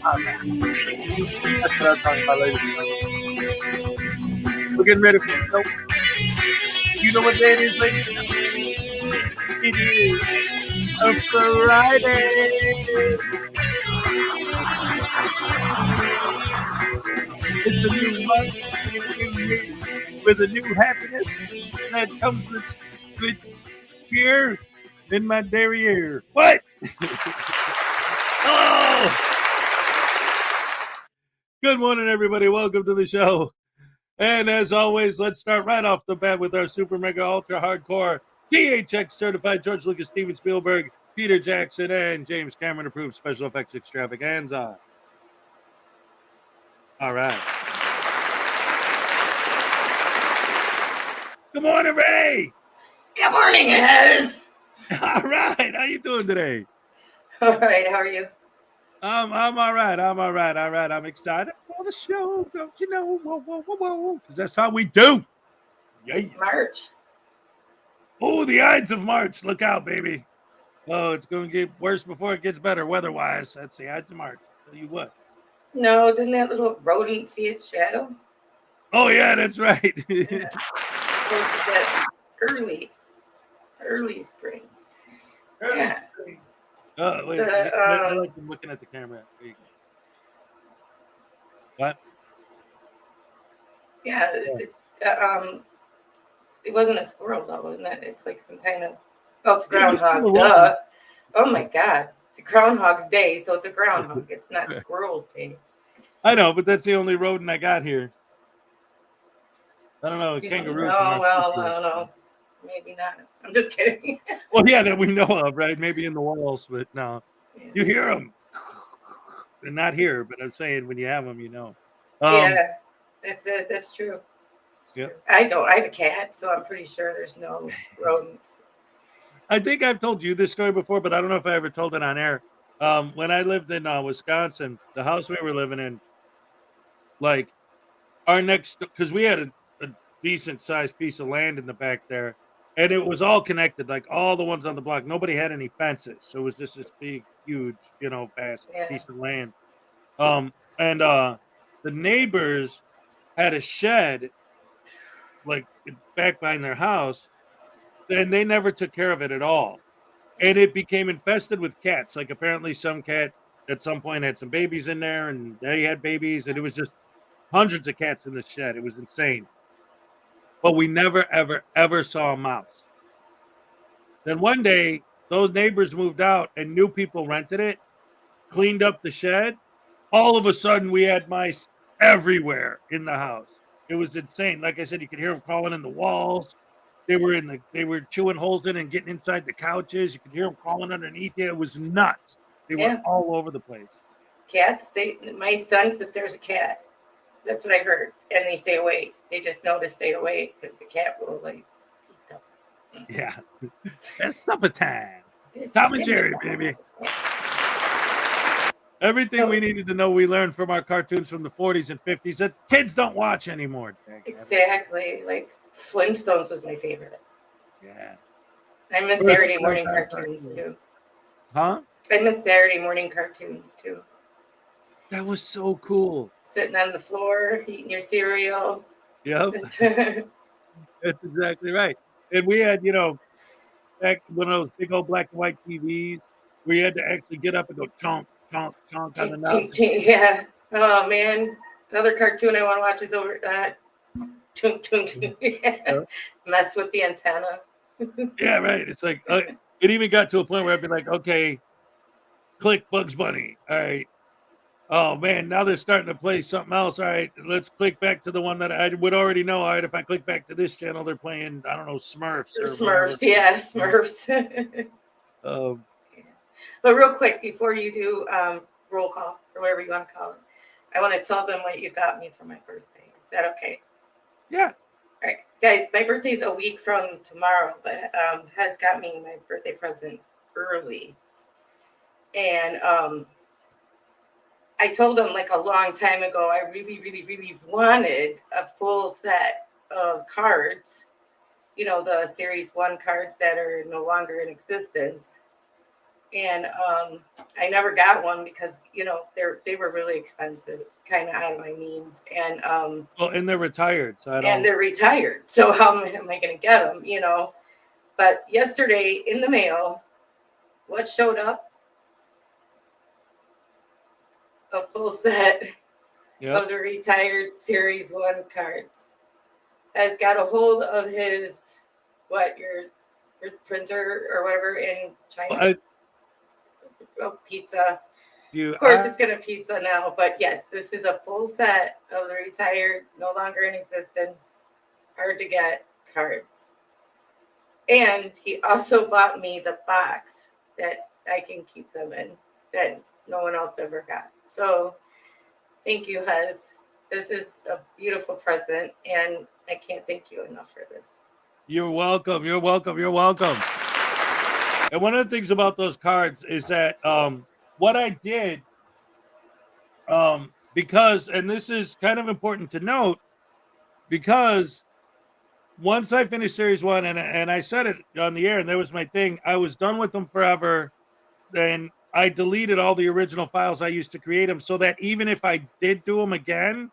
All right. That's what I'm talking about later. We're getting ready for the show. You know what day it is, ladies and gentlemen? It is a Friday. It's a new month with a new happiness that comes with cheer in my derriere. What? Oh! Good morning, everybody. Welcome to the show. And as always, let's start right off the bat with our super mega ultra hardcore THX certified George Lucas, Steven Spielberg, Peter Jackson, and James Cameron approved special effects extravaganza. All right. Good morning, Ray. Good morning, guys. All right. How you doing today? All right. How are you? I'm all right. I'm all right. All right. I'm excited for the show. Don't you know? Whoa, whoa, whoa, whoa. Because that's how we do. Yeah. It's March. Oh, the Ides of March. Look out, baby. Oh, it's going to get worse before it gets better weather-wise. That's the Ides of March. Tell you what. No, didn't that little rodent see its shadow? Oh, yeah, that's right. Yeah. It's supposed to get early spring. Yeah. Oh, wait. I like I'm looking at the camera. There you go. What? Yeah. It wasn't a squirrel, though, wasn't it? It's like some kind of... Oh, it's groundhog. Duh. Oh, my God. It's a Groundhog's Day, so it's a groundhog. It's not Squirrel's Day. I know, but that's the only rodent I got here. I don't know. Kangaroos. Oh, well, I don't know. Maybe not. I'm just kidding. Well, yeah, that we know of, right? Maybe in the walls, but no. Yeah. You hear them. They're not here, but I'm saying when you have them, you know. Yeah, that's true. Yeah. I don't. I have a cat, so I'm pretty sure there's no rodents. I think I've told you this story before, but I don't know if I ever told it on air. When I lived in Wisconsin, the house we were living in, like our next, because we had a decent sized piece of land in the back there, and it was all connected, like all the ones on the block. Nobody had any fences, so it was just this big, huge, vast piece of land. And the neighbors had a shed like back behind their house, and they never took care of it at all. And it became infested with cats. Like apparently some cat at some point had some babies in there and they had babies, and it was just hundreds of cats in the shed. It was insane. But we never, ever, ever saw a mouse. Then one day, those neighbors moved out and new people rented it, cleaned up the shed. All of a sudden, we had mice everywhere in the house. It was insane. Like I said, you could hear them crawling in the walls. They were chewing holes in and getting inside the couches. You could hear them crawling underneath you. It was nuts. They were all over the place. Cats, mice sense if there's a cat. That's what I heard. And they stay away. They just know to stay away because the cat will like eat them. Yeah. It's supper time. Tom and Jerry, baby. Everything we needed to know, we learned from our cartoons from the 40s and 50s that kids don't watch anymore. Exactly. Like Flintstones was my favorite. Yeah. I miss Saturday morning cartoons too. Huh? I miss Saturday morning cartoons too. That was so cool. Sitting on the floor, eating your cereal. Yep. That's exactly right. And we had, back one of those big old black and white TVs, we had to actually get up and go chomp, chomp, chomp on the knobs. Yeah. Oh man. The other cartoon I want to watch is over mess with the antenna. Yeah, right. It's like it even got to a point where I'd be like, okay, click Bugs Bunny. All right. Oh man, now they're starting to play something else. All right, let's click back to the one that I would already know. All right, if I click back to this channel, they're playing, I don't know, Smurfs. Smurfs, yeah, Smurfs. But real quick, before you do roll call or whatever you want to call it, I want to tell them what you got me for my birthday. Is that okay? Yeah. All right, guys, my birthday's a week from tomorrow, but has got me my birthday present early. And I told him like a long time ago, I really, really, really wanted a full set of cards, the Series 1 cards that are no longer in existence. And I never got one because, they were really expensive, kind of out of my means. And and they're retired. So they're retired. So how am I going to get them, But yesterday in the mail, what showed up? A full set of the retired Series 1 cards. Has got a hold of his, your printer or whatever in China. Pizza. Of course, it's going to pizza now. But yes, this is a full set of the retired, no longer in existence, hard to get cards. And he also bought me the box that I can keep them in that no one else ever got. So thank you, Huz. This is a beautiful present, and I can't thank you enough for this. You're welcome. You're welcome. You're welcome. And one of the things about those cards is that what I did, because, and this is kind of important to note, because once I finished Series 1, and I said it on the air, and that was my thing, I was done with them forever. Then I deleted all the original files I used to create them, so that even if I did do them again,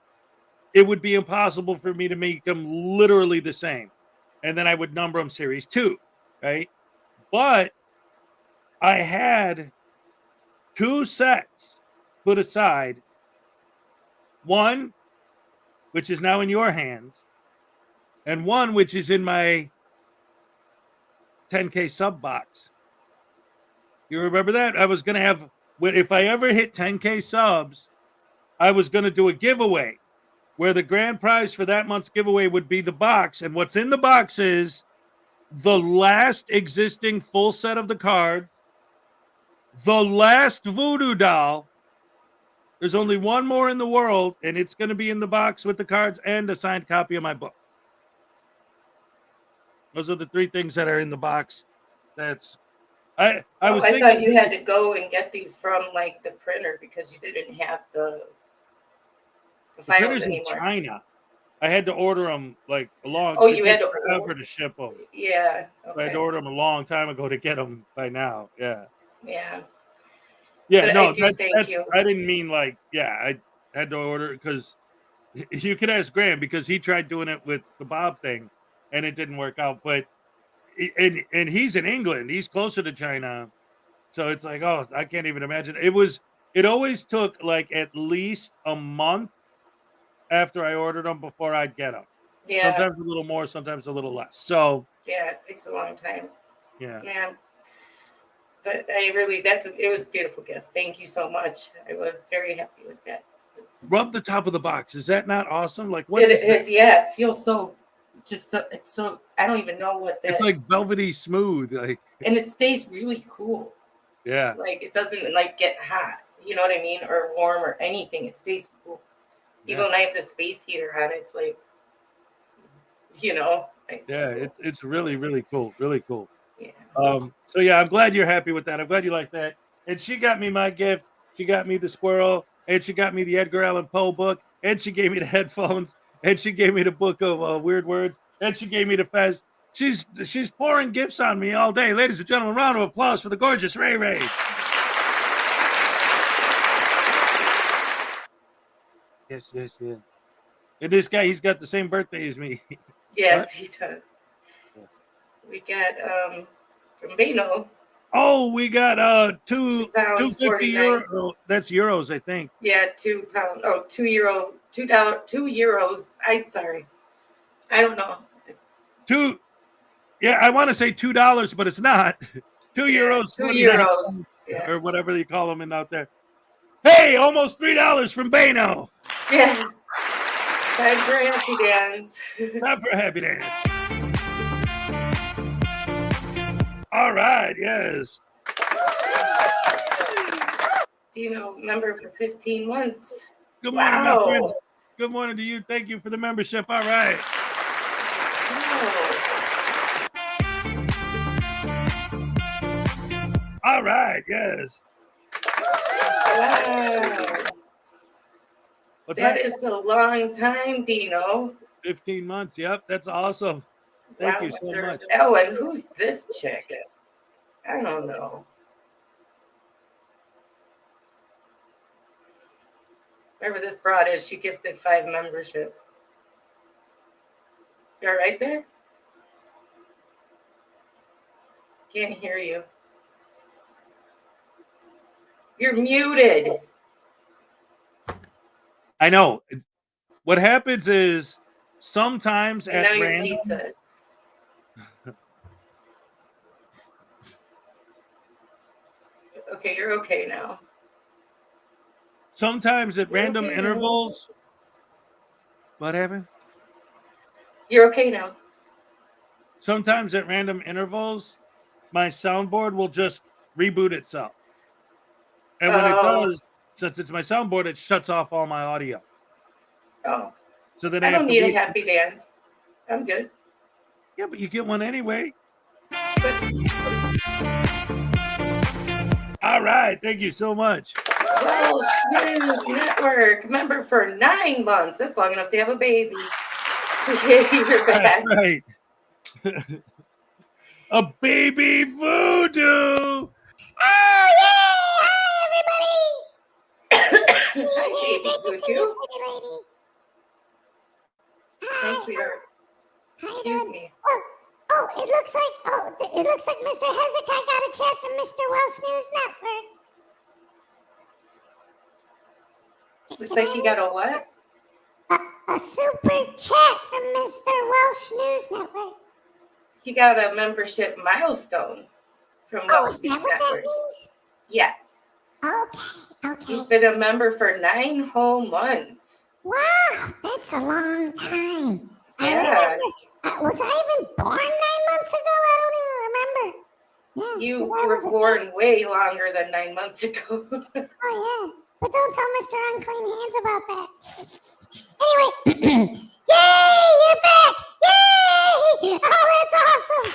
it would be impossible for me to make them literally the same. And then I would number them Series 2, right? But I had 2 sets put aside. One, which is now in your hands, and one which is in my 10K sub box. You remember that? I was going to have, if I ever hit 10K subs, I was going to do a giveaway where the grand prize for that month's giveaway would be the box. And what's in the box is the last existing full set of the cards, the last voodoo doll. There's only one more in the world, and it's going to be in the box with the cards and a signed copy of my book. Those are the three things that are in the box. That's I thought you had to go and get these from like the printer because you didn't have the files printers anymore. in China. I had to order them like a long. Oh, you had to forever to ship them. Yeah, okay. I had to order them a long time ago to get them by now. Yeah. Yeah. Yeah. But no, thank you. I didn't mean like I had to order because you could ask Graham because he tried doing it with the Bob thing and it didn't work out. But and he's in England. He's closer to China. So it's like, oh, I can't even imagine. It always took like at least a month after I ordered them before I'd get them. Yeah. Sometimes a little more, sometimes a little less. So yeah, it takes a long time. Yeah. But it was a beautiful gift. Thank you so much. I was very happy with that. Rub the top of the box. Is that not awesome? Like what it is? Yeah, it feels so. It's so. I don't even know what that. It's like velvety smooth, like, and it stays really cool. Yeah. Like it doesn't like get hot. You know what I mean? Or warm or anything. It stays cool. Yeah. Even when I have the space heater on, it's like, Nice. Yeah, it's really, really cool. Really cool. Yeah. So yeah, I'm glad you're happy with that. I'm glad you like that. And she got me my gift. She got me the squirrel, and she got me the Edgar Allan Poe book, and she gave me the headphones, and she gave me the book of weird words, and she gave me the fez. She's pouring gifts on me all day. Ladies and gentlemen, round of applause for the gorgeous Ray Ray. Yes. And this guy, he's got the same birthday as me. Yes, he does. Yes. We got from Bano. Oh, we got €2.50. That's euros, I think. Yeah, €2. Oh, €2. I'm sorry. I don't know. Yeah, I want to say $2, but it's not. €2. €2. Yeah. Or whatever you call them in out there. Hey, almost $3 from Bano. Yeah. Time for a happy dance. Time for a happy dance. All right, yes. Member for 15 months. Good morning, my friends. Good morning to you. Thank you for the membership. All right. Wow. All right, yes. Wow. That is a long time, Dino. 15 months. Yep, that's awesome. Thank you so much. Oh, and who's this chick? I don't know. Whoever this broad is, she gifted 5 memberships. You're right there? Can't hear you. You're muted. I know. What happens is sometimes and at now random. Your pizza. Okay, you're okay now. Sometimes at random intervals. What happened? You're okay now. Sometimes at random intervals, my soundboard will just reboot itself. And when it does, since it's my soundboard, it shuts off all my audio. Oh. So then I don't need a happy dance. I'm good. Yeah, but you get one anyway. All right. Thank you so much. Welsh News Network member for 9 months. That's long enough to have a baby. You're back. That's right. A baby voodoo. Oh, yeah. Hi, everybody. Hi, baby voodoo. Lady. Hi, sweetheart. Excuse me. Oh, it looks like Mr. Hezekiah got a chat from Mr. Welsh News Network. Looks like he got a what? A super chat from Mr. Welsh News Network. He got a membership milestone from Oh, Wall is Street that what that Network. means? Yes. Okay. He's been a member for 9 whole months. Wow, that's a long time. I Yeah. remember. Was I even born 9 months ago? I don't even remember. Yeah, You 'cause I were was a born way longer than 9 months ago. Oh, yeah. But don't tell Mr. Unclean Hands about that. Anyway, yay, you're back! Yay! Oh, that's awesome!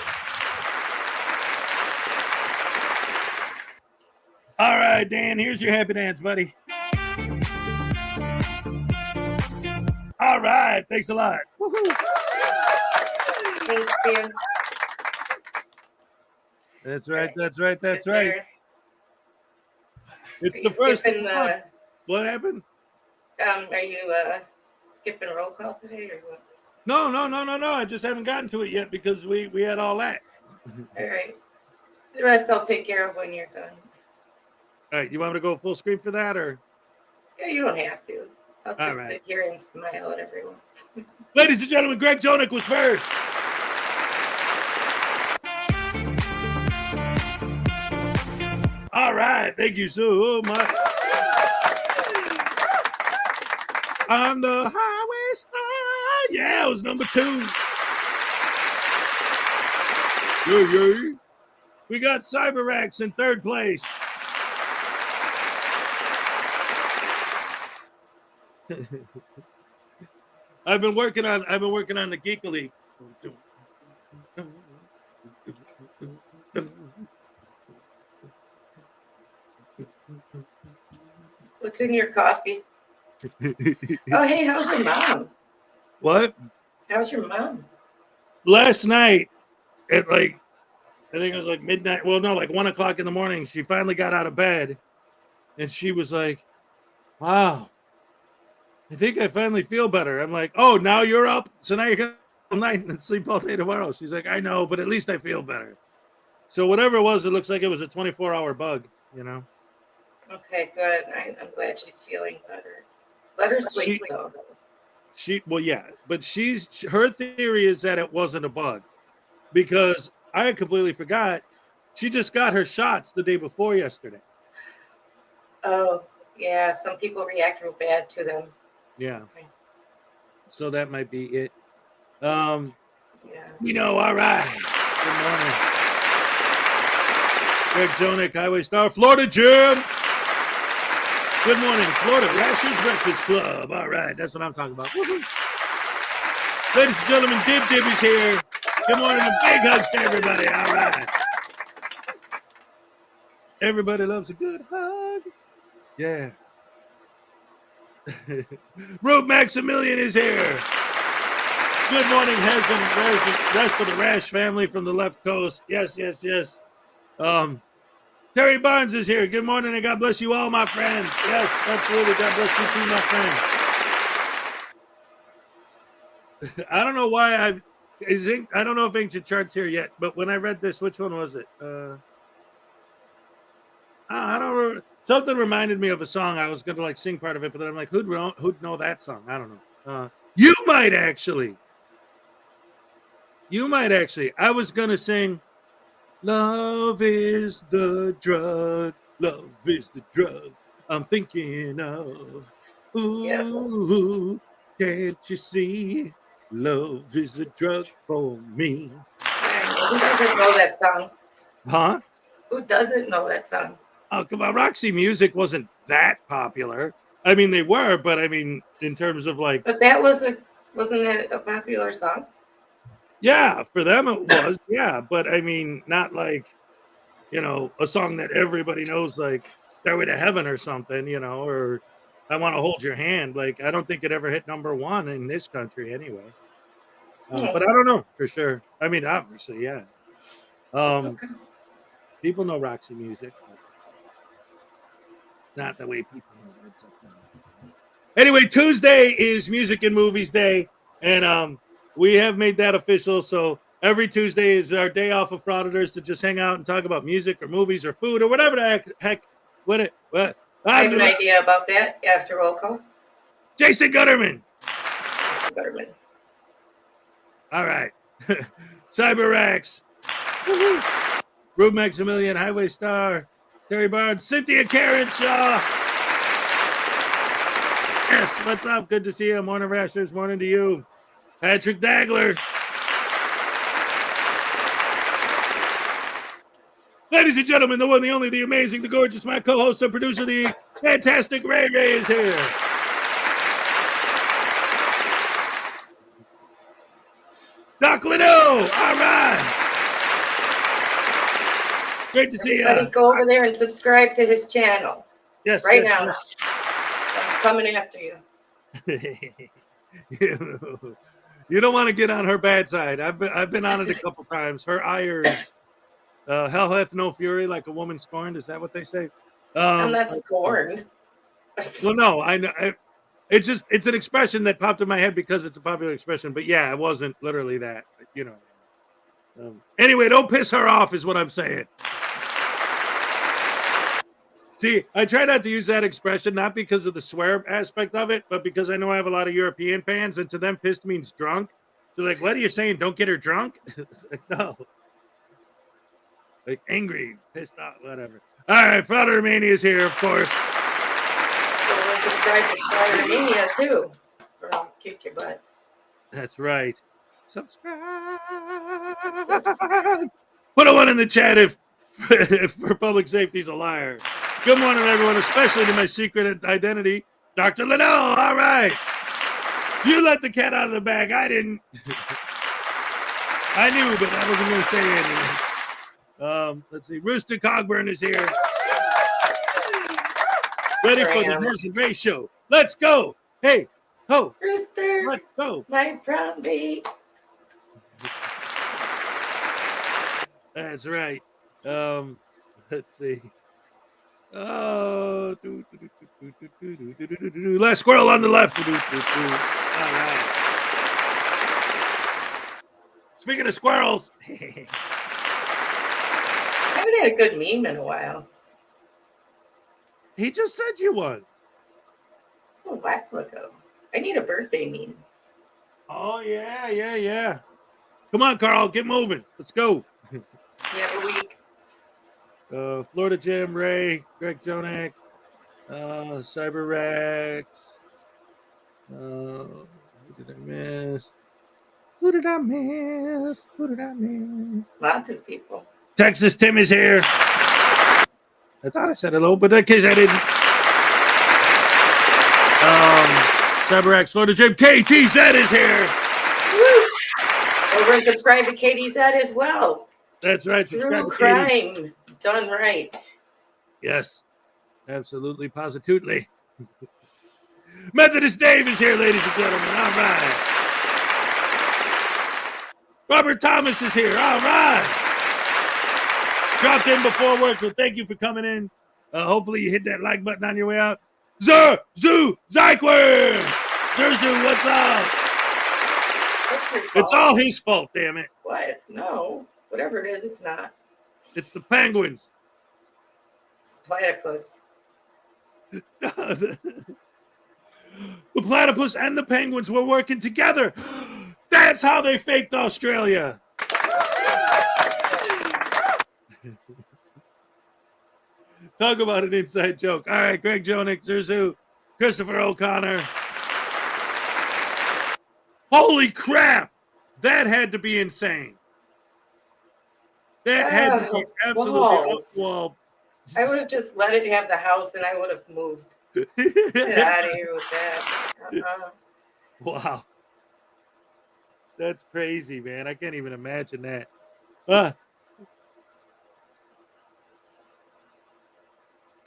All right, Dan, here's your happy dance, buddy. All right, thanks a lot. Woo-hoo. Thanks, Dan. That's right. That's right. It's Are the you first. skipping the, What happened? are you skipping roll call today or what? No. I just haven't gotten to it yet because we had all that. All right. The rest I'll take care of when you're done. All right, you want me to go full screen for that, or? Yeah, you don't have to. I'll All just right. sit here and smile at everyone. Ladies and gentlemen, Greg Jonick was first. All right, thank you so much. I'm the highway star. Yeah, it was number 2. Yeah. We got CyberX in 3rd place. I've been working on the Geekily. What's in your coffee? Oh, hey, how's your mom? What? How's your mom? Last night at I think it was like midnight. Well, no, like 1 o'clock in the morning. She finally got out of bed, and she was like, "Wow, I think I finally feel better." I'm like, "Oh, now you're up, so now you're gonna all night and sleep all day tomorrow." She's like, "I know, but at least I feel better." So whatever it was, it looks like it was a 24-hour bug. Okay, good. I'm glad she's feeling better. Let her sleep, though. Well, yeah, but her theory is that it wasn't a bug because I had completely forgot. She just got her shots the day before yesterday. Oh, yeah. Some people react real bad to them. Yeah. Okay. So that might be it. Yeah. All right. Good morning. Greg Jonick, Highway Star, Florida Jim. Good morning, Florida Rashes Breakfast Club. All right, that's what I'm talking about. Woo-hoo. Ladies and gentlemen, Dib is here. Good morning and big hugs to everybody. All right. Everybody loves a good hug. Yeah. Root Maximilian is here. Good morning, rest of the Rash family from the left coast. Yes. Terry Barnes is here. Good morning, and God bless you all, my friends. Yes, absolutely. God bless you too, my friend. I don't know why I don't know if Ancient Chart's here yet, but when I read this, which one was it? I don't remember. Something reminded me of a song. I was gonna sing part of it, but then I'm like, who'd know that song? I don't know. You might actually. I was gonna sing "Love is the drug, love is the drug I'm thinking of. Ooh, can't you see? Love is the drug for me." Who doesn't know that song? Huh? Who doesn't know that song? Oh, come on. Roxy Music wasn't that popular. I mean, they were, but I mean, in terms of But that wasn't it a popular song? Yeah, for them it was, yeah. But I mean, not a song that everybody knows, like Stairway to Heaven or something, or I Want to Hold Your Hand. I don't think it ever hit number 1 in this country anyway. But I don't know for sure. I mean, obviously, yeah. Okay. People know Roxy Music, but not the way people know Led Zeppelin. Anyway, Tuesday is Music and Movies Day, and we have made that official. So every Tuesday is our day off of Frauditors to just hang out and talk about music or movies or food or whatever the heck. What? I have an idea about that after roll call. Jason Gutterman. Jason Gutterman. All right. CyberX. Rube Maximilian, Highway Star, Terry Barnes, Cynthia Karen Shaw. Yes, what's up? Good to see you. Morning, Rashers. Morning to you. Patrick Dagler. Ladies and gentlemen, the one, the only, the amazing, the gorgeous, my co-host and producer, the fantastic Ray Ray is here. Doc Liddell, all right. Great to see you. Everybody go over there and subscribe to his channel. Yes, right yes, now. yes. I'm coming after you. You don't want to get on her bad side. I've been on it a couple times. Her ire is hell hath no fury like a woman scorned. Is that what they say? I'm not scorned. Well, no, I know. It's an expression that popped in my head because it's a popular expression. But yeah, it wasn't literally that. You know. Anyway, don't piss her off, is what I'm saying. See, I try not to use that expression, not because of the swear aspect of it, but because I know I have a lot of European fans, and to them, pissed means drunk. So, like, what are you saying? Don't get her drunk? Like, no. Like, angry, pissed off, whatever. All right, Frauditor Mania is here, of course. Well, subscribe to Frauditor Mania, too. Or I'll kick your butts. That's right. Subscribe. Put a one in the chat if for public safety is a liar. Good morning, everyone, especially to my secret identity, Dr. Liddell. All right. You let the cat out of the bag. I didn't. I knew, but I wasn't going to say anything. Let's see. Rooster Cogburn is here. Ready for the Nurse and Ray show. Let's go. Hey, ho. Rooster. Let's go. My brown bee. That's right. Let's see. Oh, last squirrel on the left. All right. Speaking of squirrels, I haven't had a good meme in a while. He just sent you one. It's a while ago. I need a birthday meme. Oh yeah. Come on, Carl, get moving. Let's go. You have a week. Florida Jim, Ray, Greg Jonak, Cyber Rex. Who did I miss? Lots of people. Texas Tim is here. I thought I said hello, but in that case I didn't. Cyber Rex, Florida Jim, KTZ is here. Woo! Over and subscribe to KTZ as well. That's right. True crime done right. Yes, absolutely, positively. Methodist Dave is here, ladies and gentlemen. All right. Robert Thomas is here. All right. Dropped in before work, so thank you for coming in. Hopefully you hit that like button on your way out. Zerzu Zyquer! Zerzu, what's up? What's your fault? It's all his fault, damn it. What? No. Whatever it is, it's not. It's the penguins. It's platypus. The platypus and the penguins were working together. That's how they faked Australia. Talk about an inside joke. All right, Greg Jonik, Zerzu, Christopher O'Connor. Holy crap! That had to be insane. That had to be absolutely well. I would have just let it have the house and I would have moved. Get out of here with that. Wow. That's crazy, man. I can't even imagine that.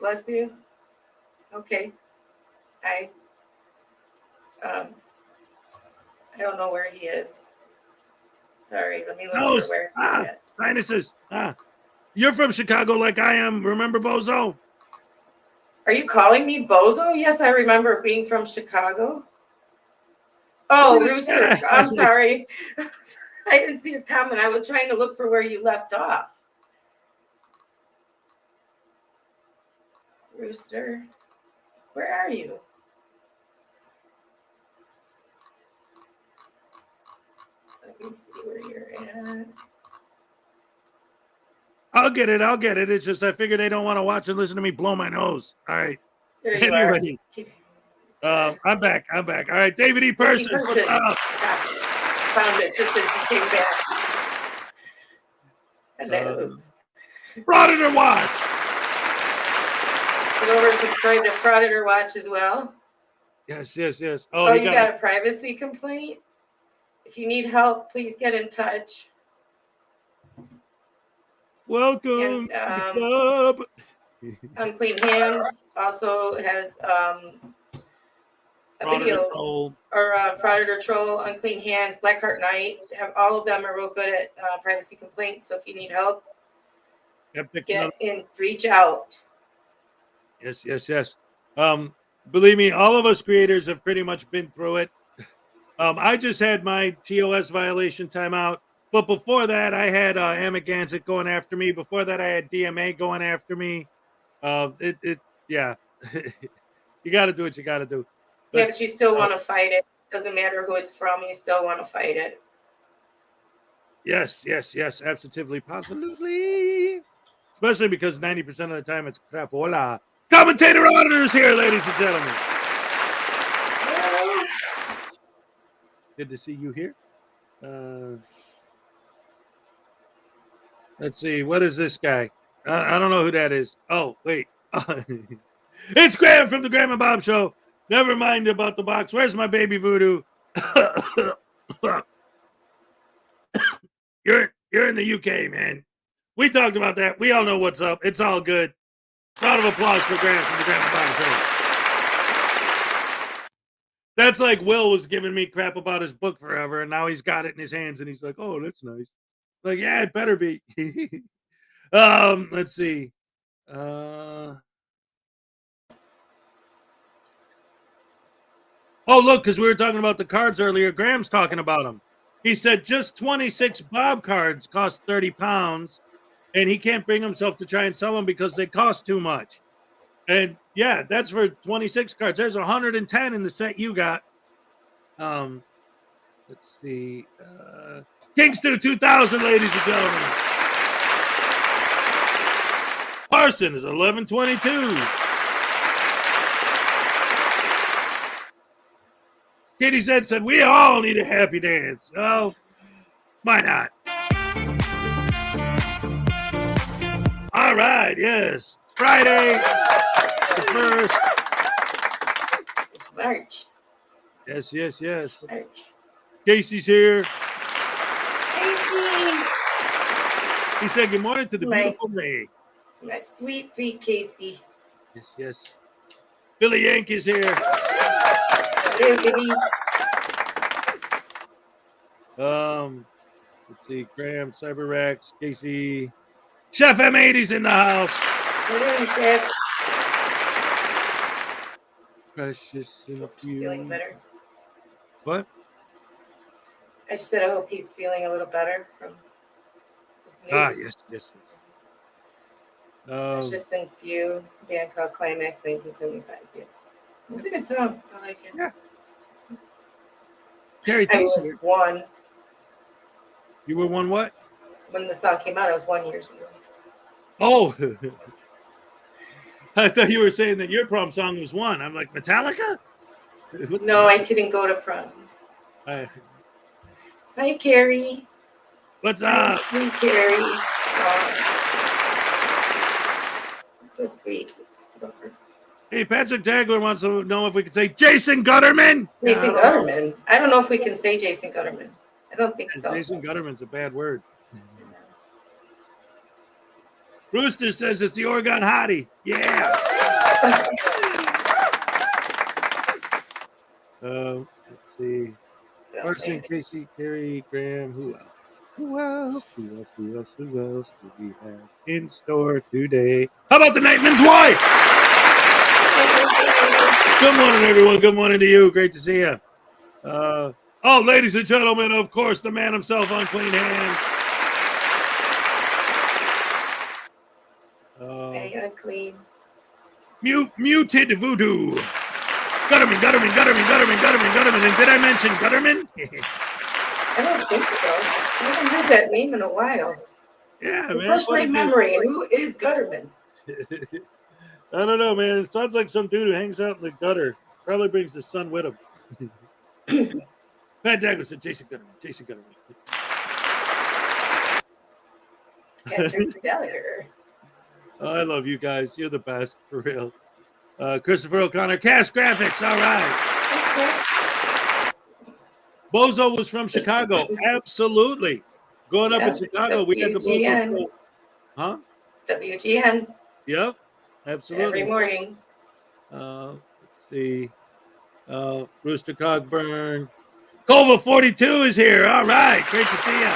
Bless you. Okay. I don't know where he is. Sorry, let me look for where he's at. Sinuses. You're from Chicago like I am. Remember Bozo? Are you calling me Bozo? Yes, I remember being from Chicago. Oh, Rooster. I'm sorry. I didn't see his comment. I was trying to look for where you left off. Rooster, where are you? Let me see where you're at. I'll get it. It's just I figured they don't want to watch and listen to me blow my nose. All right. There you Anyway, I'm back. All right, David E. Persons. What's up? Found it just as you came back. Hello. Frauditor Watch. Get over and subscribe to Frauditor Watch as well. Yes. Oh, you got a privacy complaint? If you need help, please get in touch. Welcome to the club. Unclean Hands also has a video Troll. or Frauditor Troll, Unclean Hands, Blackheart Knight. All of them are real good at privacy complaints. So if you need help, reach out. Yes. Believe me, all of us creators have pretty much been through it. I just had my TOS violation timeout, but before that, I had Amagansett going after me. Before that, I had DMA going after me. Yeah. You got to do what you got to do. Yeah, but you still want to fight it. Doesn't matter who it's from. You still want to fight it. Yes. Absolutely, positively. Especially because 90% of the time it's crapola. Commentator Auditors here, ladies and gentlemen. Hello. Good to see you here. Let's see. What is this guy? I don't know who that is. Oh, wait. It's Graham from the Graham and Bob Show. Never mind about the box. Where's my baby voodoo? You're in the UK, man. We talked about that. We all know what's up. It's all good. Round of applause for Graham from the Graham and Bob Show. That's like Will was giving me crap about his book forever, and now he's got it in his hands, and he's like, "Oh, that's nice." Like, yeah, it better be. Let's see. Oh, look, because we were talking about the cards earlier. Graham's talking about them. He said just 26 Bob cards cost £30, and he can't bring himself to try and sell them because they cost too much. And yeah, that's for 26 cards. There's 110 in the set you got. Let's see. Kingston 2000, ladies and gentlemen. Parson is 1122. Katie said, we all need a happy dance. Oh, why not? All right, yes. It's Friday. It's the 1st. It's March. Yes. March. Casey's here. Casey. He said, good morning to the beautiful May. My sweet Casey. Yes. Billy Yank is here. Hello, Billy. Let's see. Graham, CyberRex, Casey. Chef M80's in the house. Hello, Chef. Precious and feeling better. What? I just said I hope he's feeling a little better from his news. Yes. It's just in Few, band called Climax 1975. Yeah. It's a good song. I like it. Yeah. Terry, I was one. You were one what? When the song came out, I was 1 year old. Oh. I thought you were saying that your prom song was one. I'm like, Metallica? No, I didn't go to prom. Hi, Carrie. What's up? Sweet Carrie. Oh, so sweet. Hey, Patrick Dagler wants to know if we could say Jason Gutterman. Jason Gutterman. I don't know if we can say Jason Gutterman. I don't think so. Jason Gutterman's a bad word. Rooster says it's the Oregon Hottie. Yeah. Let's see. Carson, Casey, Carrie, Graham. Who else do we have in store today? How about the Nightman's wife? Good morning, everyone. Good morning to you. Great to see you. Ladies and gentlemen, of course, the man himself, Unclean Hands. Hey, Unclean. Muted Voodoo. Gutterman. And did I mention Gutterman? I don't think so. I haven't heard that name in a while. Yeah, man. Refresh my memory. Who is Gutterman? I don't know, man. It sounds like some dude who hangs out in the gutter. Probably brings his son with him. Pat Douglas said Jason Gutterman. Jason Gutterman. Patrick Gallagher. Oh, I love you guys. You're the best, for real. Christopher O'Connor, Cast Graphics. All right. Bozo was from Chicago. Absolutely. Growing up in Chicago, we had the Bozo show. Huh? WGN. Yep. Absolutely. Every morning. Let's see. Rooster Cogburn. Cova 42 is here. All right. Great to see you.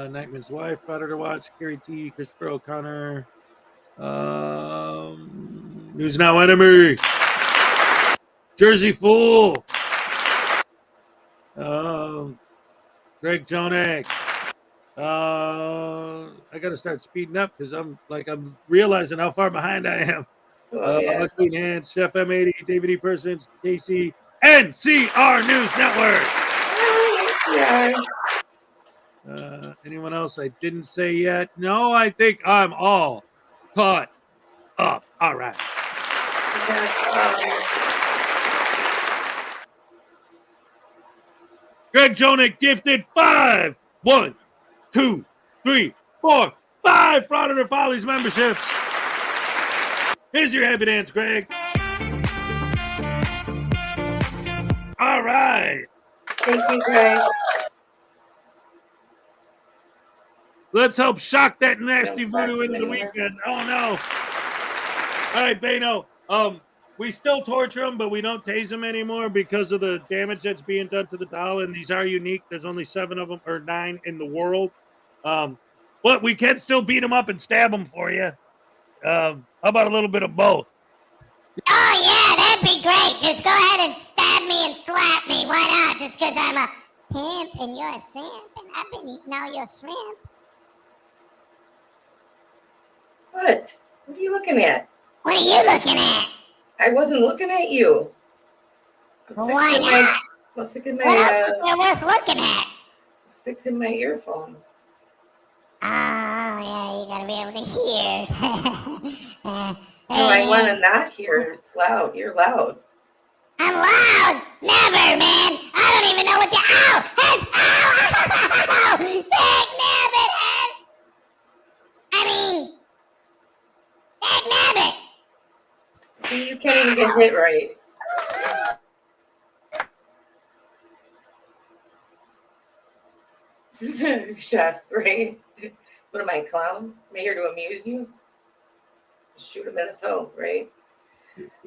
Nightman's Wife, Frauditor Watch, Gary T, Christopher O'Connor. News Now Enemy. Jersey Fool. Greg Jonak. I got to start speeding up because I'm realizing how far behind I am. Clean Hands, Chef M80, David E. Persons, Casey, NCR News Network. Anyone else I didn't say yet? No, I think I'm all caught up. All right. Greg Jonak gifted 5, 1, 2, 3, 4, 5 Frauditor Follies memberships. Here's your happy dance, Greg. All right. Thank you, Greg. Let's help shock that nasty voodoo into the weekend. Oh, no. All right, Bano. We still torture them, but we don't tase them anymore because of the damage that's being done to the doll, and these are unique. There's only 7 of them, or 9 in the world. But we can still beat them up and stab them for you. How about a little bit of both? Oh, yeah, that'd be great. Just go ahead and stab me and slap me. Why not? Just because I'm a pimp and you're a simp, and I've been eating all your shrimp. What? What are you looking at? What are you looking at? I wasn't looking at you. Why not? What else is there worth looking at? I was fixing my earphone. Oh, yeah, you gotta be able to hear. No, I want to not hear. It's loud. You're loud. I'm loud? Never, man. I don't even know what you... Ow! Dag nabbit has... Dag nabbit! See, you can't even get hit right. Chef, right? What am I, a clown? Am I here to amuse you? Shoot him in the toe, right?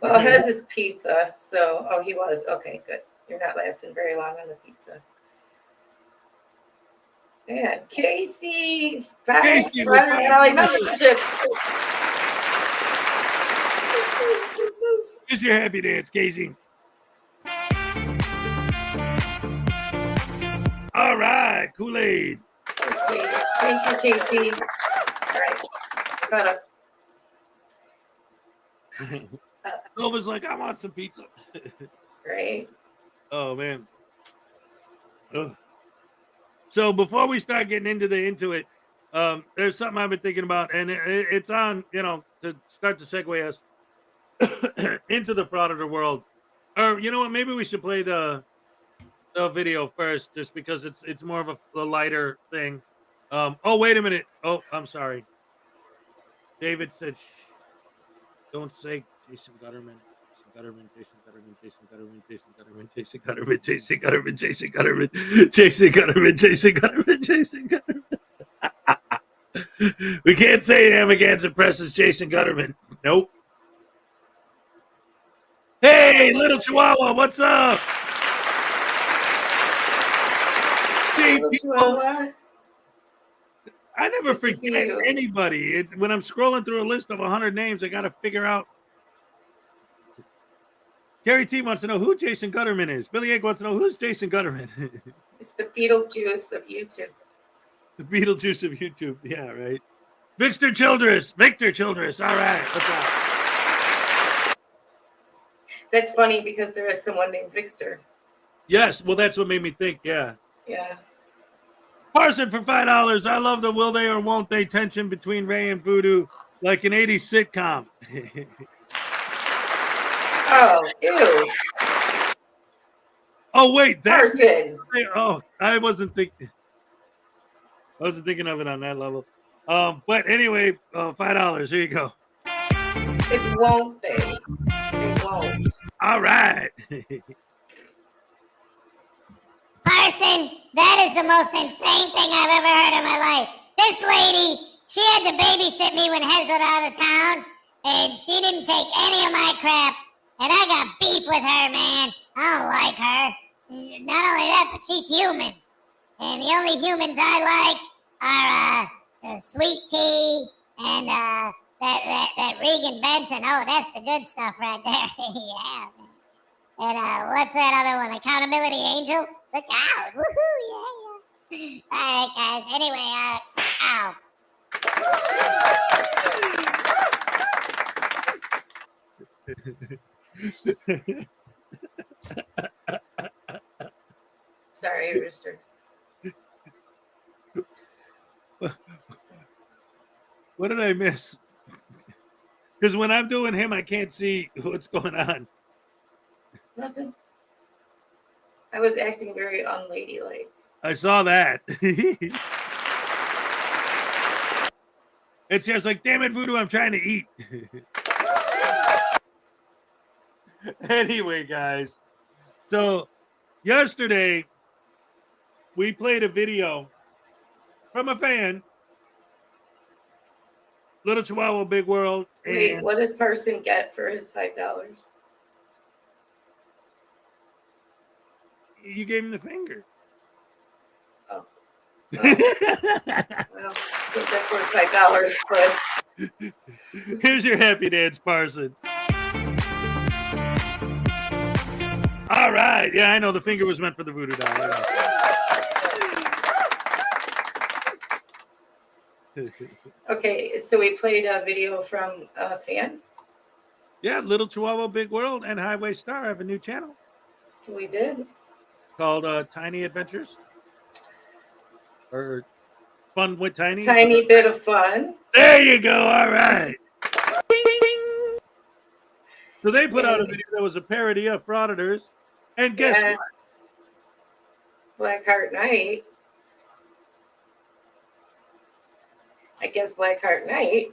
Well, Hez is pizza, so... Oh, he was. Okay, good. You're not lasting very long on the pizza. And Casey, Casey Frauditor Valley membership. Here's your happy dance, Casey. All right, Kool-Aid. Oh, sweet. Thank you, Casey. All right, cut up. Nova's like, I want some pizza. Right. Oh, man. Ugh. So before we start getting into it, there's something I've been thinking about, and it's on, to start to segue us into the Frauditor world. Or, you know what, maybe we should play the video first, just because it's more of a lighter thing. Oh, wait a minute. Oh, I'm sorry. David said, shh, don't say Jason Gutterman. Jason Gutterman. We can't say Amagansett Press's Jason Gutterman. Nope. Hey, little Chihuahua, what's up? See, people, I never forget anybody. When I'm scrolling through a list of 100 names, I got to figure out. Gary T wants to know who Jason Gutterman is. Billy Egg wants to know who's Jason Gutterman. It's the Beetlejuice of YouTube. The Beetlejuice of YouTube. Yeah, right. Victor Childress. All right. What's up? That's funny because there is someone named Victor. Yes. Well, that's what made me think. Yeah. Yeah. Parson for $5. I love the will they or won't they tension between Ray and Voodoo, like an 80s sitcom. Oh, ew. Oh wait, that. Parson. Oh, I wasn't thinking of it on that level. But anyway, $5. Here you go. It's won't they? They won't. All right. Parson, that is the most insane thing I've ever heard in my life. This lady, she had to babysit me when Hez was out of town, and she didn't take any of my crap, and I got beef with her, man. I don't like her. Not only that, but she's human. And the only humans I like are the Sweet Tea and that Regan Benson. Oh, that's the good stuff right there. Yeah, man. And what's that other one? Accountability Angel? Look out. Woohoo, yeah. All right, guys. Anyway, ow. Sorry, Rooster. What did I miss? Because when I'm doing him, I can't see what's going on. Nothing. I was acting very unladylike. I saw that. And she was like, damn it, Voodoo, I'm trying to eat. Anyway, guys. So yesterday, we played a video from a fan. Little Chihuahua, Big World. Wait, what does Parson get for his $5? You gave him the finger. Oh. Well, I think that's worth $5, but Here's your happy dance, Parson. All right. Yeah, I know the finger was meant for the voodoo doll. okay, so we played a video from a fan. Yeah, Little Chihuahua, Big World, and Highway Star have a new channel We did. called Tiny Adventures. Or Fun with Tiny. Tiny bit of fun. There you go. All right. So they put out a video that was a parody of Frauditors. And guess what? Blackheart Knight. I guess Blackheart Knight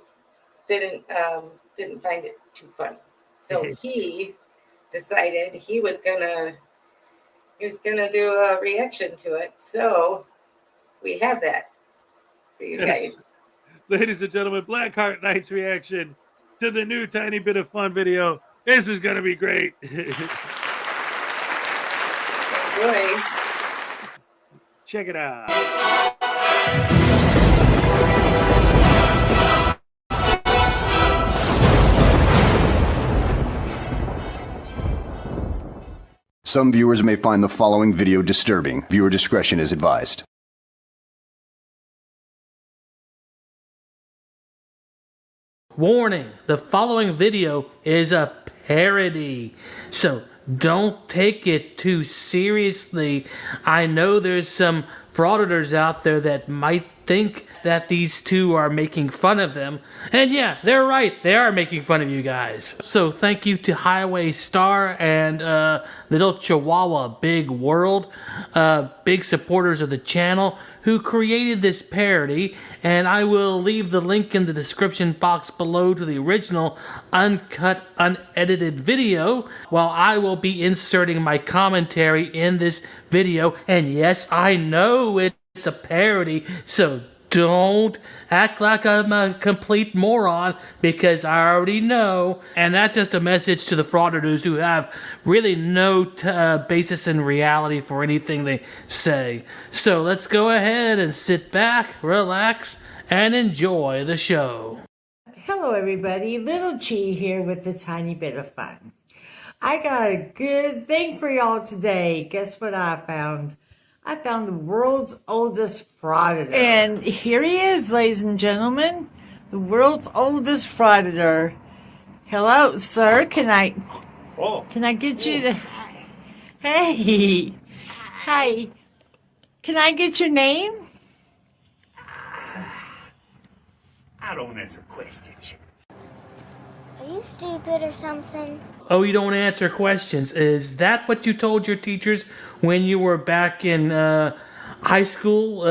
didn't find it too funny. So he decided he was gonna do a reaction to it. So we have that for you guys. Ladies and gentlemen, Blackheart Knight's reaction to the new Tiny Bit of Fun video. This is gonna be great. Enjoy. Check it out. Some viewers may find the following video disturbing. Viewer discretion is advised. Warning, the following video is a parody, so don't take it too seriously. I know there's some frauditors out there that might think that these two are making fun of them. And yeah, they're right. They are making fun of you guys. So thank you to Highway Star and Little Chihuahua Big World, big supporters of the channel, who created this parody. And I will leave the link in the description box below to the original uncut, unedited video, while I will be inserting my commentary in this video. And yes, I know it's a parody, so don't act like I'm a complete moron, because I already know. And that's just a message to the frauditors who have really no basis in reality for anything they say. So let's go ahead and sit back, relax, and enjoy the show. Hello everybody, Little Chi here with a tiny bit of fun. I got a good thing for y'all today. Guess what I found? I found the world's oldest frauditor. And here he is, ladies and gentlemen. The world's oldest frauditor. Hello, sir. Can I get you to... Hey. Hi. Can I get your name? I don't answer questions. Are you stupid or something? Oh, you don't answer questions. Is that what you told your teachers when you were back in high school?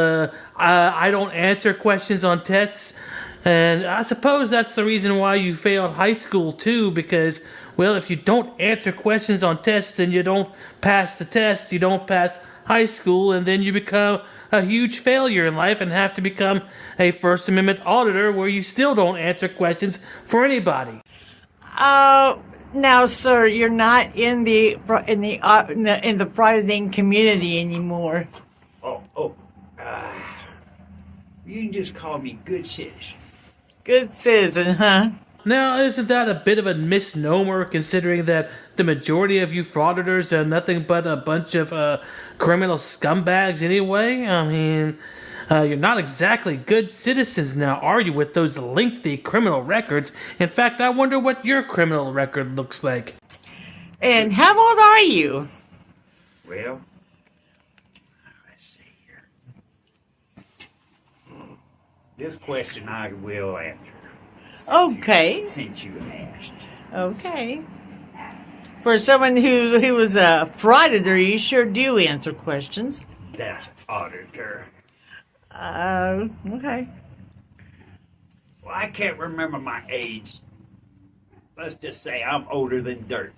I don't answer questions on tests. And I suppose that's the reason why you failed high school too, because, well, if you don't answer questions on tests, then you don't pass the test, you don't pass high school, and then you become a huge failure in life and have to become a First Amendment auditor where you still don't answer questions for anybody. Now, sir, you're not in the frauditing community anymore. You can just call me good citizen. Good citizen, huh? Now, isn't that a bit of a misnomer, considering that the majority of you frauditors are nothing but a bunch of criminal scumbags anyway? I mean, you're not exactly good citizens now, are you, with those lengthy criminal records? In fact, I wonder what your criminal record looks like. And how old are you? Well, let's see here. This question I will answer. Okay. Since you asked. Okay. For someone who was a frauditor, you sure do answer questions. That's auditor. Okay. Well, I can't remember my age. Let's just say I'm older than dirt.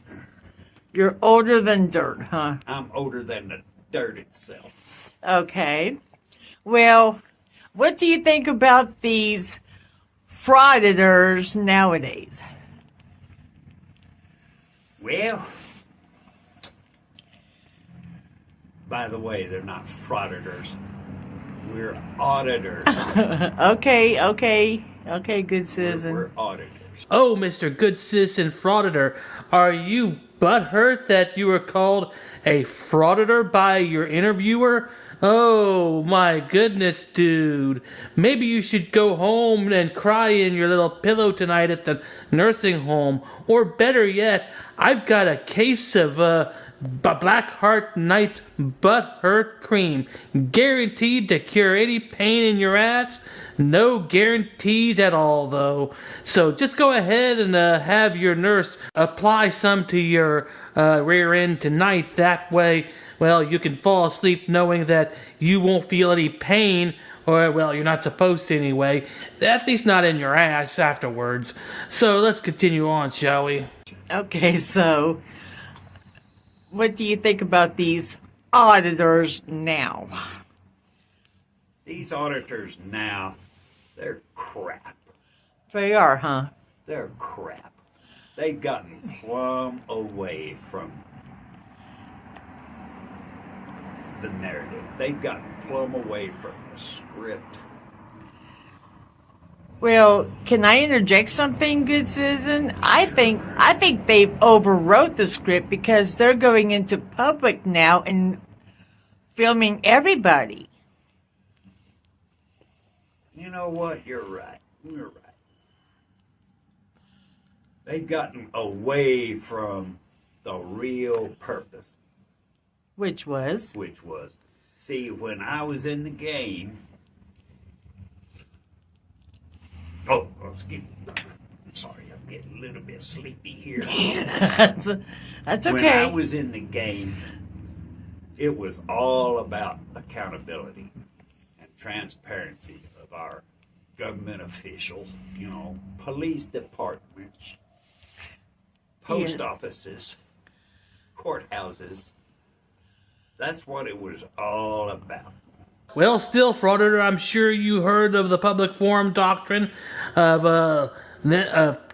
You're older than dirt, huh? I'm older than the dirt itself. Okay. Well, what do you think about these frauditors nowadays? Well, by the way, they're not frauditors. We're auditors. Okay, good citizen. We're auditors. Oh, Mr. Good Citizen Frauditor, are you butthurt that you were called a frauditor by your interviewer? Oh, my goodness, dude. Maybe you should go home and cry in your little pillow tonight at the nursing home. Or better yet, I've got a case of Black Heart Knight's Butt Hurt Cream. Guaranteed to cure any pain in your ass. No guarantees at all, though. So just go ahead and have your nurse apply some to your rear end tonight. That way, well, you can fall asleep knowing that you won't feel any pain, or, well, you're not supposed to anyway. At least not in your ass afterwards. So let's continue on, shall we? Okay, so what do you think about these auditors now? These auditors now, they're crap. They are, huh? They're crap. They've gotten plumb away from the narrative. They've gotten plumb away from the script. Well, can I interject something, good citizen? I think they've overwrote the script because they're going into public now and filming everybody. You know what? You're right. You're right. They've gotten away from the real purpose. Which was? See, when I was in the game... Oh, I'm sorry, I'm getting a little bit sleepy here. That's okay. When I was in the game, it was all about accountability and transparency of our government officials, you know, police departments, post offices, courthouses. That's what it was all about. Well, still, Frauditor, I'm sure you heard of the public forum doctrine of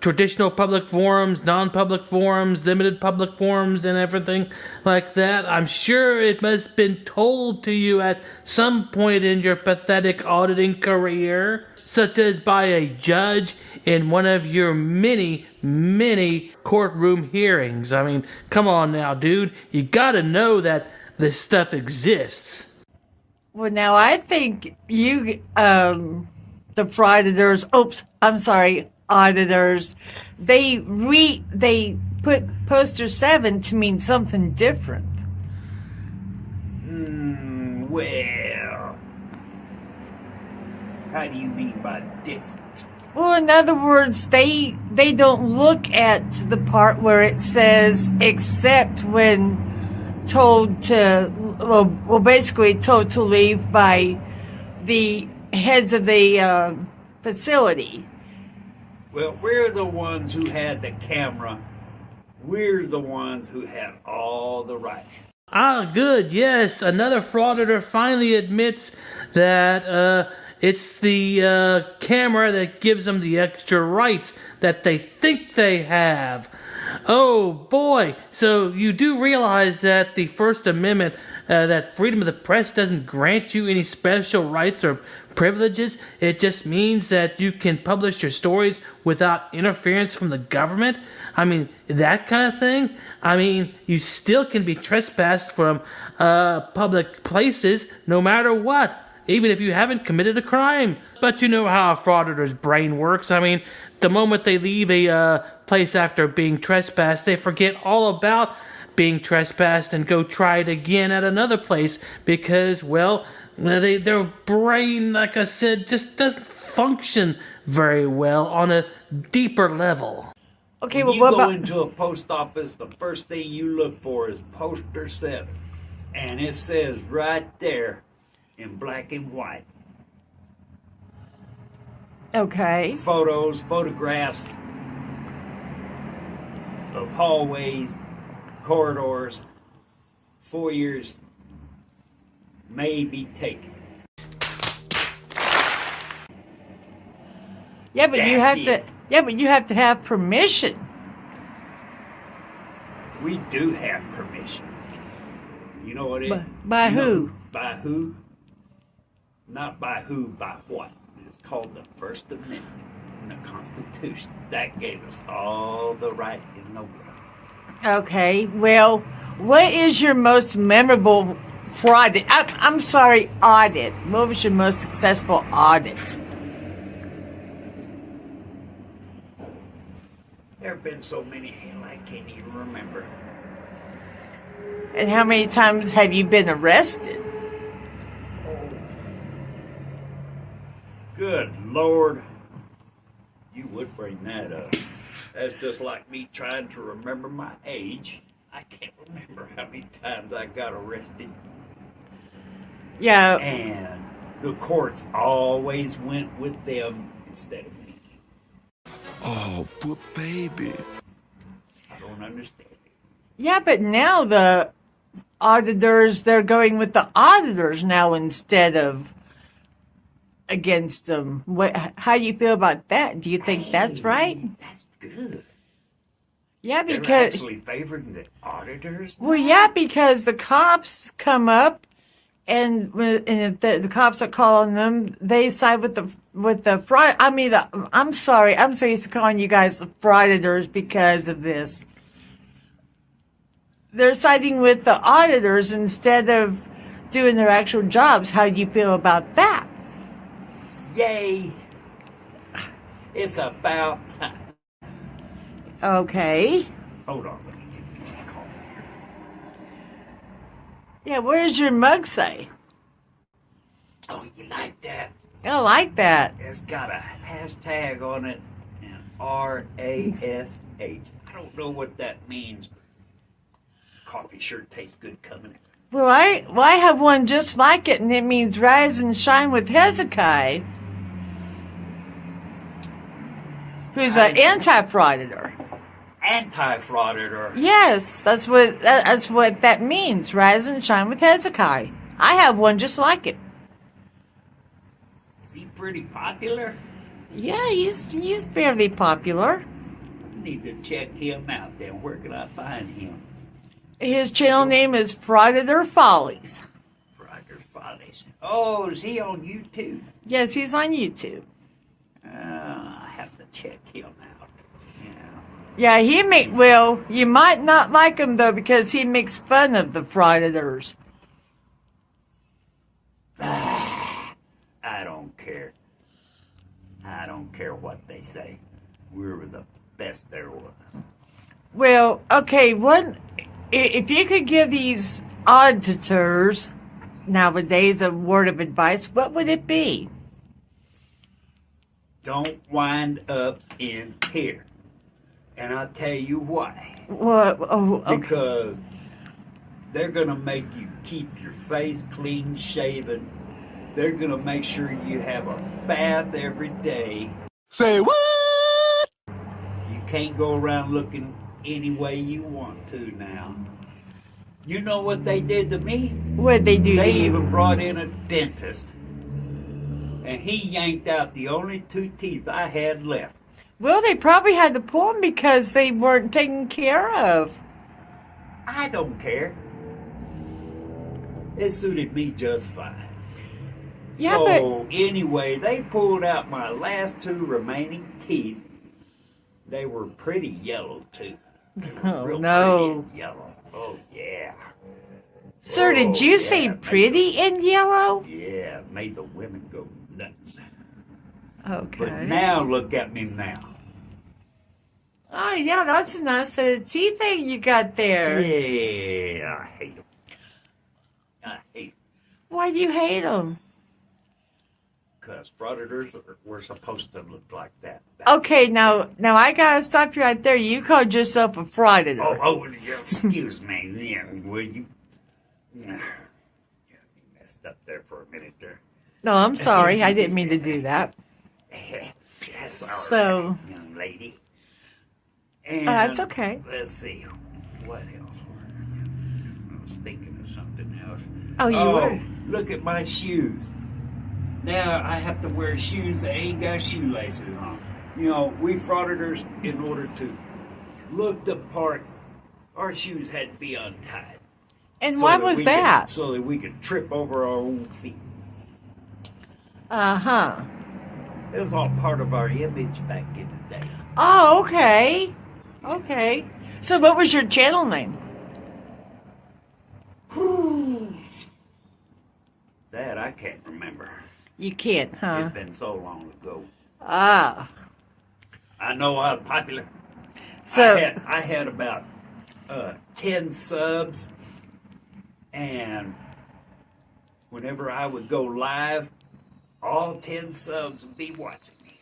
traditional public forums, non-public forums, limited public forums, and everything like that. I'm sure it must have been told to you at some point in your pathetic auditing career, such as by a judge in one of your many, many courtroom hearings. I mean, come on now, dude. You gotta know that this stuff exists. Well, now I think you, the frauditors, auditors, they put poster 7 to mean something different. Well, how do you mean by different? Well, in other words, they don't look at the part where it says except when told to, well basically told to leave by the heads of the facility. Well, we're the ones who had the camera. We're the ones who had all the rights. Ah, good, yes. Another frauditor finally admits that it's the camera that gives them the extra rights that they think they have. Oh boy, so you do realize that the First Amendment, that freedom of the press doesn't grant you any special rights or privileges. It just means that you can publish your stories without interference from the government. I mean, that kind of thing. I mean, you still can be trespassed from public places no matter what, even if you haven't committed a crime. But you know how a frauditor's brain works. I mean, the moment they leave a place after being trespassed, they forget all about being trespassed and go try it again at another place because, well, their brain, like I said, just doesn't function very well on a deeper level. Okay, When well, you what go about... into a post office, the first thing you look for is poster 7. And it says right there in black and white. Okay. Photographs of hallways, corridors, foyers may be taken. Yeah, but you That's have to. it. Yeah, but you have to have permission. We do have permission. You know what it is? By You know who? By who? Not by who, by what? It's called the First Amendment in the Constitution. That gave us all the right in the world. Okay, well, what is your most memorable fraud? I'm sorry, audit. What was your most successful audit? There have been so many, hell, I can't even remember. And how many times have you been arrested? Good Lord. You would bring that up. That's just like me trying to remember my age. I can't remember how many times I got arrested. Yeah. And the courts always went with them instead of me. Oh, poor baby. I don't understand it. Yeah, but now the auditors, they're going with the auditors now instead of against them. How do you feel about that? Do you think that's right? That's good. Yeah, They're because... actually favoring the auditors. Well, yeah, because the cops come up, and if the cops are calling them, they side with the fraud. I mean, I'm sorry, I'm so used to calling you guys the frauditors because of this. They're siding with the auditors instead of doing their actual jobs. How do you feel about that? Yay! It's about time. Okay. Hold on, let me get my coffee here. Yeah, what does your mug say? Oh, you like that? I like that. It's got a hashtag on it and RASH. I don't know what that means, but coffee sure tastes good coming. Well, I have one just like it, and it means rise and shine with Hezekiah, who's an anti-frauditor. Anti-frauditor. Yes, that's what that means. Rise and shine with Hezekiah. I have one just like it. Is he pretty popular? Yeah, he's fairly popular. I need to check him out then. Where can I find him? His channel name is Frauditor Follies. Frauditor Follies. Oh, is he on YouTube? Yes, he's on YouTube. I have to check him out. Yeah, you might not like him though because he makes fun of the frauditors. I don't care. I don't care what they say. We were the best there was. Well, okay, if you could give these auditors nowadays a word of advice, what would it be? don't wind up in here. And I'll tell you why. What? Oh, okay. Because they're going to make you keep your face clean shaven. They're going to make sure you have a bath every day. Say what? You can't go around looking any way you want to now. You know what they did to me? What'd they do? They to you? even brought in a dentist. And he yanked out the only 2 teeth I had left. Well, they probably had to pull them because they weren't taken care of. I don't care. It suited me just fine. Yeah, So anyway, they pulled out my last 2 remaining teeth. They were pretty yellow too. They were Oh, real no. pretty and yellow. Oh yeah. Sir, did you say made pretty in yellow? Yeah, made the women go nuts. Okay. But now look at me now. Oh, yeah, that's a nice set of teeth that you got there. Yeah, I hate them. I hate them. Why do you hate them? Because frauditors were supposed to look like that. Okay, now I gotta stop you right there. You called yourself a frauditor. Oh, excuse me. Yeah, will you? Yeah, you messed up there for a minute there. No, I'm sorry. I didn't mean to do that. That's all So- right, young lady. And That's okay. Let's see. What else? I was thinking of something else. Oh, you were? Look at my shoes. Now I have to wear shoes that ain't got shoelaces on. You know, we frauditors, in order to look the part, our shoes had to be untied. And so why that was we that? so that we could trip over our own feet. Uh-huh. It was all part of our image back in the day. Oh, okay. Okay. So what was your channel name? That I can't remember. You can't, huh? It's been so long ago. Ah. I know I was popular. So I had about 10 subs, and whenever I would go live, all 10 subs would be watching me.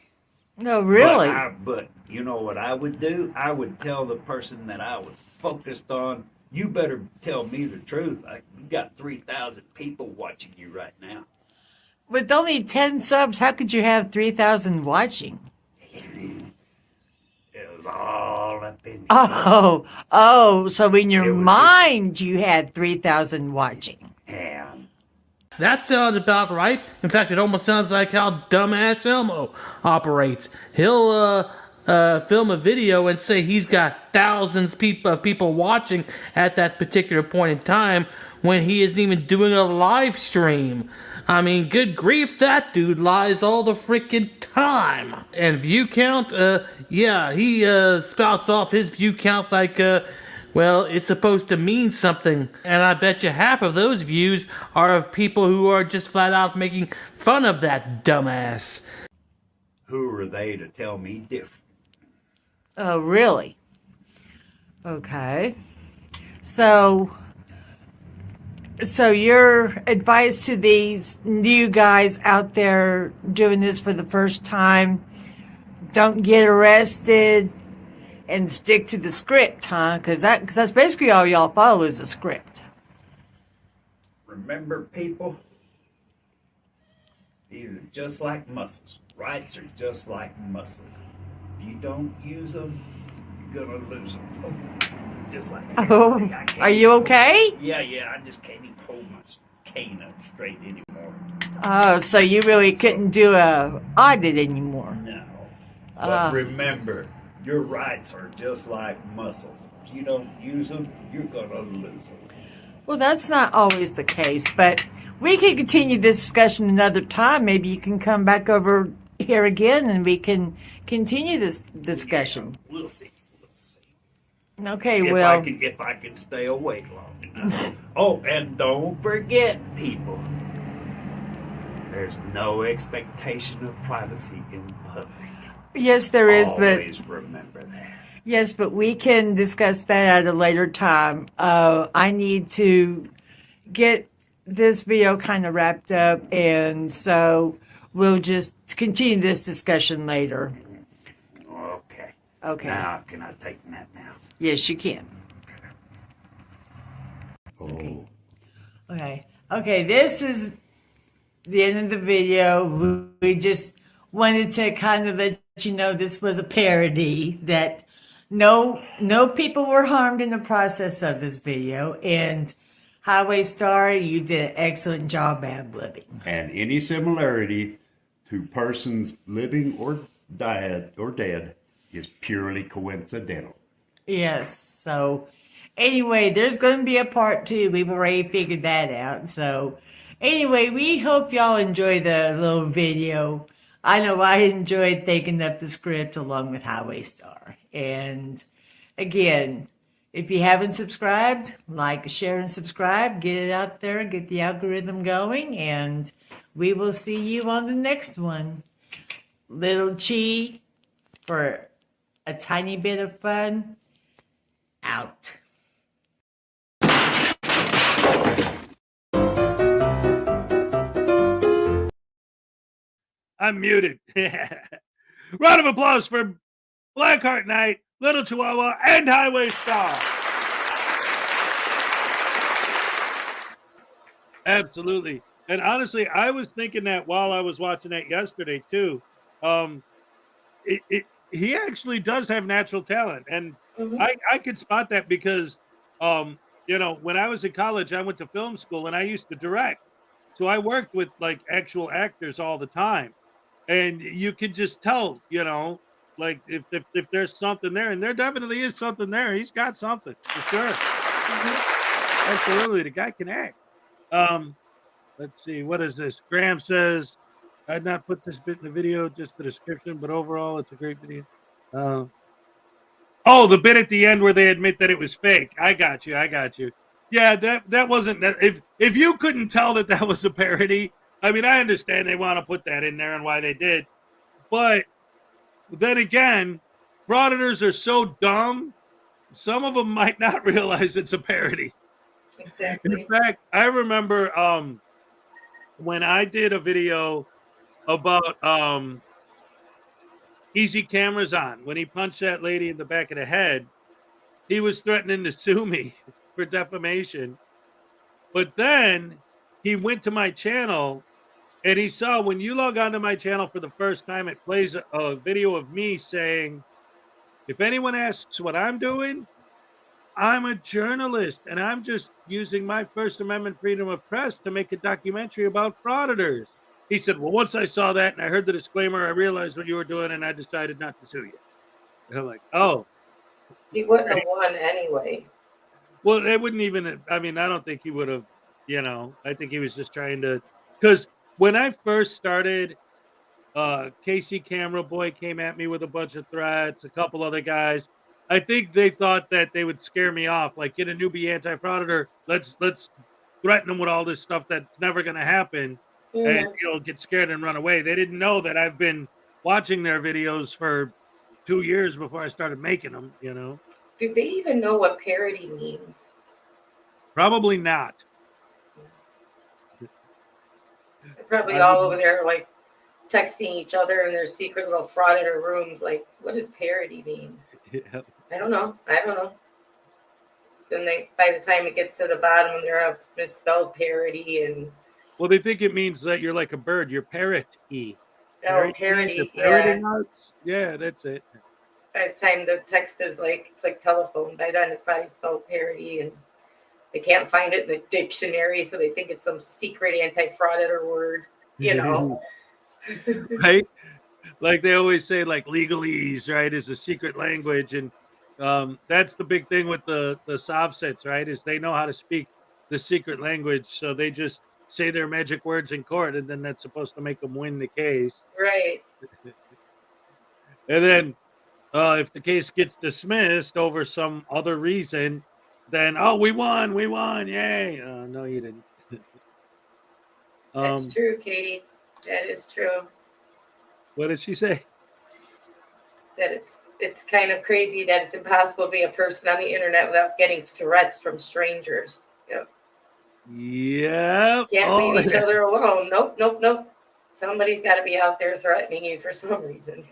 no, really? But you know what I would do? I would tell the person that I was focused on, you better tell me the truth. You got 3,000 people watching you right now. With only 10 subs, how could you have 3,000 watching? It was all up in Oh, so in your It was mind you had 3,000 watching. and That sounds about right. In fact, it almost sounds like how dumbass Elmo operates. He'll film a video and say he's got thousands of people watching at that particular point in time when he isn't even doing a live stream. I mean, good grief, that dude lies all the freaking time. And view count, he spouts off his view count like, well, it's supposed to mean something. And I bet you half of those views are of people who are just flat out making fun of that dumbass. who are they to tell me different? Oh, really? Okay. So your advice to these new guys out there doing this for the first time, don't get arrested and stick to the script, huh? Because that's basically all y'all follow is the script. Remember, people, these are just like muscles. Rights are just like muscles. If you don't use them, you're gonna lose them. Oh, just like that. Oh, See, I can't are you even okay? hold- Yeah, I just can't even hold my cane up straight anymore. Oh, so you really couldn't do a audit anymore. No. But remember, your rights are just like muscles. If you don't use them, you're gonna lose them. Well, that's not always the case, but we can continue this discussion another time. Maybe you can come back over here again and we can continue this discussion. Yeah, we'll see. Okay, If well, I can stay awake long enough. Oh, and don't forget, people, there's no expectation of privacy in public. yes, there is, but Always remember that. yes, but we can discuss that at a later time. I need to get this video kind of wrapped up, and so we'll just continue this discussion later. Okay. Okay. Now, can I take a nap now? Yes, you can. Oh. Okay, this is the end of the video. We just wanted to kind of let you know this was a parody, that no people were harmed in the process of this video. And Highway Star, you did an excellent job ad-libbing. And any similarity to persons living or dead is purely coincidental. Yes, so anyway, there's going to be a part 2. We've already figured that out. So anyway, we hope y'all enjoy the little video. I know I enjoyed thinking up the script along with Highway Star. And again, if you haven't subscribed, like, share, and subscribe. Get it out there, get the algorithm going, and we will see you on the next one. Little Chi, for a tiny bit of fun, out. I'm muted. Round of applause for Blackheart Knight, Little Chihuahua, and Highway Star. Absolutely. And honestly, I was thinking that while I was watching that yesterday too. He actually does have natural talent, and I could spot that because when I was in college, I went to film school and I used to direct. So I worked with like actual actors all the time. And you could just tell, like if there's something there, and there definitely is something there. He's got something for sure. Absolutely, the guy can act. Let's see, what is this? Graham says, I'd not put this bit in the video, just the description, but overall, it's a great video. Oh, the bit at the end where they admit that it was fake. I got you. Yeah, that wasn't that. If you couldn't tell that was a parody, I mean, I understand they want to put that in there and why they did, but then again, frauditors are so dumb. Some of them might not realize it's a parody. Exactly. In fact, I remember when I did a video about Easy Cameras On, when he punched that lady in the back of the head, he was threatening to sue me for defamation. But then he went to my channel and he saw, when you log onto my channel for the first time, it plays a video of me saying, if anyone asks what I'm doing, I'm a journalist and I'm just using my First Amendment freedom of press to make a documentary about frauditors. He said, well, once I saw that and I heard the disclaimer, I realized what you were doing and I decided not to sue you. And I'm like, oh. He wouldn't have won anyway. Well, it wouldn't even, I mean, I don't think he would have, I think he was just trying to, because when I first started, Casey Camera Boy came at me with a bunch of threats, a couple other guys. I think they thought that they would scare me off, like, get a newbie anti-frauditor. Let's threaten them with all this stuff that's never going to happen, and get scared and run away. They didn't know that I've been watching their videos for 2 years before I started making them. Do they even know what parody means? Probably not. They're probably all over there like texting each other in their secret little frauditor rooms. Like, what does parody mean? Yeah. I don't know. Then by the time it gets to the bottom, they're a misspelled parody, and well, they think it means that you're like a bird. You're parrot-y. Parody. Yeah. Yeah, that's it. By the time the text is like, it's like telephone. By then, it's probably spelled parody, and they can't find it in the dictionary, so they think it's some secret anti-frauditor word. Right? Like they always say, like legalese, right, is a secret language, and that's the big thing with the Sovsets, right? Is they know how to speak the secret language, so they just say their magic words in court, and then that's supposed to make them win the case. Right. And then if the case gets dismissed over some other reason, then we won, yay! No, you didn't. That's true, Katie. That is true. What did she say? That it's kind of crazy that it's impossible to be a person on the internet without getting threats from strangers. Yep. Yeah. Can't leave each other alone. Nope. somebody's got to be out there threatening you for some reason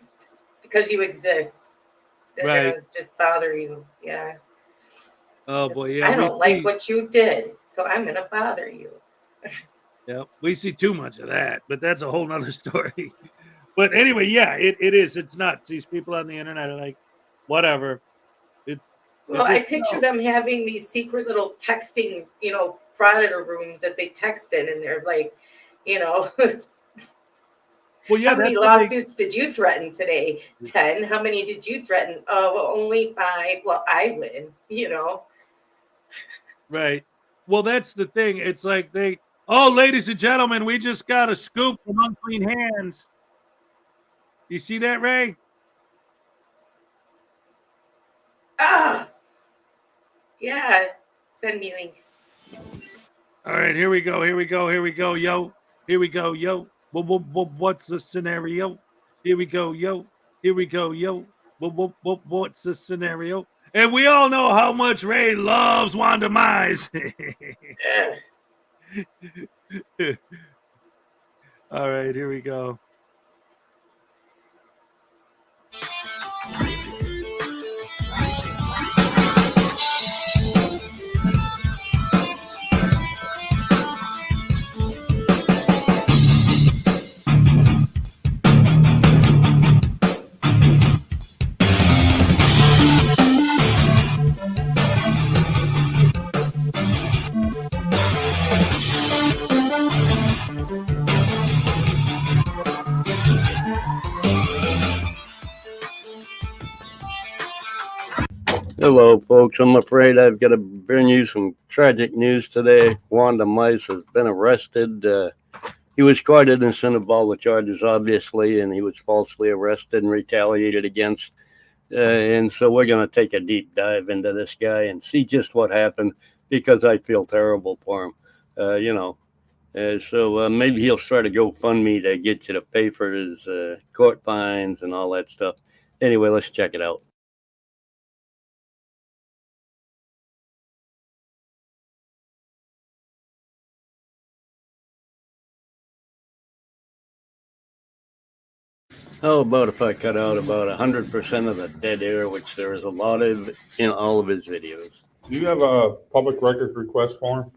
because you exist. They're Right. gonna just bother you. Yeah. Oh boy, yeah. I don't like what you did, so I'm gonna bother you. Yeah, we see too much of that, but that's a whole nother story. But anyway, yeah, it is. It's nuts. These people on the internet are like, whatever. It's Well, I picture them having these secret little texting, Frauditor rooms that they text in, and they're like, well, yeah. how many That's what lawsuits did you threaten today? 10. How many did you threaten? Oh, well, only 5. Well, I win, Right. Well, that's the thing. It's like ladies and gentlemen, we just got a scoop from unclean hands. You see that, Ray? Ah, yeah. Send me a link. All right, here we go. Yo. Here we go, yo. What's the scenario? Here we go, yo. What's the scenario? And we all know how much Ray loves Wanda Mize. All right, here we go. Hello, folks. I'm afraid I've got to bring you some tragic news today. Wanda Mize has been arrested. He was quite innocent of all the charges, obviously, and he was falsely arrested and retaliated against. And so we're going to take a deep dive into this guy and see just what happened, because I feel terrible for him. So maybe he'll start a GoFundMe to get you to pay for his court fines and all that stuff. Anyway, let's check it out. How about if I cut out about 100% of the dead air, which there is a lot of in all of his videos? Do you have a public record request form?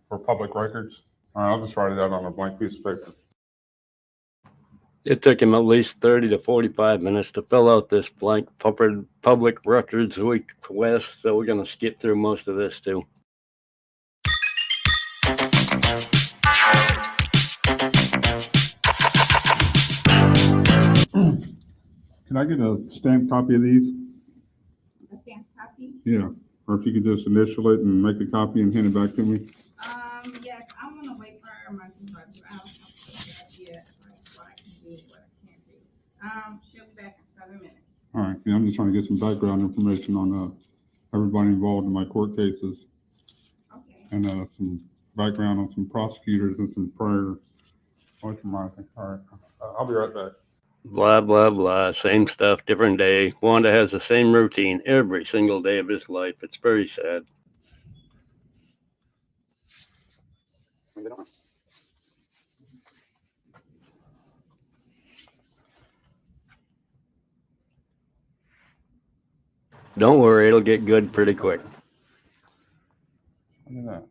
For public records? All right, I'll just write it out on a blank piece of paper. It took him at least 30 to 45 minutes to fill out this blank public records request, so we're going to skip through most of this too. Can I get a stamped copy of these? A stamped copy? Yeah, or if you could just initial it and make a copy and hand it back to me. Yes, I'm gonna wait for my supervisor. I don't have an idea what I can do, what I can't do. She'll be back in 7 minutes. All right, yeah, I'm just trying to get some background information on everybody involved in my court cases. Okay. And some background on some prosecutors and some prior. All right, I'll be right back. Blah, blah, blah. Same stuff, different day. Wanda has the same routine every single day of his life. It's very sad. Don't worry, it'll get good pretty quick. Look at that.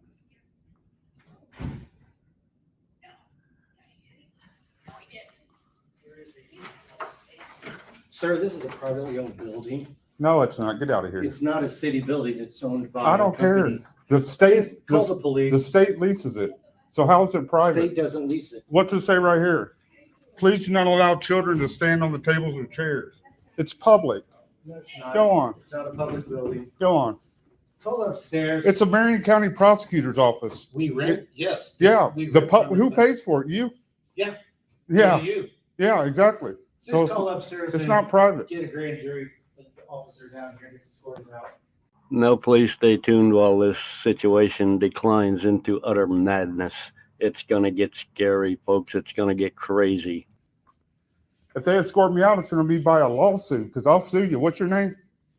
Sir, this is a privately owned building. No, it's not. Get out of here. It's not a city building. It's owned by. I don't care. The state, Call the police. the state leases it. So how is it The private? state doesn't lease it. What's it say right here? Please do not allow children to stand on the tables or chairs. It's public. No, it's not. Go on. It's not a public building. Go on. Call upstairs. It's a Marion County Prosecutor's Office. We rent, yes. Yeah. We The rent from who the- pays for it? You? Yeah. Yeah. You. Yeah, exactly. So Just call upstairs. it's and not private. Get a grand jury officer down here to get the stories out. No, please stay tuned while this situation declines into utter madness. It's going to get scary, folks. It's going to get crazy. If they escort me out, it's going to be by a lawsuit because I'll sue you. What's your name?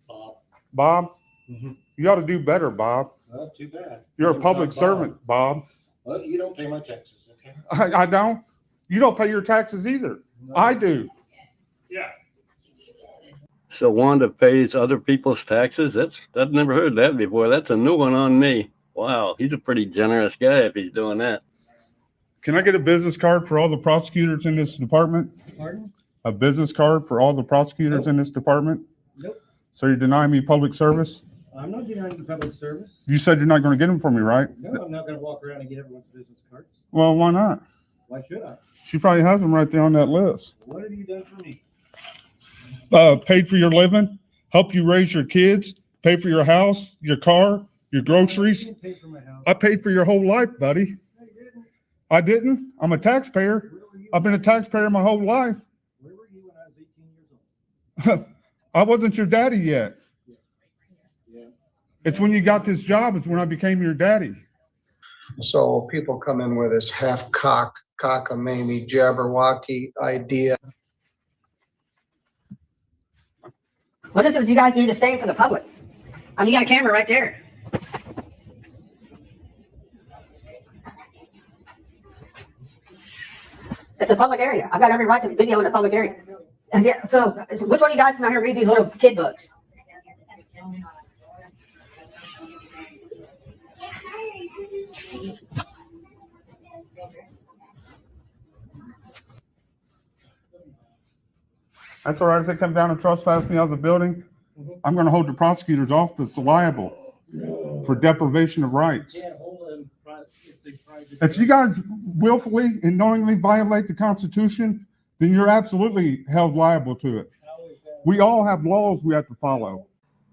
Bob. Bob? Mhm. You ought to do better, Bob. Not too bad. You're a Name's public not Bob. servant, Bob. Well, you don't pay my taxes, okay? I don't. You don't pay your taxes either. No. I do. Yeah. So Wanda pays other people's taxes? I've never heard that before. That's a new one on me. Wow, he's a pretty generous guy if he's doing that. Can I get a business card for all the prosecutors in this department? Pardon? A business card for all the prosecutors in this department? Nope. So you're denying me public service? I'm not denying the public service. You said you're not going to get them for me, right? No, I'm not going to walk around and get everyone's business cards. Well, why not? Why should I? She probably has them right there on that list. What have you done for me? Paid for your living, help you raise your kids, pay for your house, your car, your groceries. I didn't pay for my house. I paid for your whole life, buddy. No, you didn't. I didn't. I'm a taxpayer. Where were you? I've been a taxpayer my whole life. Where were you when I was 18 years old? I wasn't your daddy yet. Yeah. It's when you got this job, it's when I became your daddy. So people come in with this half-cocked, cockamamie, jabberwocky idea. What is it you guys do to stay for the public? I mean, you got a camera right there. It's a public area. I've got every right to video in a public area. And yeah, so which one of you guys come out here and read these little kid books? That's all right. If they come down and trespass me out of the building, I'm going to hold the prosecutor's office liable for deprivation of rights. Yeah, hold them. It's a private. If you guys willfully and knowingly violate the Constitution, then you're absolutely held liable to it. We all have laws we have to follow.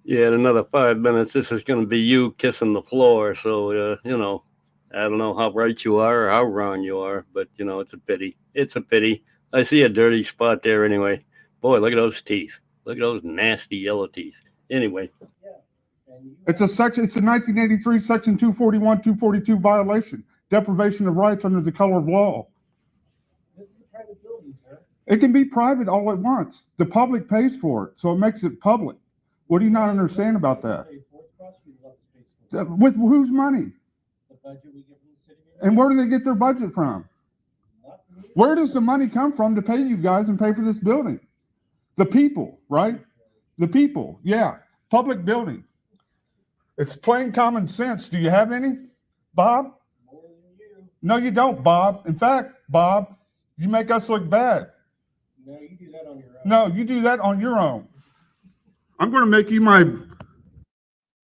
Yeah, in another 5 minutes, this is going to be you kissing the floor. So, you know, I don't know how right you are or how wrong you are, but, you know, it's a pity. It's a pity. I see a dirty spot there anyway. Boy, look at those teeth. Look at those nasty yellow teeth. Anyway. It's a 1983 section 241, 242 violation, deprivation of rights under the color of law. This is a private building, sir. It can be private all at once. The public pays for it, so it makes it public. What do you not understand about that? With whose money? The budget we get from the city. And where do they get their budget from? Where does the money come from to pay you guys and pay for this building? The people, right? The people, yeah. Public building. It's plain common sense. Do you have any, Bob? More than you. No, you don't, Bob. In fact, Bob, you make us look bad. No, you do that on your own. No, you do that on your own. I'm going to make you my...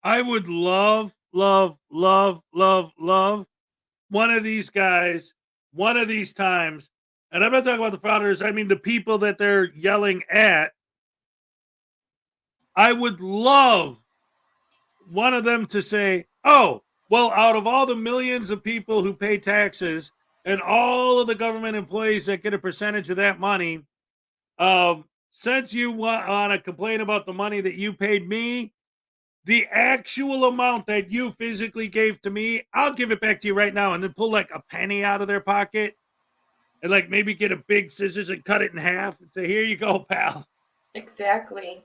I would love one of these guys, one of these times, and I'm not talking about the frauditors, I mean the people that they're yelling at. I would love one of them to say, oh, well, out of all the millions of people who pay taxes and all of the government employees that get a percentage of that money, since you want to complain about the money that you paid me, the actual amount that you physically gave to me, I'll give it back to you right now, and then pull like a penny out of their pocket and like maybe get a big scissors and cut it in half and say, here you go, pal. Exactly.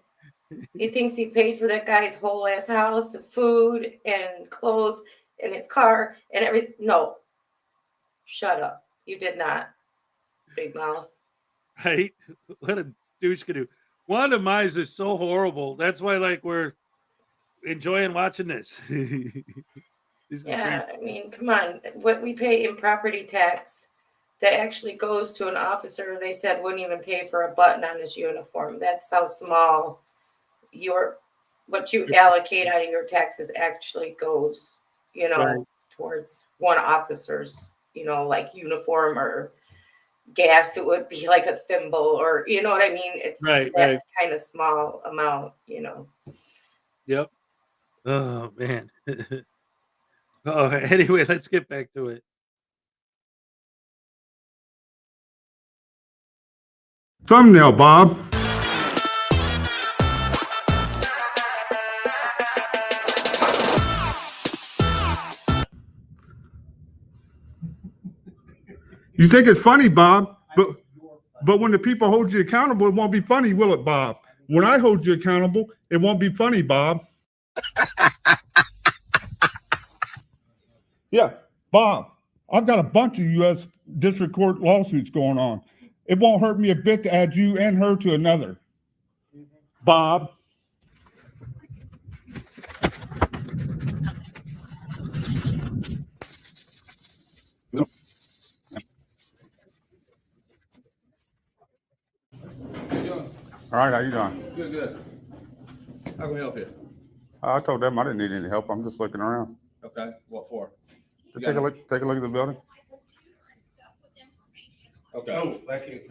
He thinks he paid for that guy's whole ass house, food and clothes and his car and everything. No. Shut up. You did not. Big mouth. Right? What a douche can do. Wanda Mize is so horrible. That's why like we're enjoying watching this. Yeah, I mean, come on. What we pay in property tax that actually goes to an officer, they said wouldn't even pay for a button on his uniform. That's how small what you allocate out of your taxes actually goes, you know, right, towards one officer's, you know, like uniform or gas. It would be like a thimble or, you know what I mean? It's right, that right. kind of small amount, you know. Yep. Oh man. Oh, anyway, let's get back to it. Thumbnail, Bob. You think it's funny, Bob, but when the people hold you accountable, it won't be funny, will it, Bob? When I hold you accountable, it won't be funny, Bob. Yeah, Bob, I've got a bunch of U.S. District Court lawsuits going on. It won't hurt me a bit to add you and her to another. Bob. All right, how you doing? Good, good. How can we help you? I told them I didn't need any help. I'm just looking around. Okay, what for? Take a look at the building. Okay. Oh,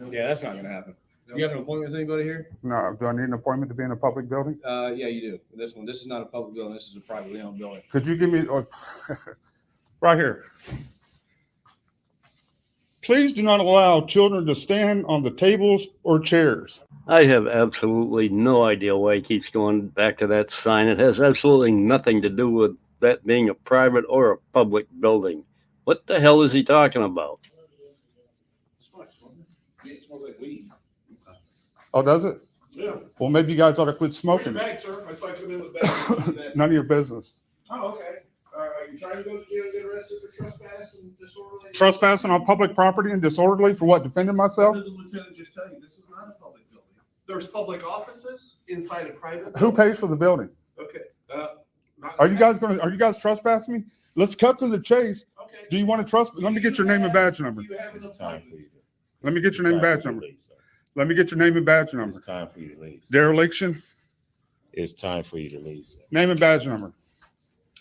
yeah, that's not gonna happen. You have an appointment with anybody here? No, do I need an appointment to be in a public building? Yeah, you do. This is not a public building. This is a privately owned building. Could you give me right here? Please do not allow children to stand on the tables or chairs. I have absolutely no idea why he keeps going back to that sign. It has absolutely nothing to do with that being a private or a public building. What the hell is he talking about? It smells like weed. Oh, does it? Yeah. Well, maybe you guys ought to quit smoking. Bag, sir. I saw you come in with bags. None of your business. Oh, okay. Are you trying to go to jail and get arrested for trespass and disorderly? Trespassing on public property and disorderly for what? Defending myself? What did the lieutenant just tell you? This is not a public building. There's public offices inside a private building. Who pays for the building? Okay. Are you guys trespassing me? Let's cut to the chase. Okay. Do you want to trespass? Let me get your name and badge number. Let me get your name and badge number. Let me get your name and badge number. It's time for you to leave. Dereliction. It's time for you to leave, sir. Name and badge number.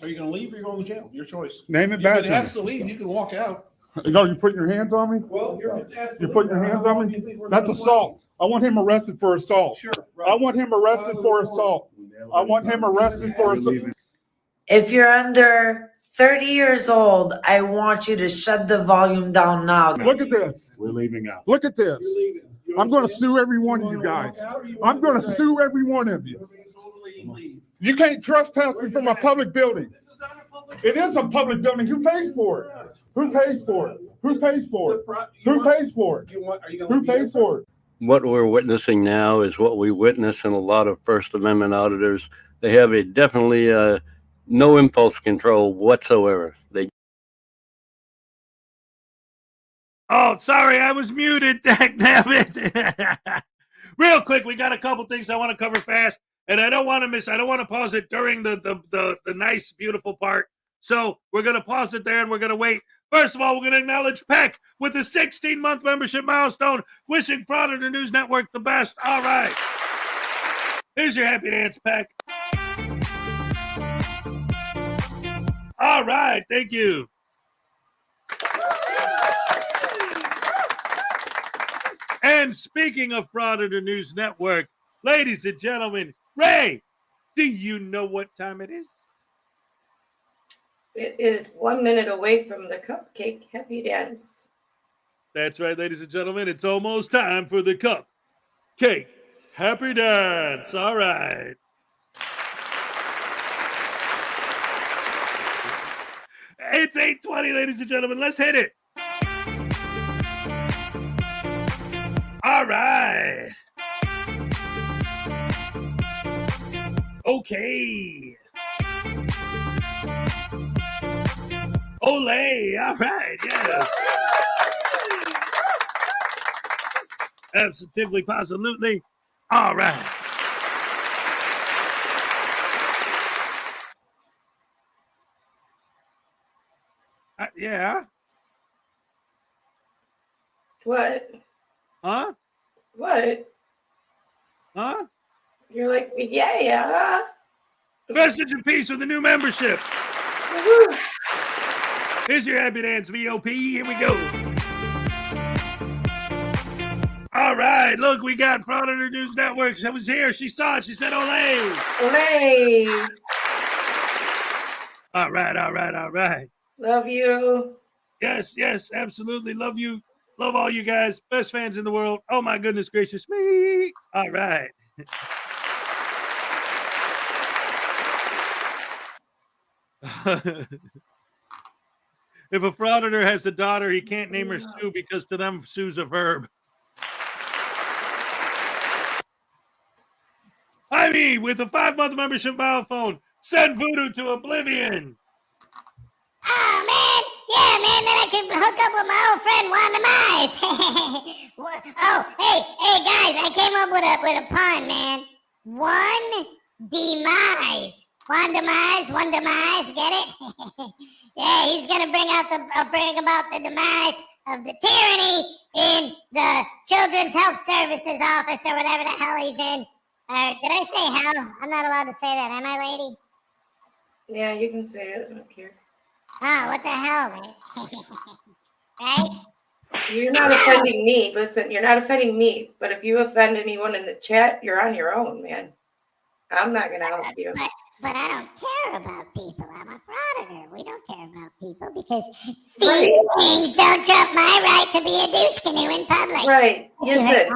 Are you going to leave or are you going to jail? Your choice. Name and badge If it has number. to leave, you can walk out. No, you putting your hands on me? Well, You're putting your hands on me? That's assault. I want him arrested for assault. Sure. I want him arrested for assault. I want him arrested for assault. If you're under 30 years old, I want you to shut the volume down now. Look at this. We're leaving out. Look at this. I'm going to sue every one of you guys. I'm going to sue every one of you. You can't trespass me from a public building. It is a public building. Who pays for it? Who pays for it? Who pays for it? Who pays for it? Who pays for it? What we're witnessing now is what we witness in a lot of First Amendment auditors. They have a definitely no impulse control whatsoever. They Oh, sorry, I was muted. Damn it. Real quick, we got a couple things I want to cover fast, and I don't want to pause it during the nice, beautiful part. So we're going to pause it there and we're going to wait. First of all, we're going to acknowledge Peck with the 16-month membership milestone, wishing Frauditor News Network the best. All right. Here's your happy dance, Peck. All right. Thank you. And speaking of Frauditor News Network, ladies and gentlemen, Ray, do you know what time it is? It is 1 minute away from the cupcake happy dance. That's right, ladies and gentlemen. It's almost time for the cupcake happy dance. All right. It's 8:20, ladies and gentlemen. Let's hit it. All right. Okay. Olay. All right. Yes. Absolutely, positively. All right. Yeah. What? Huh? What? Huh? You're like, yeah. Message and peace with the new membership. Woo-hoo. Here's your happy dance VOP. Here we go. All right. Look, we got Frauditor News Network. She was here. She saw it. She said, Olay. Olay. All right. Love you. Yes, absolutely. Love you. Love all you guys. Best fans in the world. Oh, my goodness gracious me. All right. If a frauditor has a daughter, he can't name her Sue because to them, Sue's a verb. I mean, with a 5-month membership milestone, send voodoo to oblivion. Oh, man. Yeah, man, then I could hook up with my old friend Wanda Mize. Oh, hey, guys, I came up with a pun, man. One demise. Wanda Mize, get it? Yeah, he's gonna bring about the demise of the tyranny in the Children's Health Services office or whatever the hell he's in. Did I say hell? I'm not allowed to say that, am I, lady? Yeah, you can say it. I don't care. Oh, what the hell, man? Right? You're not offending me. Listen, you're not offending me. But if you offend anyone in the chat, you're on your own, man. I'm not gonna help you. But I don't care about people. I'm a frauditor. We don't care about people because Right. things don't trump my right to be a douche canoe in public. Right. Listen.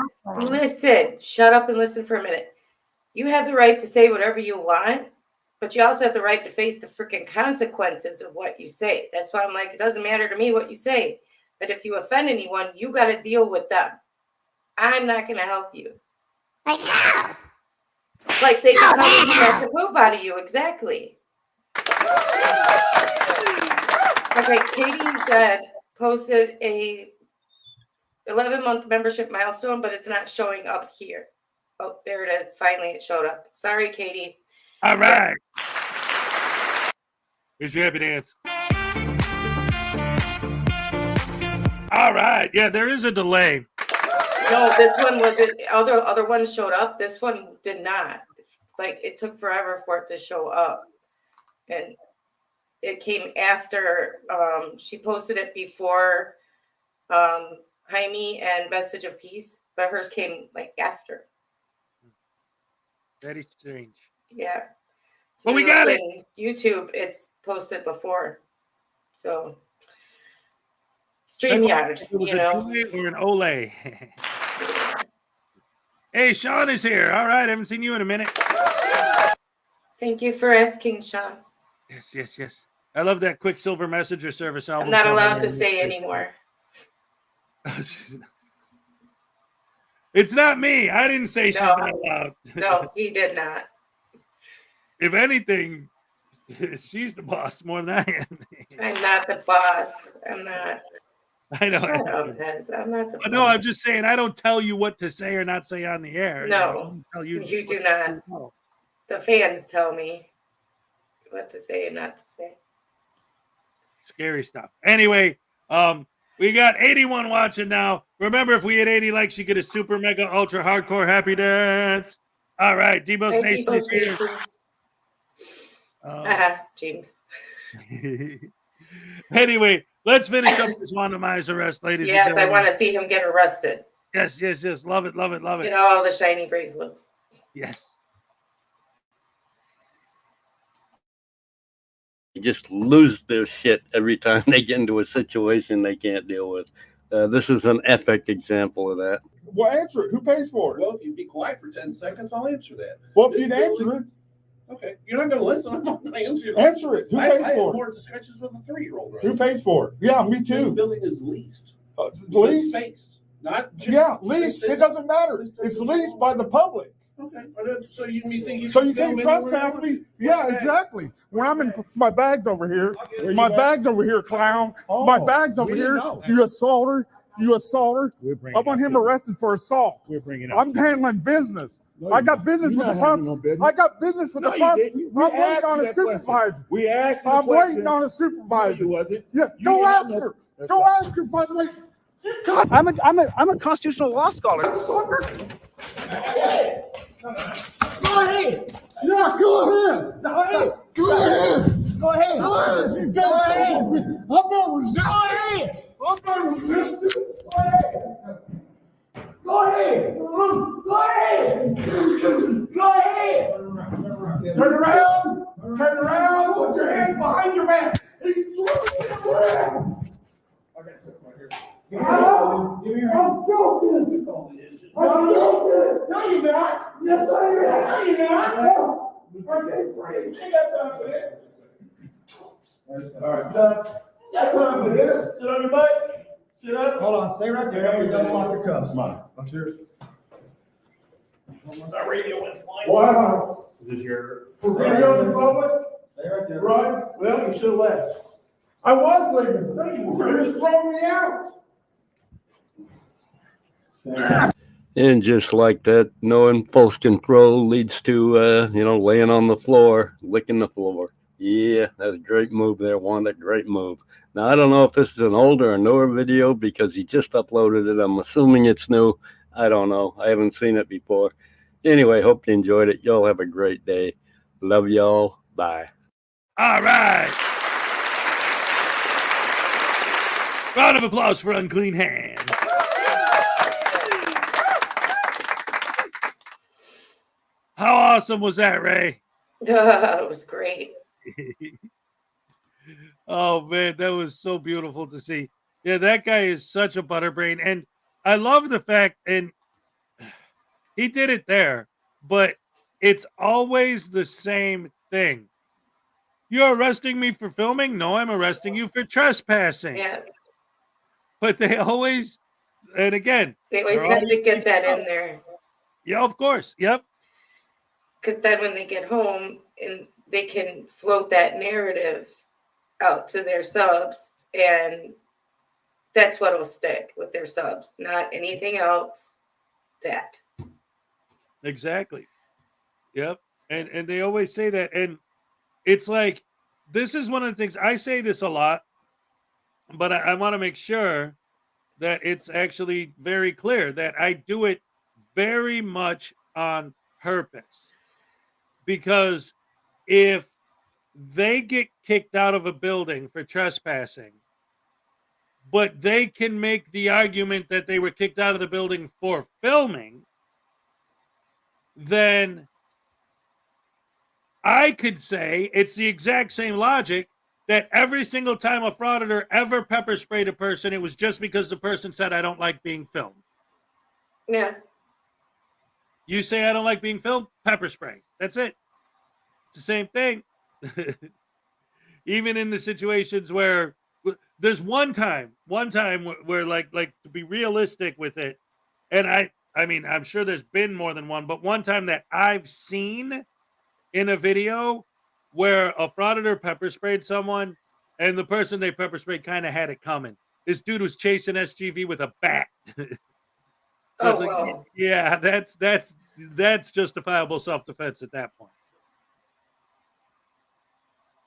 Shut up and listen for a minute. You have the right to say whatever you want, but you also have the right to face the freaking consequences of what you say. That's why I'm like, it doesn't matter to me what you say. But if you offend anyone, you got to deal with them. I'm not going to help you. Like how? Like they can come and smack the poop out of you. Exactly. Okay, Katie said posted a 11-month membership milestone, but it's not showing up here. Oh, there it is. Finally, it showed up. Sorry, Katie. All right. Here's your happy dance. All right. Yeah, there is a delay. No, this one wasn't. Other ones showed up. This one did not. Like it took forever for it to show up, and it came after. She posted it before Jaime and Vestige of Peace, but hers came like after. Very strange. Yeah. So well, we got it. YouTube, it's posted before. So StreamYard, you know. Or an Ole. Hey, Sean is here. All right. I haven't seen you in a minute. Thank you for asking, Sean. Yes. I love that Quicksilver Messenger service album. I'm not allowed to say anymore. It's not me. I didn't say she's not allowed. No, he did not. If anything, she's the boss more than I am. I'm not the boss. I'm not. I know. Shut up, Pez. I'm not the boss. No, I'm just saying I don't tell you what to say or not say on the air. No, you do not. The fans tell me what to say and not to say. Scary stuff. Anyway, we got 81 watching now. Remember, if we had 80 likes, you get a super mega ultra hardcore happy dance. All right, Debo's Nation is here. James. Anyway, let's finish up this Wanda Mize arrest, ladies. Yes, I want to see him get arrested. Yes. Love it. Get all the shiny bracelets. Yes. They just lose their shit every time they get into a situation they can't deal with. This is an epic example of that. Well, answer it. Who pays for it? Well, if you'd be quiet for 10 seconds, I'll answer that. Well, if you'd answer it. Okay, you're not going to listen. I'm not going to answer you. Answer it. Who pays I have for it? more discussions with a 3-year-old. Right? Who pays for it? Yeah, me This too. building is leased. Leased? Space. Not just, Yeah, leased. It doesn't matter. It's leased by the public. Okay, so you think you So can you can't film trespass anywhere? me? Yeah, exactly. When I'm in my bag's over here. My bag's over here, clown. My bag's over here. You assaulter. I want him arrested for assault. I'm handling business. I got business with the prosecutor. I got business with the prosecutor. I'm waiting on a supervisor. I'm waiting on a supervisor. Yeah, go ask her. Go ask her. God. I'm a constitutional law scholar. Go ahead. Yeah, go ahead. Go ahead. Go ahead. Go ahead. You don't challenge me. I'm not resisting. I'm not resisting. Go ahead. Go ahead. Go ahead. Turn around. Turn around. Put your hands behind your back. I'm joking. No, you're not. Yes, I am. No, you're not. Okay, great. You got time for this. All right, done. Got time for this. Sit on your butt. Sit up. Hold on. Stay right there. We got to lock your cuffs. Mine. I'm serious. That radio went flying. Wow. Is this your? For radio in public? Stay right there. Right. Well, you should have left. I was leaving. No, you weren't. It was throwing me out. And just like that, no impulse control leads to, laying on the floor, licking the floor. Yeah, that's a great move there, Wanda. Great move. Now, I don't know if this is an older or newer video because he just uploaded it. I'm assuming it's new. I don't know. I haven't seen it before. Anyway, hope you enjoyed it. Y'all have a great day. Love y'all. Bye. All right. Round of applause for unclean hands. How awesome was that, Ray? It was great. Oh, man, that was so beautiful to see. Yeah, that guy is such a butterbrain. And I love the fact, and he did it there, but it's always the same thing. You're arresting me for filming? No, I'm arresting you for trespassing. Yeah. But they always, and again, They always they're have to get that in there. Yeah, of course. Yep. Because then when they get home and they can float that narrative out to their subs, and that's what will stick with their subs, not anything else. That. Exactly. Yep. And they always say that. And it's like, this is one of the things, I say this a lot, but I want to make sure that it's actually very clear that I do it very much on purpose. Because if they get kicked out of a building for trespassing, but they can make the argument that they were kicked out of the building for filming, then I could say it's the exact same logic that every single time a frauditor ever pepper sprayed a person, it was just because the person said, I don't like being filmed. Yeah. You say, I don't like being filmed, pepper spray. That's it. It's the same thing. Even in the situations where there's one time where like to be realistic with it. And I mean, I'm sure there's been more than one, but one time that I've seen in a video where a frauditor pepper sprayed someone and the person they pepper sprayed kind of had it coming. This dude was chasing SGV with a bat. Oh, like, wow. Yeah, that's justifiable self-defense at that point.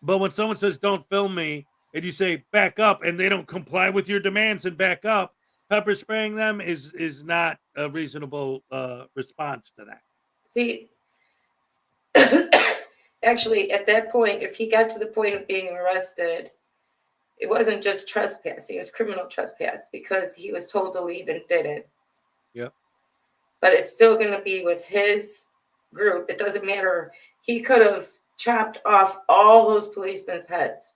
But when someone says, don't film me, and you say, back up, and they don't comply with your demands and back up, pepper spraying them is not a reasonable response to that. See, actually, at that point, if he got to the point of being arrested, it wasn't just trespassing, it was criminal trespass because he was told to leave and didn't. Yep. But it's still going to be with his group. It doesn't matter. He could have chopped off all those policemen's heads.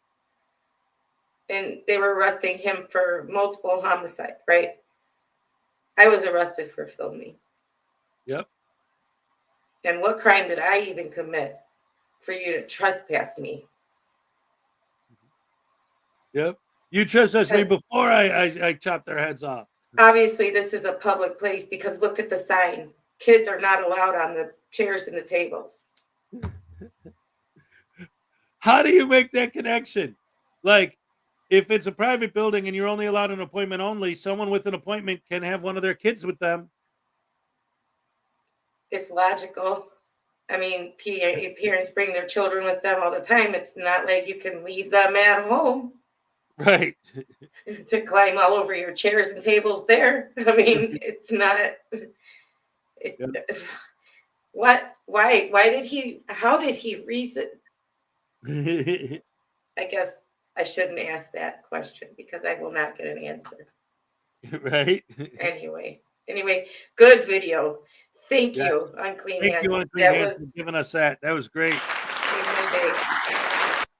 And they were arresting him for multiple homicide, right? I was arrested for filming. Yep. And what crime did I even commit for you to trespass me? Yep. You trespassed me before I chopped their heads off. Obviously, this is a public place because look at the sign. Kids are not allowed on the chairs and the tables. How do you make that connection? Like, if it's a private building and you're only allowed an appointment only, someone with an appointment can have one of their kids with them. It's logical. I mean, parents bring their children with them all the time. It's not like you can leave them at home. Right. To climb all over your chairs and tables there. I mean, it's not. What? Why did he? How did he reason? I guess I shouldn't ask that question because I will not get an answer. Right. Anyway, good video. Thank Yes. you, Unclean Thank Hands. you, Unclean Hands, for giving us that. That was great. Made my day.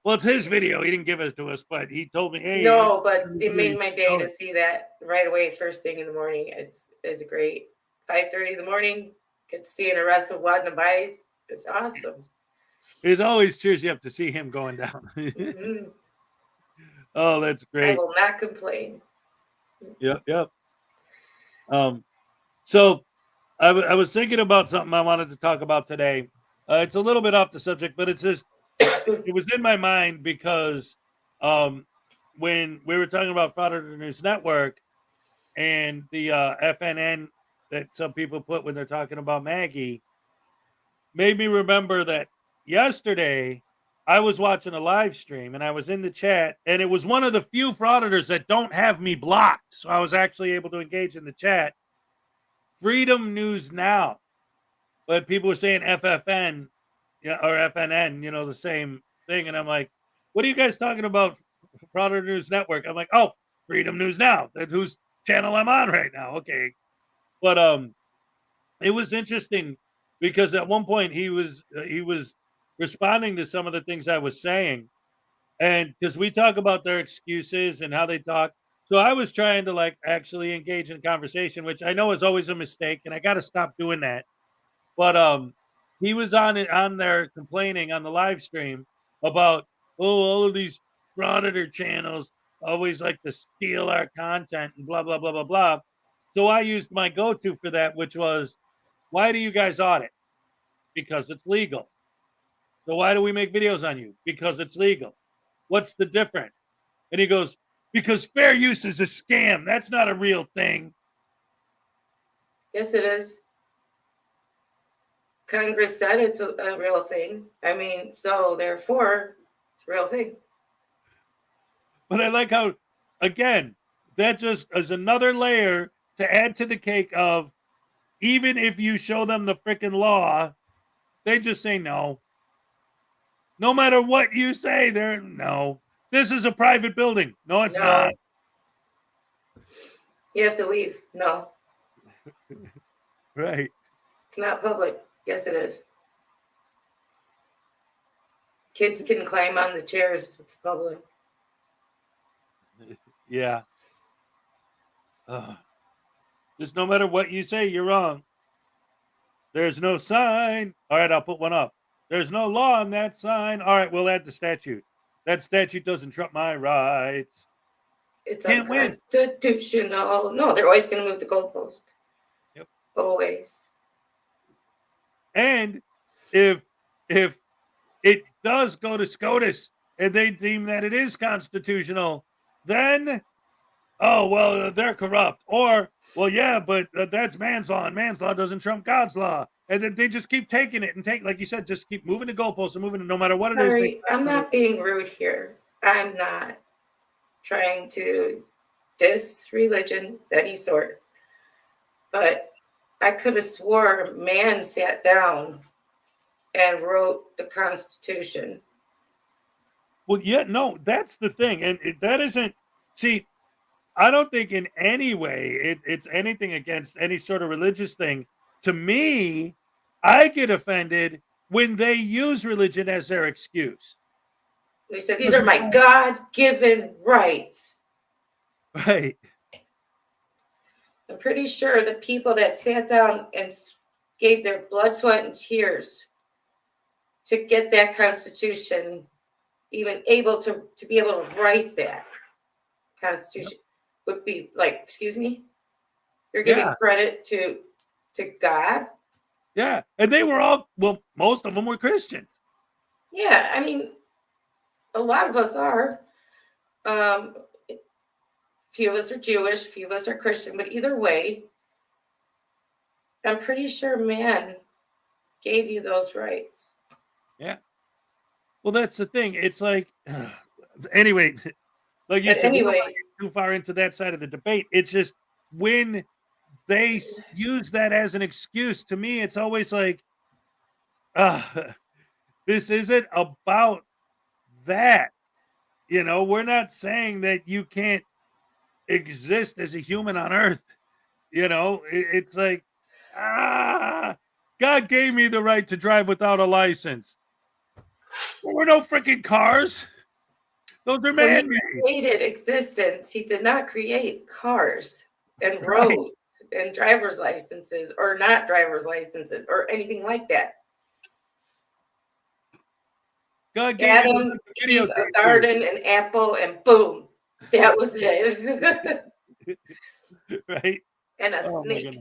Well, it's his video. He didn't give it to us, but he told me, hey. No, but it made my day to see that right away, first thing in the morning. It's great. 5:30 in the morning, get to see an arrest of Wanda Bice. It's awesome. It always cheers you up to see him going down. Mm-hmm. Oh, that's great. I will not complain. Yep. So I was thinking about something I wanted to talk about today. It's a little bit off the subject, but it's just it was in my mind because when we were talking about Frauditor News Network and the FNN that some people put when they're talking about Maggie, made me remember that yesterday I was watching a live stream and I was in the chat, and it was one of the few frauditors that don't have me blocked. So I was actually able to engage in the chat. Freedom News Now. But people were saying FFN, yeah, or FNN, you know, the same thing. And I'm like, what are you guys talking about? Frauditor News Network. I'm like, oh, Freedom News Now. That's whose channel I'm on right now. Okay. But it was interesting because at one point he was responding to some of the things I was saying, and because we talk about their excuses and how they talk, so I was trying to like actually engage in conversation, which I know is always a mistake, and I got to stop doing that. But he was on there complaining on the live stream about, oh, all of these frauditor channels always like to steal our content and blah blah blah blah blah. So I used my go-to for that, which was, why do you guys audit? Because it's legal. So why do we make videos on you? Because it's legal. What's the difference? And he goes, because fair use is a scam. That's not a real thing. Yes, it is. Congress said it's a real thing. I mean, so therefore, it's a real thing. But I like how, again, that just is another layer to add to the cake of, even if you show them the freaking law, they just say no. No matter what you say, they're no. This is a private building. No, it's not. You have to leave. No. Right. It's not public. Yes, it is. Kids can climb on the chairs. It's public. Yeah. Just no matter what you say, you're wrong. There's no sign. All right, I'll put one up. There's no law on that sign. All right, we'll add the statute. That statute doesn't trump my rights. It's Can't win. unconstitutional. No, they're always going to move the goalpost. Yep. Always. And if it does go to SCOTUS and they deem that it is constitutional, then, oh, well, they're corrupt. Or, well, yeah, but that's man's law, and man's law doesn't trump God's law. And then they just keep taking it and like you said, just keep moving the goalposts and moving it no matter what it is. Sorry, I'm not being rude here. I'm not trying to diss religion of any sort. But I could have swore a man sat down and wrote the Constitution. Well, yeah, no, that's the thing. And that isn't, see, I don't think in any way it's anything against any sort of religious thing. To me, I get offended when they use religion as their excuse. He said, these are my God-given rights. Right. I'm pretty sure the people that sat down and gave their blood, sweat, and tears to get that Constitution, even able to be able to write that Constitution, would be like, excuse me? You're giving credit to God? Yeah. And they were all, well, most of them were Christians. Yeah, I mean, a lot of us are. Few of us are Jewish, few of us are Christian, but either way, I'm pretty sure man gave you those rights. Yeah. Well, that's the thing. It's like, anyway, like you said, anyway, we don't get too far into that side of the debate. It's just when they use that as an excuse, to me, it's always like, this isn't about that. You know, we're not saying that you can't exist as a human on earth. You know, it's like, God gave me the right to drive without a license. There were no freaking cars. Those are man-made. He created existence. He did not create cars and roads and driver's licenses or not driver's licenses or anything like that. God gave Adam, Eve, a garden, an apple, and boom, that was it. Right? And a snake.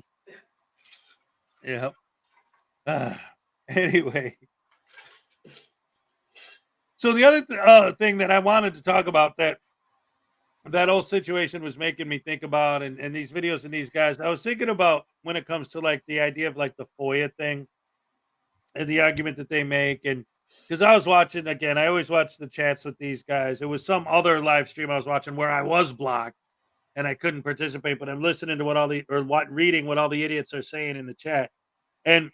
Yeah. Anyway. So the other thing that I wanted to talk about that that whole situation was making me think about, and these videos and these guys, I was thinking about when it comes to like the idea of like the FOIA thing and the argument that they make. And because I was watching again, I always watch the chats with these guys. It was some other live stream I was watching where I was blocked and I couldn't participate, but I'm listening to what all the or what reading what all the idiots are saying in the chat. And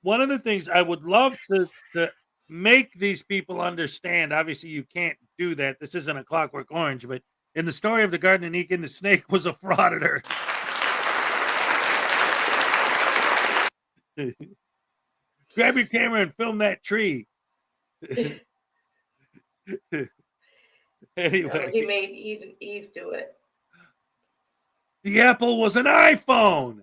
one of the things I would love to make these people understand, obviously you can't do that. This isn't a Clockwork Orange, but in the story of the garden and Eden, the snake was a frauditor. Grab your camera and film that tree. Anyway, No, he made Eve do it. The apple was an iPhone.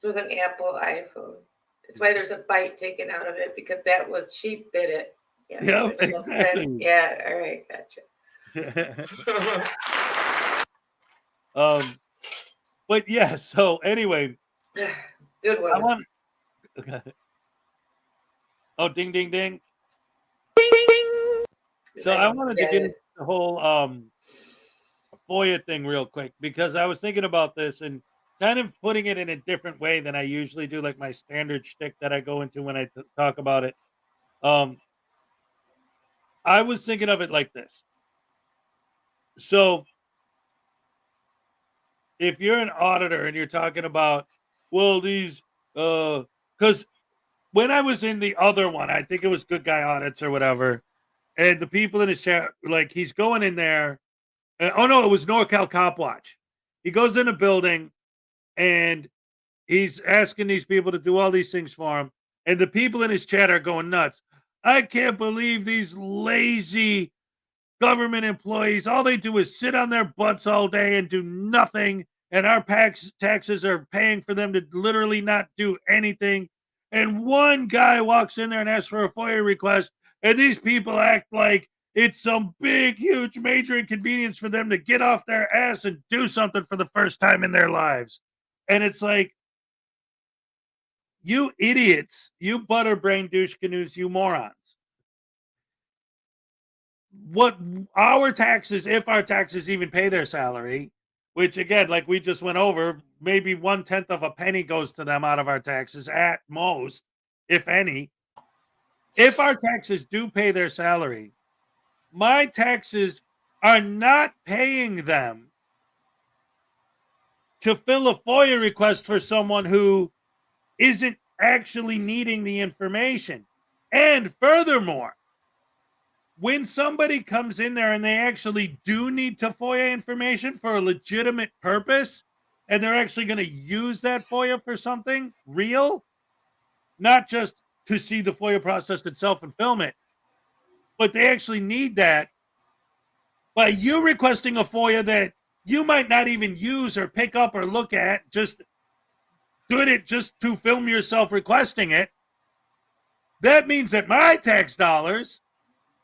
It was an Apple iPhone. That's why there's a bite taken out of it, because that was she bit it. Yeah, Yep, there's no exactly. scent. Yeah, all right, gotcha. But yeah, so anyway, Good one. I want oh, ding ding ding. So I wanted to get into the whole FOIA thing real quick, because I was thinking about this and kind of putting it in a different way than I usually do, like my standard shtick that I go into when I talk about it. I was thinking of it like this. So if you're an auditor and you're talking about, well, these, because when I was in the other one, I think it was Good Guy Audits or whatever, and the people in his chat, like, he's going in there. Oh no, it was NorCal Cop Watch. He goes in a building and he's asking these people to do all these things for him, and the people in his chat are going nuts. I can't believe these lazy government employees, all they do is sit on their butts all day and do nothing, and our taxes are paying for them to literally not do anything. And one guy walks in there and asks for a FOIA request, and these people act like it's some big, huge, major inconvenience for them to get off their ass and do something for the first time in their lives. And it's like, you idiots, you butterbrain douche canoes, you morons. What our taxes, if our taxes even pay their salary, which again, like we just went over, maybe 1/10 of a penny goes to them out of our taxes at most, if any. If our taxes do pay their salary, my taxes are not paying them to fill a FOIA request for someone who isn't actually needing the information. And furthermore, when somebody comes in there and they actually do need to FOIA information for a legitimate purpose, and they're actually going to use that FOIA for something real, not just to see the FOIA process itself and film it, but they actually need that, by you requesting a FOIA that you might not even use or pick up or look at, just doing it just to film yourself requesting it, that means that my tax dollars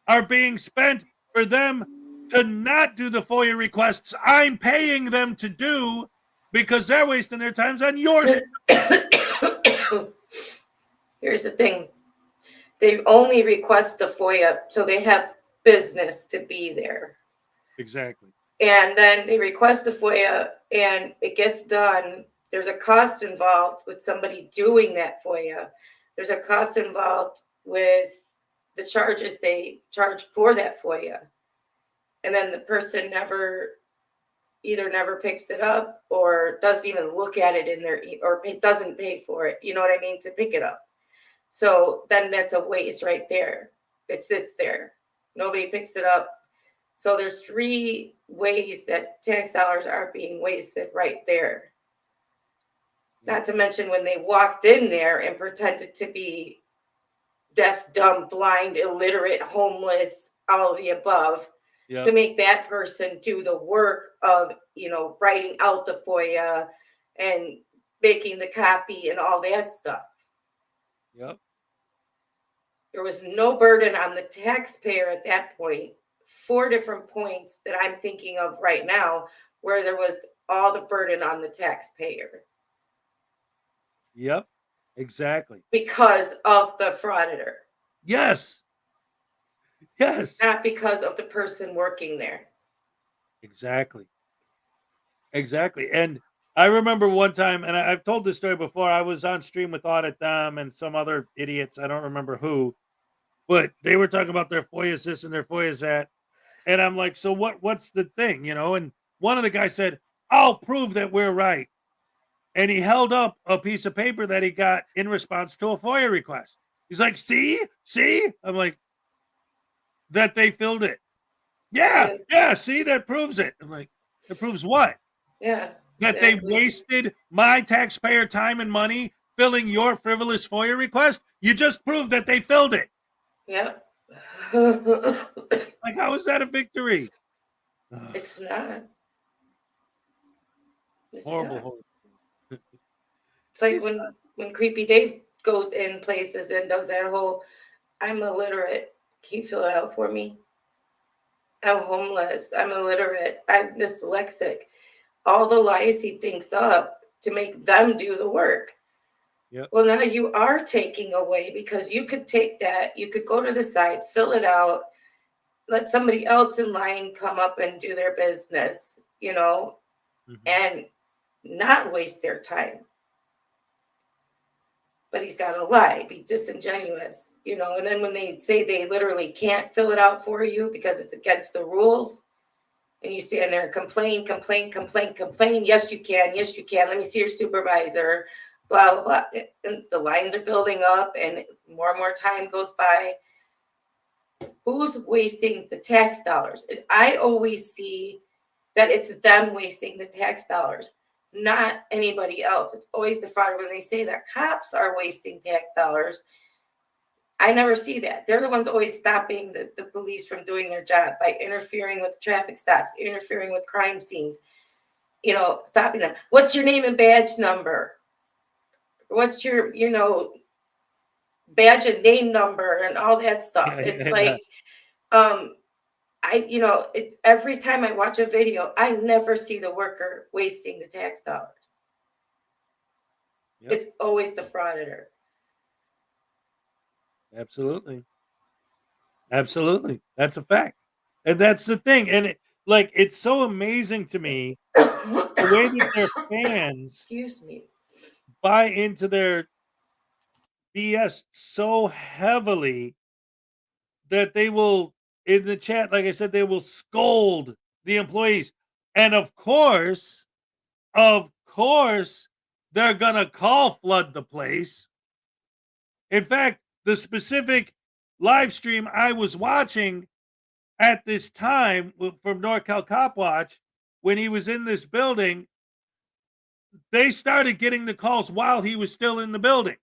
are being spent for them to not do the FOIA requests I'm paying them to do, because they're wasting their times on yours. Here's the thing. They only request the FOIA so they have business to be there. Exactly. And then they request the FOIA and it gets done. There's a cost involved with somebody doing that FOIA. There's a cost involved with the charges they charge for that FOIA. And then the person either never picks it up or doesn't even look at it in their, or doesn't pay for it. You know what I mean? To pick it up. So then that's a waste right there. It sits there. Nobody picks it up. So there's 3 ways that tax dollars are being wasted right there. Not to mention when they walked in there and pretended to be deaf, dumb, blind, illiterate, homeless, all of the above, to make that person do the work of, writing out the FOIA and making the copy and all that stuff. Yep. There was no burden on the taxpayer at that point. 4 different points that I'm thinking of right now where there was all the burden on the taxpayer. Yep. Exactly. because of the frauditor. Yes. Yes. Not because of the person working there. Exactly. Exactly. And I remember one time, and I've told this story before, I was on stream with Audit Them and some other idiots, I don't remember who, but they were talking about their FOIA's this and their FOIA's that. And I'm like, so what's the thing, you know? And one of the guys said, I'll prove that we're right. And he held up a piece of paper that he got in response to a FOIA request. He's like, see? I'm like, that they filled it. Yeah, see, that proves it. I'm like, it proves what? Yeah. That they wasted my taxpayer time and money filling your frivolous FOIA request? You just proved that they filled it. Yeah. Like, how is that a victory? It's not. It's Horrible, not. horrible. It's like when Creepy Dave goes in places and does that whole, I'm illiterate. Can you fill it out for me? I'm homeless. I'm illiterate. I'm dyslexic. All the lies he thinks up to make them do the work. Yep. Well, now you are taking away, because you could take that, you could go to the side, fill it out, let somebody else in line come up and do their business, you know, and not waste their time. But he's got to lie, be disingenuous, you know, and then when they say they literally can't fill it out for you because it's against the rules, and you stand there and complain. Yes, you can. Yes, you can. Let me see your supervisor, blah, blah, blah. And the lines are building up and more time goes by. Who's wasting the tax dollars? I always see that it's them wasting the tax dollars, not anybody else. It's always the fraud. When they say that cops are wasting tax dollars, I never see that. They're the ones always stopping the police from doing their job by interfering with traffic stops, interfering with crime scenes, you know, stopping them. What's your name and badge number? What's your, you know, badge and name number and all that stuff? It's like, you know, it's every time I watch a video, I never see the worker wasting the tax dollars. Yep. It's always the frauditor. Absolutely. That's a fact. And that's the thing. And it's so amazing to me the way that their fans Excuse me. buy into their BS so heavily that they will, in the chat, like I said, they will scold the employees. And of course, they're gonna call flood the place. In fact, the specific live stream I was watching at this time from NorCal Cop Watch, when he was in this building, they started getting the calls while he was still in the building.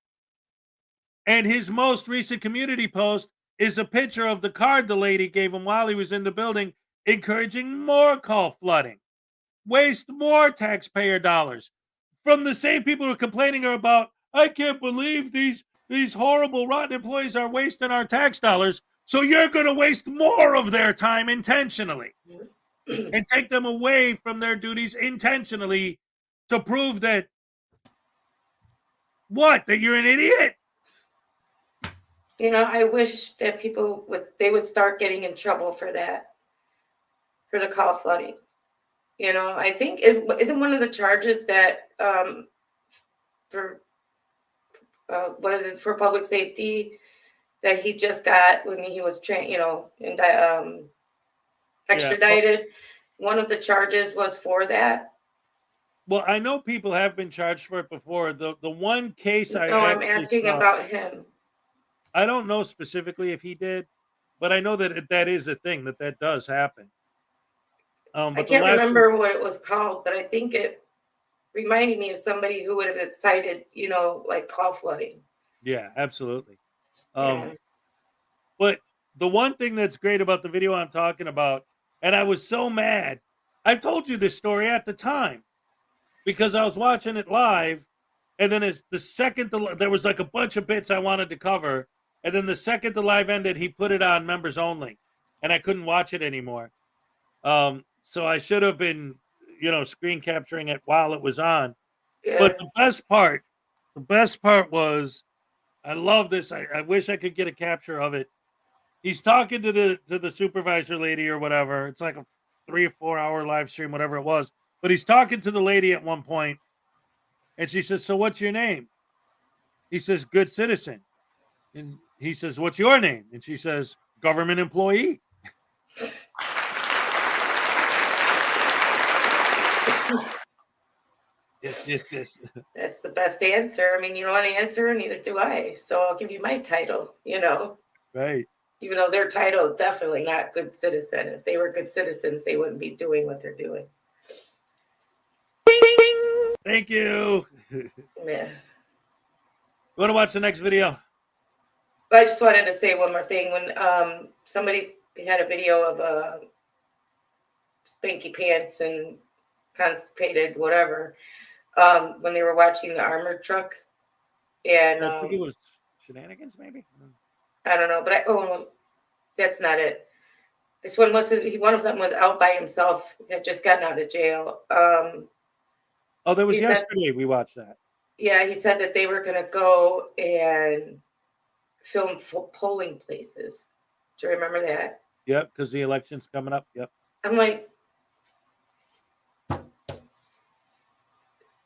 And his most recent community post is a picture of the card the lady gave him while he was in the building, encouraging more call flooding, waste more taxpayer dollars from the same people who are complaining about, I can't believe these horrible, rotten employees are wasting our tax dollars. So you're going to waste more of their time intentionally and take them away from their duties intentionally to prove that that you're an idiot. You know, I wish that people would start getting in trouble for that, for the call flooding. You know, I think isn't one of the charges that for what is it, for public safety, that he just got when he was extradited. One of the charges was for that. Well, I know people have been charged for it before. The one case I'm asking about him. I don't know specifically if he did, but I know that that is a thing that does happen. I can't remember what it was called, but I think it reminded me of somebody who would have cited, you know, like call flooding. Yeah, absolutely. But the one thing that's great about the video I'm talking about, and I was so mad, I told you this story at the time because I was watching it live, and then as the second there was like a bunch of bits I wanted to cover, and then the second the live ended, he put it on members only, and I couldn't watch it anymore. So I should have been, screen capturing it while it was on. Yeah. But the best part the best part was, I love this. I wish I could get a capture of it. He's talking to the supervisor lady or whatever. It's like a 3 or 4 hour live stream, whatever it was. But he's talking to the lady at one point, and she says, "So what's your name?" He says, "Good citizen." And he says, "What's your name?" And she says, "Government employee." Yes. That's the best answer. I mean, you don't want to answer, and neither do I. So I'll give you my title, Right. Even though their title is definitely not good citizen. If they were good citizens, they wouldn't be doing what they're doing. Thank you. Yeah. Want to watch the next video? But I just wanted to say one more thing. When somebody had a video of Spanky Pants and Constipated, whatever, when they were watching the armored truck, and I think it was Shenanigans, maybe. I don't know, but that's not it. This one was one of them was out by himself, had just gotten out of jail. Oh, that was yesterday. We watched that. Yeah, he said that they were going to go and film polling places. Do you remember that? Yep, because the election's coming up. Yep. I'm like,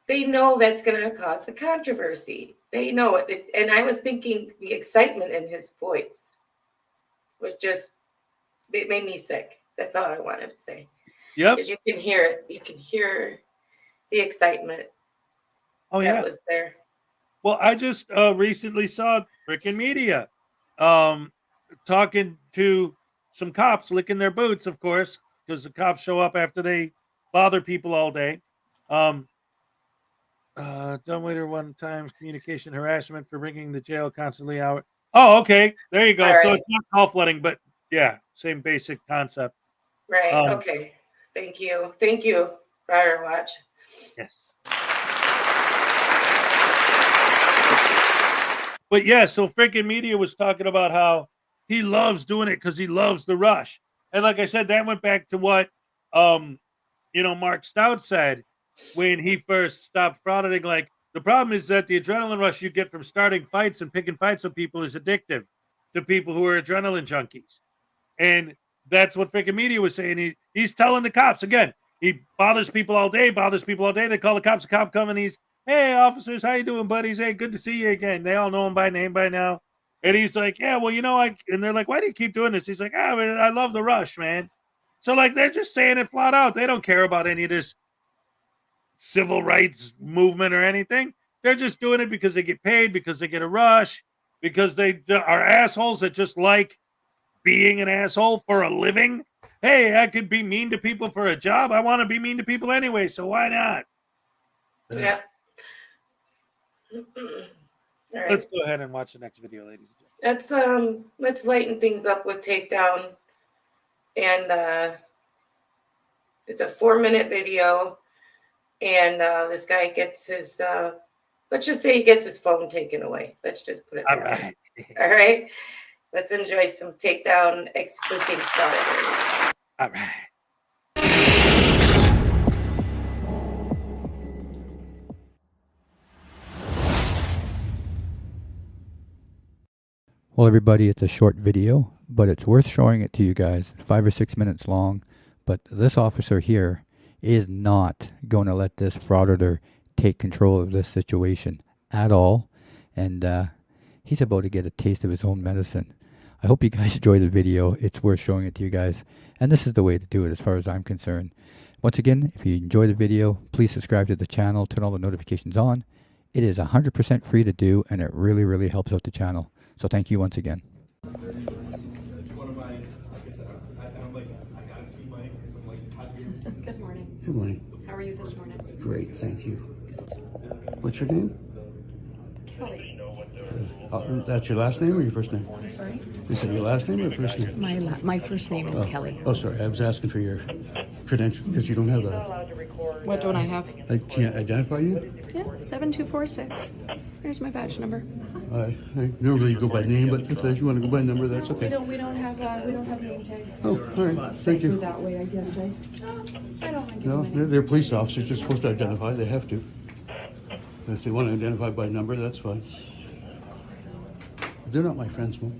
they know that's going to cause the controversy. They know it. And I was thinking the excitement in his voice was just, it made me sick. That's all I wanted to say. Yep. Because you can hear it. You can hear the excitement. Oh, yeah. That was there. Well, I just recently saw frickin' media talking to some cops licking their boots, of course, because the cops show up after they bother people all day. Dumbwaiter one times communication harassment for bringing the jail constantly out. Oh, okay. There you go. All so right. it's not call flooding, but yeah, same basic concept. Right. Okay. Thank you. Thank you, Frauditor Watch. Yes. But yeah, so freaking media was talking about how he loves doing it because he loves the rush. And like I said, that went back to what Mark Stout said when he first stopped frauditing. Like, the problem is that the adrenaline rush you get from starting fights and picking fights with people is addictive to people who are adrenaline junkies. And that's what freaking media was saying. He's telling the cops, again, he bothers people all day. They call the cops, come and he's, "Hey, officers, how you doing, buddies? Hey, good to see you again." They all know him by name by now. And he's like, "Yeah, well, and they're like, "Why do you keep doing this?" He's like, "I love the rush, man." So, like, they're just saying it flat out. They don't care about any of this civil rights movement or anything. They're just doing it because they get paid, because they get a rush, because they are assholes that just like being an asshole for a living. Hey, I could be mean to people for a job. I want to be mean to people anyway, so why not? Yeah. All right. Let's go ahead and watch the next video, ladies and gentlemen. Let's lighten things up with Takedown. And it's a 4-minute video. And this guy gets his let's just say he gets his phone taken away. Let's just put it that way. All right. Let's enjoy some Takedown exposing frauditors. All right. Well, everybody, it's a short video, but it's worth showing it to you guys. 5 or 6 minutes long. But this officer here is not going to let this frauditor take control of this situation at all. And he's about to get a taste of his own medicine. I hope you guys enjoy the video. It's worth showing it to you guys. And this is the way to do it as far as I'm concerned. Once again, if you enjoy the video, please subscribe to the channel, turn all the notifications on. It is 100% free to do, and it really, really helps out the channel. So thank you once again. Good morning. Good morning. How are you this morning? Great, thank you. What's your name? Kelly. That's your last name or your first name? Sorry? Is it your last name or first name? My first name is Kelly. Oh, sorry. I was asking for your credentials because you don't have a... What don't I have? I can't identify you? Yeah, 7246. There's my badge number. I normally go by name, but if you want to go by number, that's okay. We don't have name tags. Oh, all right. Thank you. That way, I guess. I don't like No, they're police officers. They're supposed to identify. They have to. If they want to identify by number, that's fine. They're not my friends, Mo.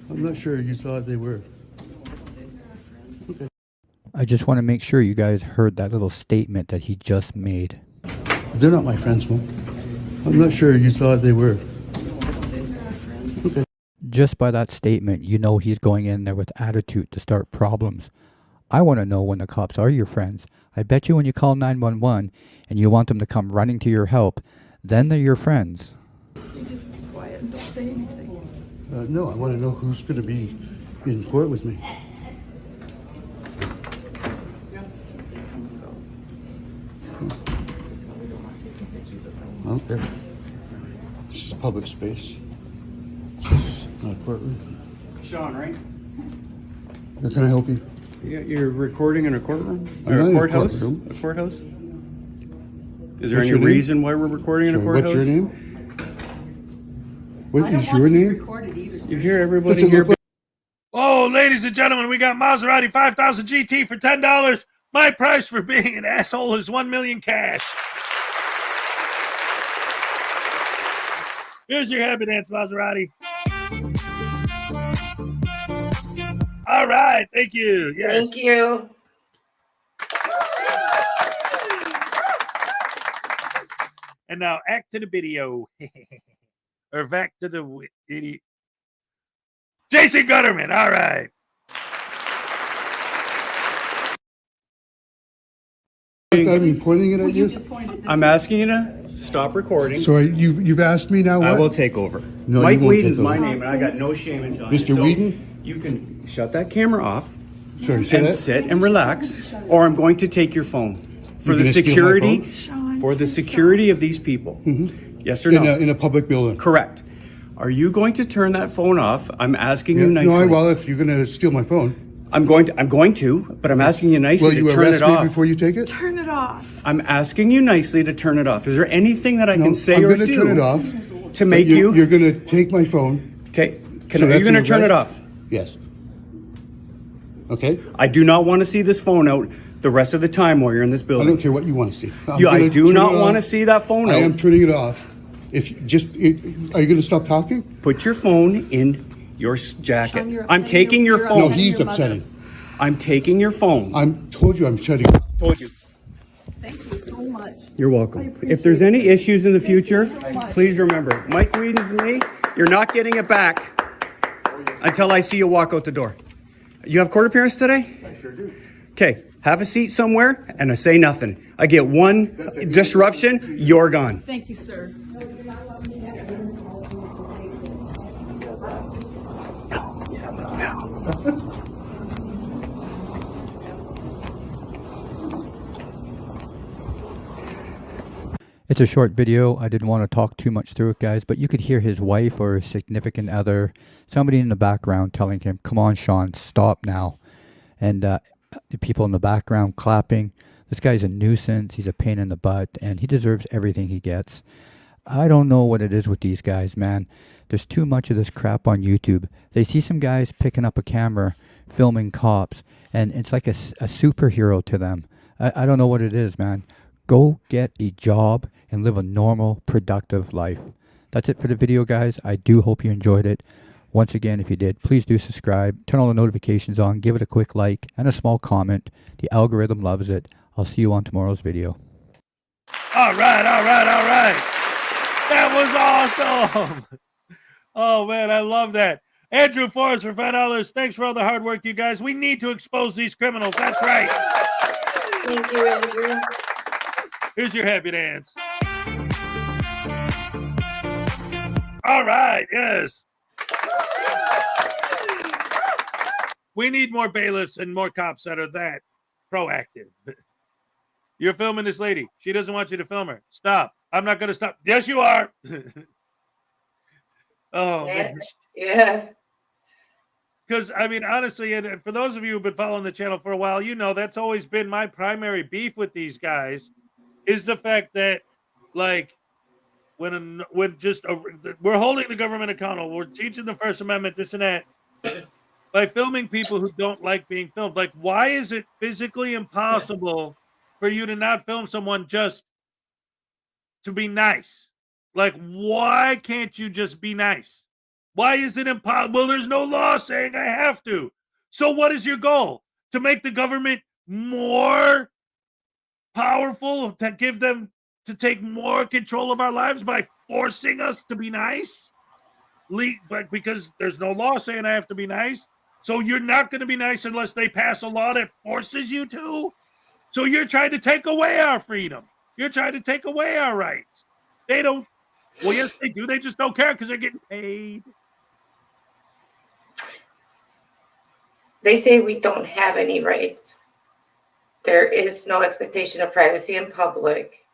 I'm not sure you thought they were. Okay. I just want to make sure you guys heard that little statement that he just made. They're not my friends, Mo. I'm not sure you thought they were. Okay. Just by that statement, you know he's going in there with attitude to start problems. I want to know when the cops are your friends. I bet you when you call 911 and you want them to come running to your help, then they're your friends. You just be quiet and don't say anything. No, I want to know who's going to be in court with me. Okay. This is public space. This is not a courtroom. Sean, right? How can I help you? You're recording in a courtroom? I'm Or not a in a courthouse? courtroom. A courthouse? Is there What's any your name? reason why we're recording in a Sorry, courthouse? what's your name? What is your name? You hear everybody Listen, here? look, Oh, ladies and gentlemen, we got Maserati 5000 GT for $10. My price for being an asshole is $1 million cash. Here's your happy dance, Maserati. All right, thank you. Yes. Thank you. And now act to the video. Or back to the idiot. Jason Gutterman, all right. I'm pointing it at you. I'm asking you to stop recording. So you've asked me now what? I will take over. No, Mike you won't Whedon's take my over. name, and I got no shame in telling you. Mr. So Whedon? You can shut that camera off Sorry, say and that? sit and relax, or I'm going to take your phone. For You're the gonna steal my security, phone? for the security of these people. Yes or In no? a public building. Correct. Are you going to turn that phone off? I'm asking you Yeah, nicely. no, well, if you're going to steal my phone. I'm going to, but I'm asking you nicely Will you to turn arrest it me off. before you take it? Turn it off. I'm asking you nicely to turn it off. Is there anything that I No, can say I'm or gonna do turn it off. to make But you? You're going to take my phone. Okay. So Are you that's going to an turn it arrest? off? Yes. Okay. I do not want to see this phone out the rest of the time while you're in this I building. don't care what you want to see. I gonna do turn not it want to off. see that phone I out. am turning it off. Are you going to stop talking? Put your phone in your jacket. Sean, you're I'm upsetting taking your you're phone. No, upsetting he's your mother. upsetting. I'm taking your phone. Told you I'm shutting. Told you. Thank you so much. You're I welcome. appreciate If there's any issues in the future, so much. please remember, Mike Whedon's me. You're not getting it back until I see you walk out the door. You have court appearance today? I sure do. Okay, have a seat somewhere and I say nothing. I get one disruption, you're gone. Thank you, sir. It's a short video. I didn't want to talk too much through it, guys, but you could hear his wife or his significant other, somebody in the background telling him, come on, Sean, stop now. And the people in the background clapping. This guy's a nuisance. He's a pain in the butt, and he deserves everything he gets. I don't know what it is with these guys, man. There's too much of this crap on YouTube. They see some guys picking up a camera, filming cops, and it's like a superhero to them. I don't know what it is, man. Go get a job and live a normal, productive life. That's it for the video, guys. I do hope you enjoyed it. Once again, if you did, please do subscribe, turn all the notifications on, give it a quick like, and a small comment. The algorithm loves it. I'll see you on tomorrow's video. All right. That was awesome. Oh, man, I love that. Andrew Forrest for $5. Thanks for all the hard work, you guys. We need to expose these criminals. That's right. Thank you, Andrew. Here's your happy dance. All right, yes. We need more bailiffs and more cops that are that proactive. You're filming this lady. She doesn't want you to film her. Stop. I'm not going to stop. Yes, you are. Oh, man. Yeah. Because, I mean, honestly, and for those of you who've been following the channel for a while, you know that's always been my primary beef with these guys is the fact that, like, when we're holding the government accountable, we're teaching the First Amendment, this and that, by filming people who don't like being filmed. Like, why is it physically impossible for you to not film someone just to be nice. Like, why can't you just be nice? Why is it impossible? Well, there's no law saying I have to. So what is your goal? To make the government more powerful, to give them to take more control of our lives by forcing us to be nice? But because there's no law saying I have to be nice, so you're not going to be nice unless they pass a law that forces you to. So you're trying to take away our freedom. You're trying to take away our rights. They don't. Well, yes, they do. They just don't care because they're getting paid. They say we don't have any rights. There is no expectation of privacy in public.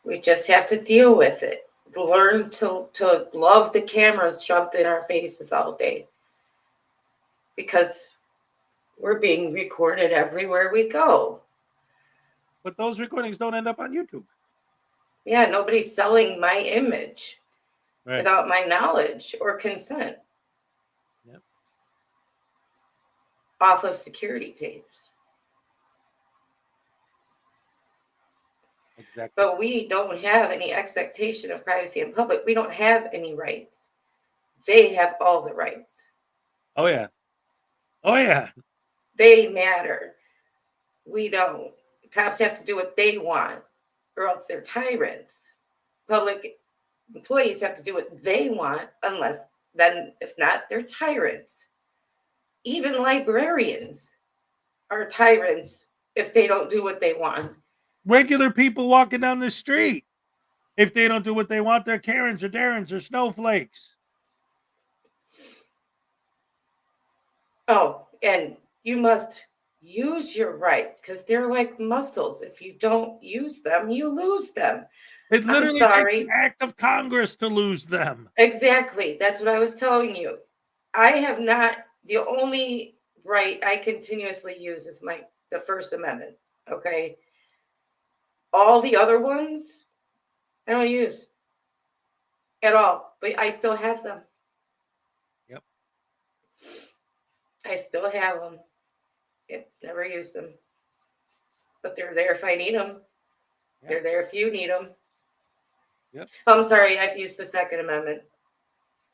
We just have to deal with it. Learn to love the cameras shoved in our faces all day. Because we're being recorded everywhere we go. But those recordings don't end up on YouTube. Yeah, nobody's selling my image Right. without my knowledge or consent. Yep. Off of security tapes. Exactly. But we don't have any expectation of privacy in public. We don't have any rights. They have all the rights. Oh, yeah. Oh, yeah. They matter. We don't. Cops have to do what they want, or else they're tyrants. Public employees have to do what they want, if not, they're tyrants. Even librarians are tyrants if they don't do what they want. Regular people walking down the street, if they don't do what they want, they're Karens or Darrens or snowflakes. Oh, and you must use your rights because they're like muscles. If you don't use them, you lose them. It literally I'm takes sorry. an act of Congress to lose them. Exactly. That's what I was telling you. I have not, the only right I continuously use is the First Amendment. Okay. All the other ones I don't use at all, but I still have them. Yep. I still have them. Never used them. But they're there if I need them. Yep. They're there if you need them. Yep. I'm sorry, I've used the Second Amendment.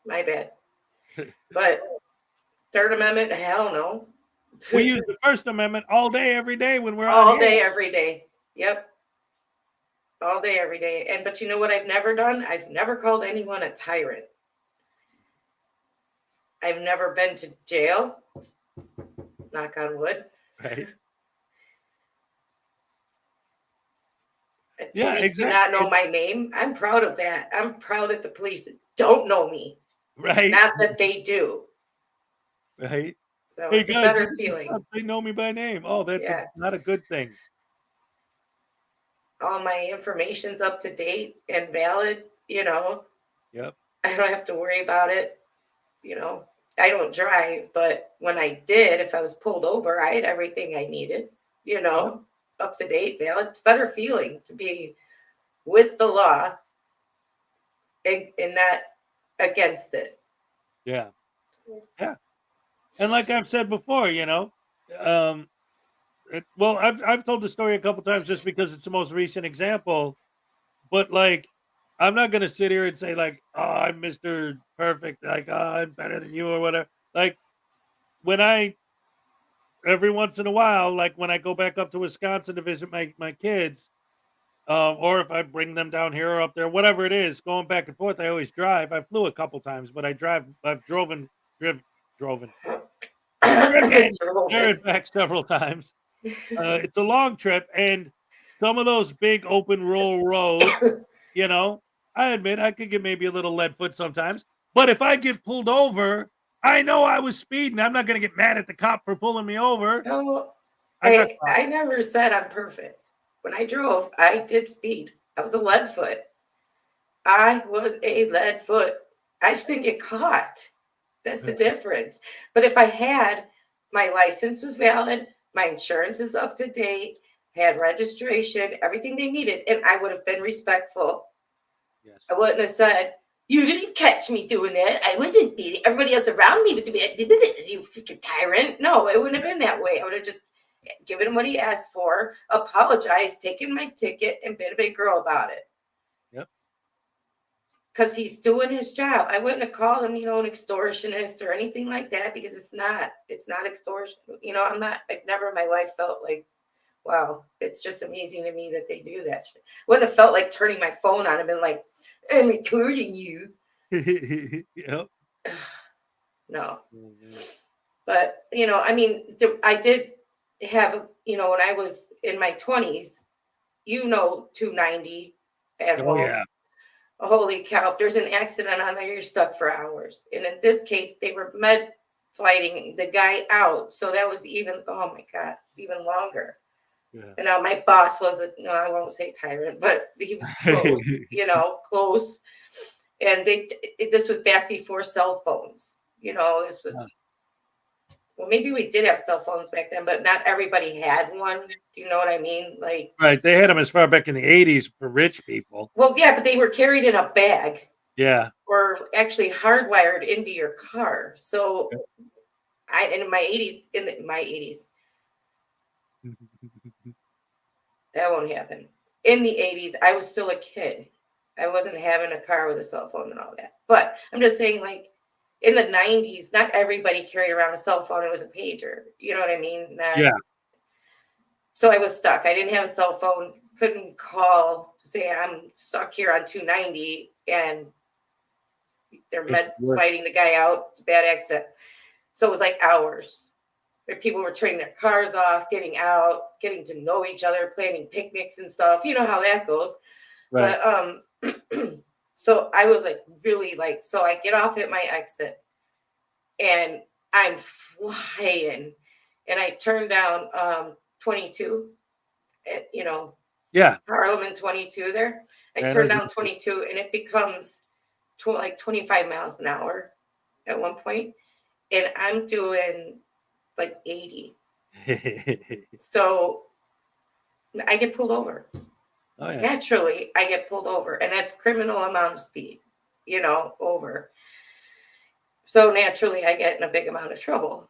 My bad. But Third Amendment, hell no. We use the First Amendment all day, every day when we're all on day, here. every day. Yep. All day, every day. But you know what I've never done? I've never called anyone a tyrant. I've never been to jail. Knock on wood. Right. Yeah, police do not know my name. I'm proud of that. I'm proud that the police don't know me. Right. Not that they do. Right. So Hey, it's a guys, better feeling. they know me by name. Oh, that's not a good thing. All my information's up to date and valid, Yep. I don't have to worry about it. I don't drive, but when I did, if I was pulled over, I had everything I needed, up to date, valid. It's a better feeling to be with the law and not against it. Yeah. Yeah. And like I've said before, well, I've told the story a couple times just because it's the most recent example, but like, I'm not going to sit here and say like, oh, I'm Mr. Perfect. Like, oh, I'm better than you or whatever. Like every once in a while, like when I go back up to Wisconsin to visit my kids, or if I bring them down here or up there, whatever it is, going back and forth, I always drive. I flew a couple times, but I've driven back several times. It's a long trip, and some of those big open rural roads, I admit I could get maybe a little lead foot sometimes. But if I get pulled over, I know I was speeding. I'm not going to get mad at the cop for pulling me over. No, I never said I'm perfect. When I drove, I did speed. I was a lead foot. I just didn't get caught. That's the difference. But if I had, my license was valid, my insurance is up to date, had registration, everything they needed, and I would have been respectful. Yes. I wouldn't have said, you didn't catch me doing it. I wouldn't be. Everybody else around me would be, you freaking tyrant. No, it wouldn't have been that way. I would have just given him what he asked for, apologized, taken my ticket, and been a big girl about it. because he's doing his job. I wouldn't have called him, an extortionist or anything like that, because it's not extortion. I've never in my life felt like, wow, it's just amazing to me that they do that shit. Wouldn't have felt like turning my phone on and been like, I'm recording you. Yep. No. But, I did have, when I was in my 20s, 290 at Oh, home. yeah. Holy cow, if there's an accident on there, you're stuck for hours. And in this case, they were med flighting the guy out. So that was even, oh my God, it's even longer. Yeah. And now my boss was, I won't say tyrant, but he was close, close. And this was back before cell phones. This was, well, maybe we did have cell phones back then, but not everybody had one. Do you know what I mean? Like, Right. They had them as far back in the 80s for rich people. well, yeah, but they were carried in a bag. Yeah. Or actually hardwired into your car. So in my 80s, that won't happen. In the 80s, I was still a kid. I wasn't having a car with a cell phone and all that. But I'm just saying, like, in the 90s, not everybody carried around a cell phone. It was a pager. You know what I mean? Yeah. So I was stuck. I didn't have a cell phone. Couldn't call to say I'm stuck here on 290 and they're fighting the guy out. It's a bad accident. So it was like hours. People were turning their cars off, getting out, getting to know each other, planning picnics and stuff. You know how that goes. Right. But so I was like really like, so I get off at my exit and I'm flying and I turn down 22 at, Yeah. Parliament 22 there. I turn down 22 and it becomes like 25 miles an hour at one point, and I'm doing like 80. So I get pulled over. Oh, yeah. Naturally, I get pulled over, and that's criminal amount of speed, over. So naturally, I get in a big amount of trouble.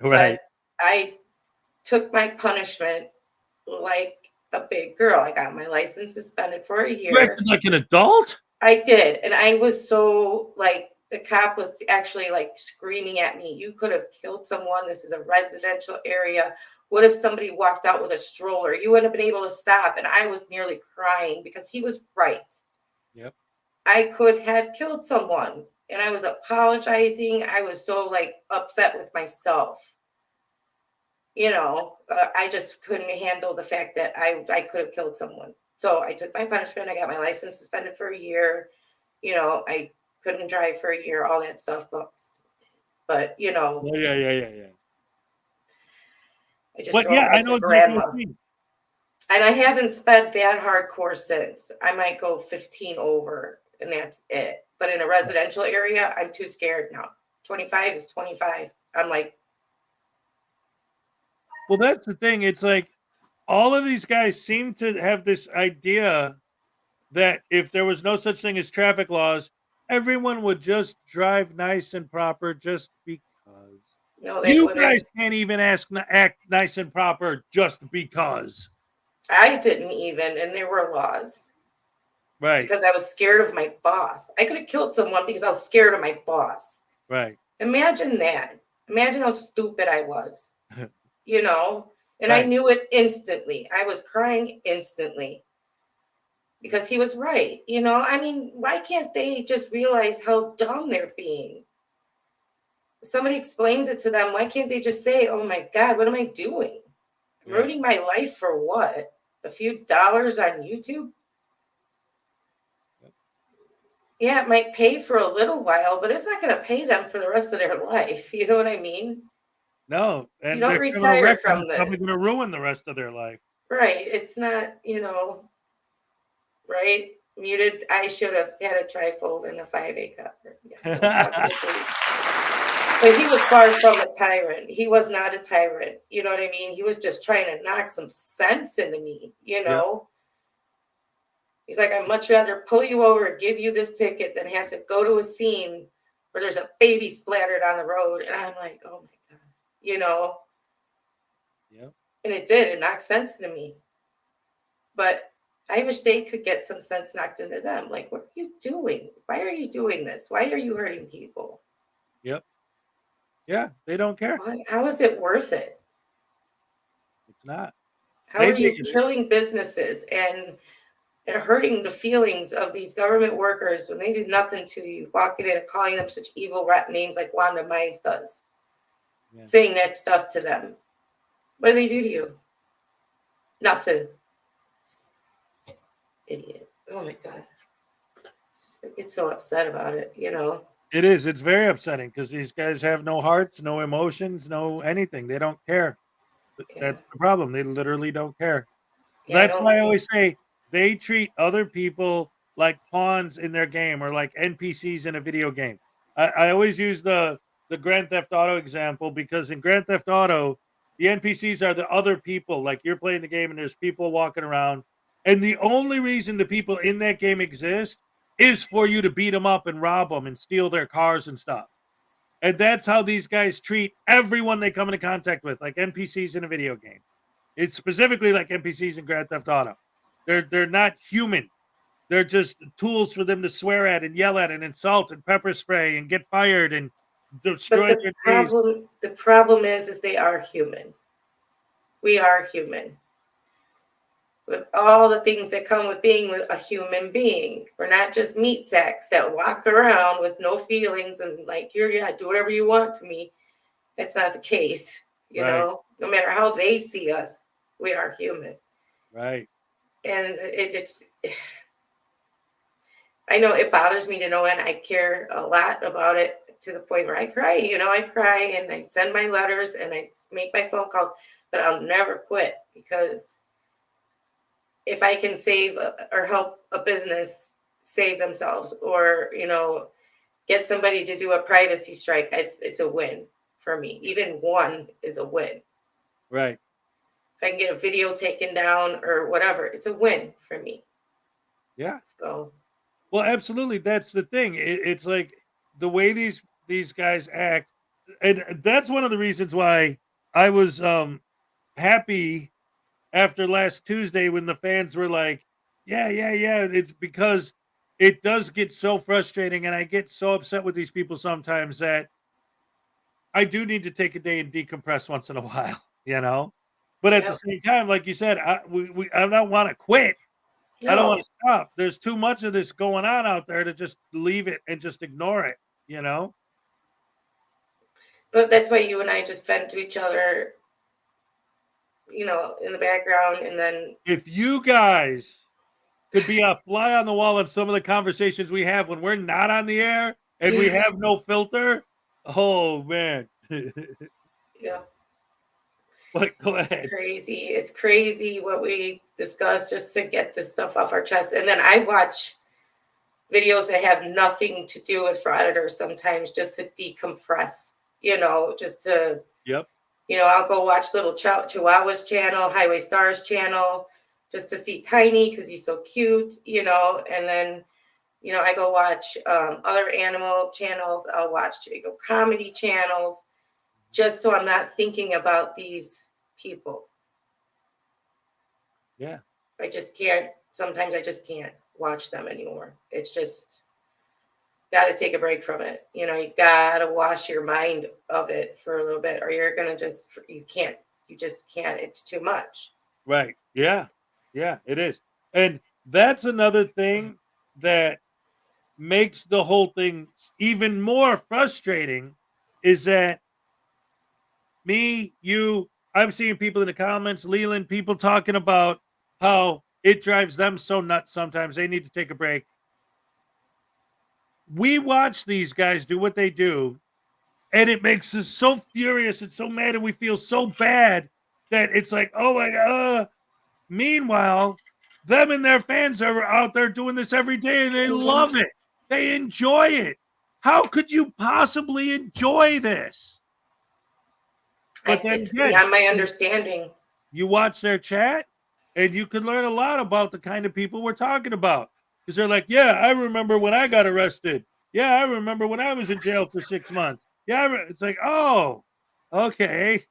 Right. But I took my punishment like a big girl. I got my license suspended for a year. You acted like an adult? I did. And I was so like, the cop was actually like screaming at me, you could have killed someone. This is a residential area. What if somebody walked out with a stroller? You wouldn't have been able to stop. And I was nearly crying because he was right. Yep. I could have killed someone. And I was apologizing. I was so like upset with myself. I just couldn't handle the fact that I could have killed someone. So I took my punishment. I got my license suspended for a year. I couldn't drive for a year, all that stuff. But Yeah. I just drove like know a grandma. exactly. And I haven't sped that hardcore since. I might go 15 over, and that's it. But in a residential area, I'm too scared now. 25 is 25. I'm like, well, that's the thing. It's like all of these guys seem to have this idea that if there was no such thing as traffic laws, everyone would just drive nice and proper just because. no, You guys can't even act nice and proper just because. I didn't even, and there were laws. Right. Because I was scared of my boss. I could have killed someone because I was scared of my boss. Right. Imagine that. Imagine how stupid I was. And Right. I knew it instantly. I was crying instantly because he was right. Why can't they just realize how dumb they're being? If somebody explains it to them, why can't they just say, oh my God, what am I doing? I'm ruining my life for what? A few dollars on YouTube? Yeah, it might pay for a little while, but it's not going to pay them for the rest of their life. You know what I mean? No, and you don't their retire record from is this. probably going to ruin the rest of their life. Right. It's not, right? Muted. I should have had a trifold and a 5A copper. But he was far from a tyrant. He was not a tyrant. You know what I mean? He was just trying to knock some sense into me, Yep. He's like, I'd much rather pull you over and give you this ticket than have to go to a scene where there's a baby splattered on the road. And I'm like, oh my God, Yep. And it did. It knocked sense into me. But I wish they could get some sense knocked into them. Like, what are you doing? Why are you doing this? Why are you hurting people? Yep. Yeah, they don't care. How is it worth it? It's not. How They are you think it is. killing businesses and hurting the feelings of these government workers when they do nothing to you, walking in and calling them such evil rat names like Wanda Mize does, saying that stuff to them? What do they do to you? Nothing. Idiot. Oh my God. I get so upset about it, you know. It is. It's very upsetting because these guys have no hearts, no emotions, no anything. They don't care. That's the problem. They literally don't care. Yeah, I That's don't why I think- always say they treat other people like pawns in their game or like NPCs in a video game. I always use the Grand Theft Auto example because in Grand Theft Auto, the NPCs are the other people. Like you're playing the game and there's people walking around, and the only reason the people in that game exist is for you to beat them up and rob them and steal their cars and stuff. And that's how these guys treat everyone they come into contact with, like NPCs in a video game. It's specifically like NPCs in Grand Theft Auto. They're not human. They're just tools for them to swear at and yell at and insult and pepper spray and get fired and destroy But their days. the problem is they are human. We are human. With all the things that come with being a human being. We're not just meat sacks that walk around with no feelings and like, here, yeah, do whatever you want to me. That's not the case, you Right. know. No matter how they see us, we are human. Right. And it's I know it bothers me to no end. I care a lot about it to the point where I cry. You know, I cry and I send my letters and I make my phone calls, but I'll never quit because if I can save or help a business save themselves or, you know, get somebody to do a privacy strike, it's a win for me. Even one is a win. Right. If I can get a video taken down or whatever, it's a win for me. Yeah. So, well, absolutely. That's the thing. It's like the way these guys act, and that's one of the reasons why I was happy after last Tuesday when the fans were like, yeah. It's because it does get so frustrating, and I get so upset with these people sometimes that I do need to take a day and decompress once in a while, you know. But at the same time, like you said, I don't want to quit. I don't want to stop. There's too much of this going on out there to just leave it and just ignore it, you know? but that's why you and I just vent to each other, you know, in the background, and then If you guys could be a fly on the wall in some of the conversations we have when we're not on the air and we have no filter, oh man. yeah. But go ahead. It's crazy. It's crazy what we discuss just to get this stuff off our chest. And then I watch videos that have nothing to do with Frauditors sometimes just to decompress, you know, just to, Yep. you know, I'll go watch little Chihuahua's channel, Highway Stars channel, just to see Tiny because he's so cute, you know, and then, you know, I go watch other animal channels. I'll watch comedy channels just so I'm not thinking about these people. Yeah. I just can't. Sometimes I just can't watch them anymore. It's just got to take a break from it. You know, you got to wash your mind of it for a little bit, or you're going to just, you can't, you just can't. It's too much. Right. Yeah. Yeah, it is. And that's another thing that makes the whole thing even more frustrating is that I'm seeing people in the comments, Leland, people talking about how it drives them so nuts sometimes they need to take a break. We watch these guys do what they do, and it makes us so furious and so mad, and we feel so bad that it's like, oh my God. Meanwhile, them and their fans are out there doing this every day, and they love it. They enjoy it. How could you possibly enjoy this? But then It's again, beyond my understanding. you watch their chat, and you can learn a lot about the kind of people we're talking about. Because they're like, yeah, I remember when I got arrested. Yeah, I remember when I was in jail for 6 months. Yeah, it's like, oh, okay.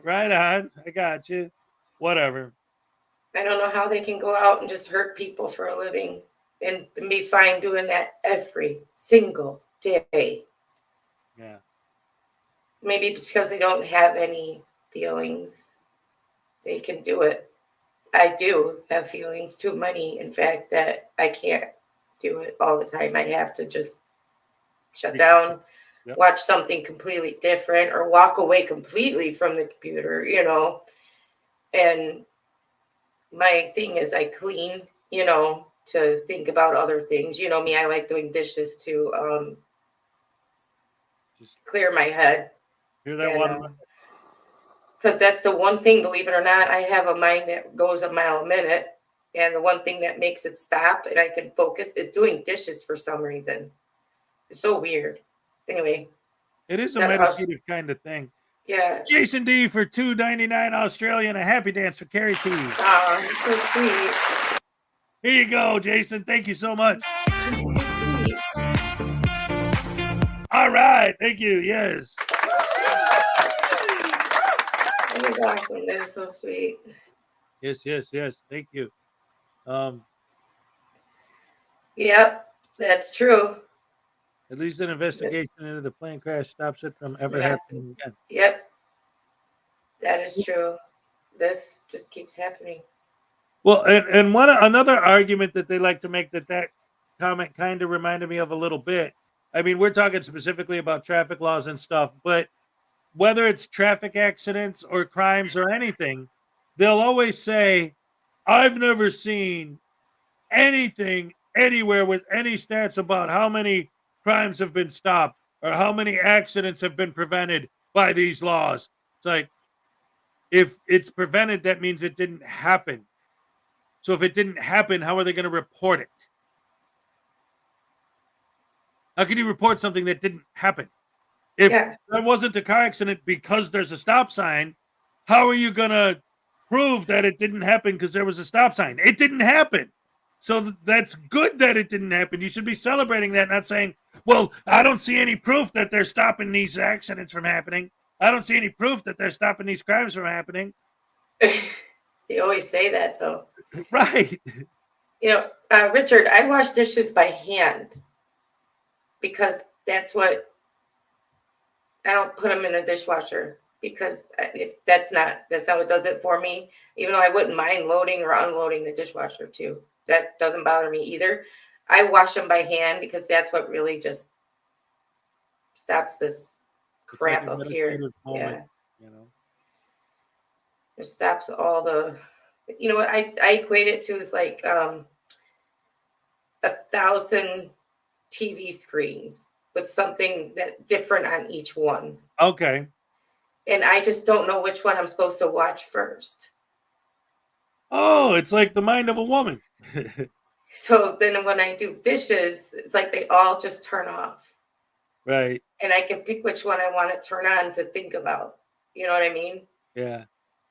Right on. I got you. Whatever. I don't know how they can go out and just hurt people for a living and be fine doing that every single day. Yeah. Maybe it's because they don't have any feelings. They can do it. I do have feelings, too many, in fact, that I can't do it all the time. I have to just shut down, Yep. watch something completely different, or walk away completely from the computer, you know. And my thing is I clean, you know, to think about other things. You know me, I like doing dishes to Just clear my head. hear that And water. because that's the one thing, believe it or not, I have a mind that goes a mile a minute. And the one thing that makes it stop and I can focus is doing dishes for some reason. It's so weird. Anyway. It is a that us- meditative kind of thing. Yeah. Jason D for $2.99 Australian, a happy dance for Carrie T. Aw, it's so sweet. Here you go, Jason. Thank you so much. All right. Thank you. Yes. That is awesome. That is so sweet. Yes, yes, yes. Thank you. Yep, that's true. At least an investigation into the plane crash stops it from ever happening again. Yep. That is true. This just keeps happening. Well, and another argument that they like to make that comment kind of reminded me of a little bit. I mean, we're talking specifically about traffic laws and stuff, but whether it's traffic accidents or crimes or anything, they'll always say, I've never seen anything anywhere with any stats about how many crimes have been stopped or how many accidents have been prevented by these laws. It's like, if it's prevented, that means it didn't happen. So if it didn't happen, how are they going to report it? How can you report something that didn't happen? If there wasn't a car accident because there's a stop sign, how are you going to prove that it didn't happen because there was a stop sign? It didn't happen. So that's good that it didn't happen. You should be celebrating that, not saying, well, I don't see any proof that they're stopping these accidents from happening. I don't see any proof that they're stopping these crimes from happening. They always say that, though. Right. You know, Richard, I wash dishes by hand because that's what I don't put them in a dishwasher because that's not what does it for me. Even though I wouldn't mind loading or unloading the dishwasher too, that doesn't bother me either. I wash them by hand because that's what really just stops this crap up here. Moment, you know. It stops all the. You know what I equate it to is like 1,000 TV screens with something that different on each one. Okay. And I just don't know which one I'm supposed to watch first. Oh, it's like the mind of a woman. So then when I do dishes, it's like they all just turn off. Right. And I can pick which one I want to turn on to think about. You know what I mean? Yeah.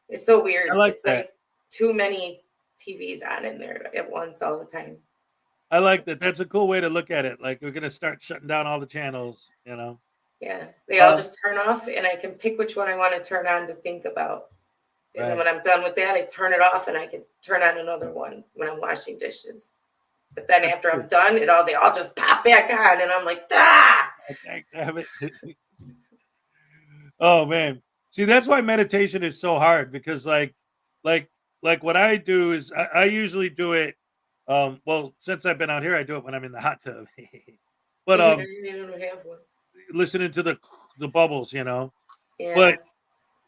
It's so weird. I like it's that. like too many TVs on in there at once all the time. I like that. That's a cool way to look at it. Like we're gonna start shutting down all the channels, you know. Yeah, they all just turn off, and I can pick which one I want to turn on to think about. And then when I'm done with that, I turn it off, and I can turn on another one when I'm washing dishes. But then after I'm done, they all just pop back on, and I'm like, ah! Damn it. Oh man. See, that's why meditation is so hard because like what I do is I usually do it. Well, since I've been out here, I do it when I'm in the hot tub. But You don't have one. listening to the bubbles, you know. Yeah. But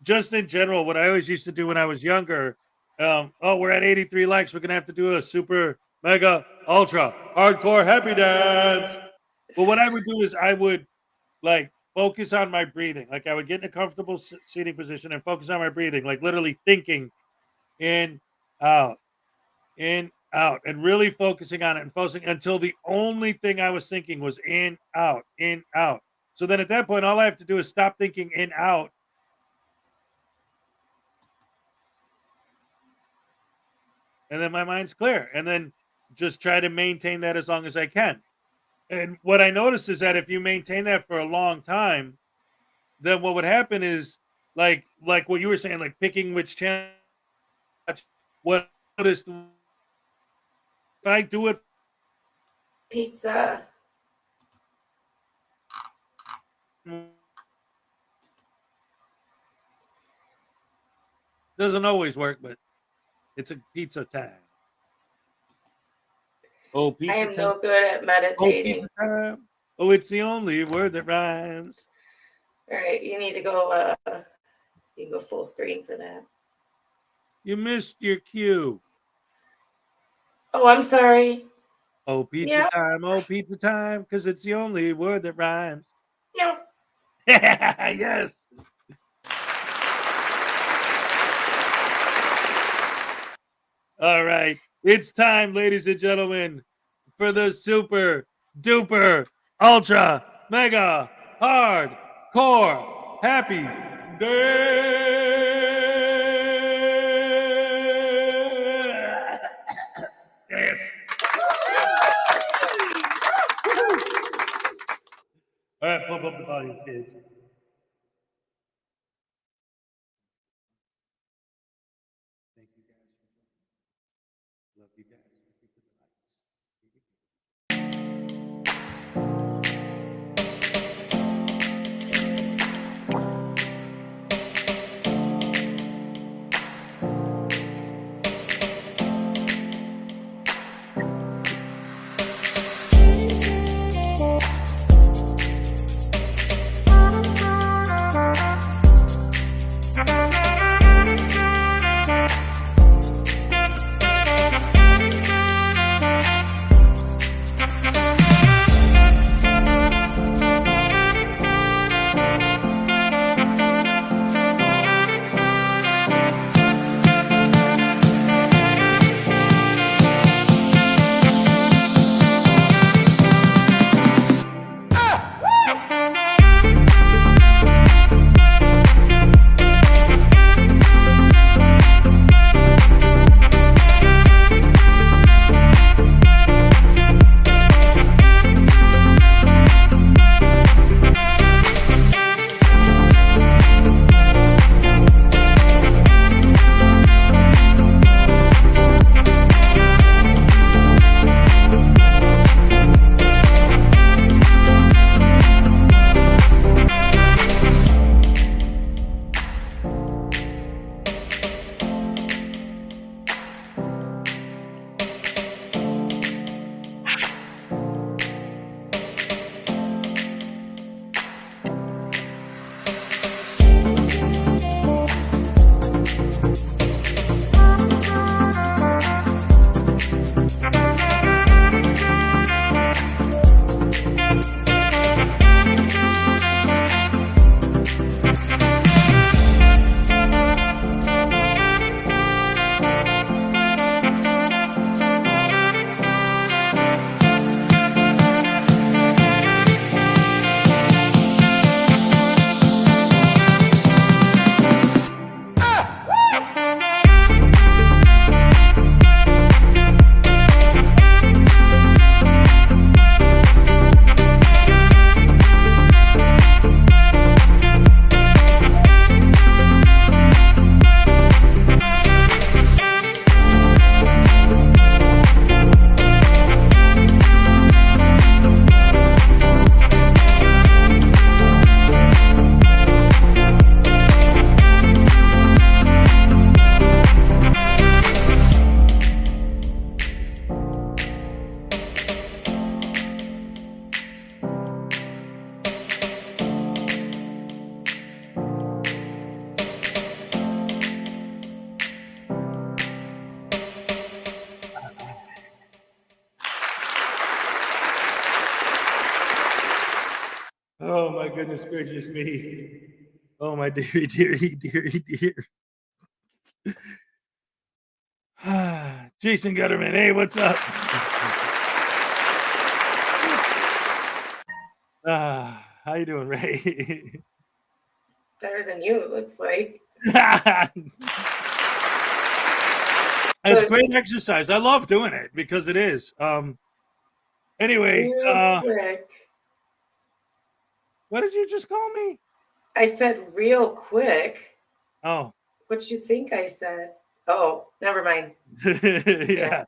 just in general, what I always used to do when I was younger, we're at 83 likes. We're gonna have to do a super mega ultra hardcore happy dance. But what I would do is I would like focus on my breathing. Like I would get in a comfortable seating position and focus on my breathing, like literally thinking in, out, and really focusing on it and focusing until the only thing I was thinking was in, out, in, out. So then at that point, all I have to do is stop thinking in, out. And then my mind's clear. And then just try to maintain that as long as I can. And what I noticed is that if you maintain that for a long time, then what would happen is like what you were saying, like picking which channel. What noticed I do it. Pizza. Doesn't always work, but it's a pizza time. Oh, I pizza am time. no good at Oh, meditating. pizza time. Oh, it's the only word that rhymes. All right, you need to go. You can go full screen for that. You missed your cue. Oh, I'm sorry. Oh, pizza Yep. time. Oh, pizza time. Because it's the only word that rhymes. Yep. Yes. All right. It's time, ladies and gentlemen, for the super duper ultra mega hardcore happy dance. All right, pump up the volume, kids. Thank you guys. Love you guys. Thank you for the likes. Oh my goodness gracious me. Oh my dearie, dearie, dearie, dear. Jason Gutterman, hey, what's up? How you doing, Ray? Better than you, it looks like. It's great exercise. I love doing it because it is. Anyway, Real quick. What did you just call me? I said real quick. Oh. What you think I said? Oh, never mind. Yeah.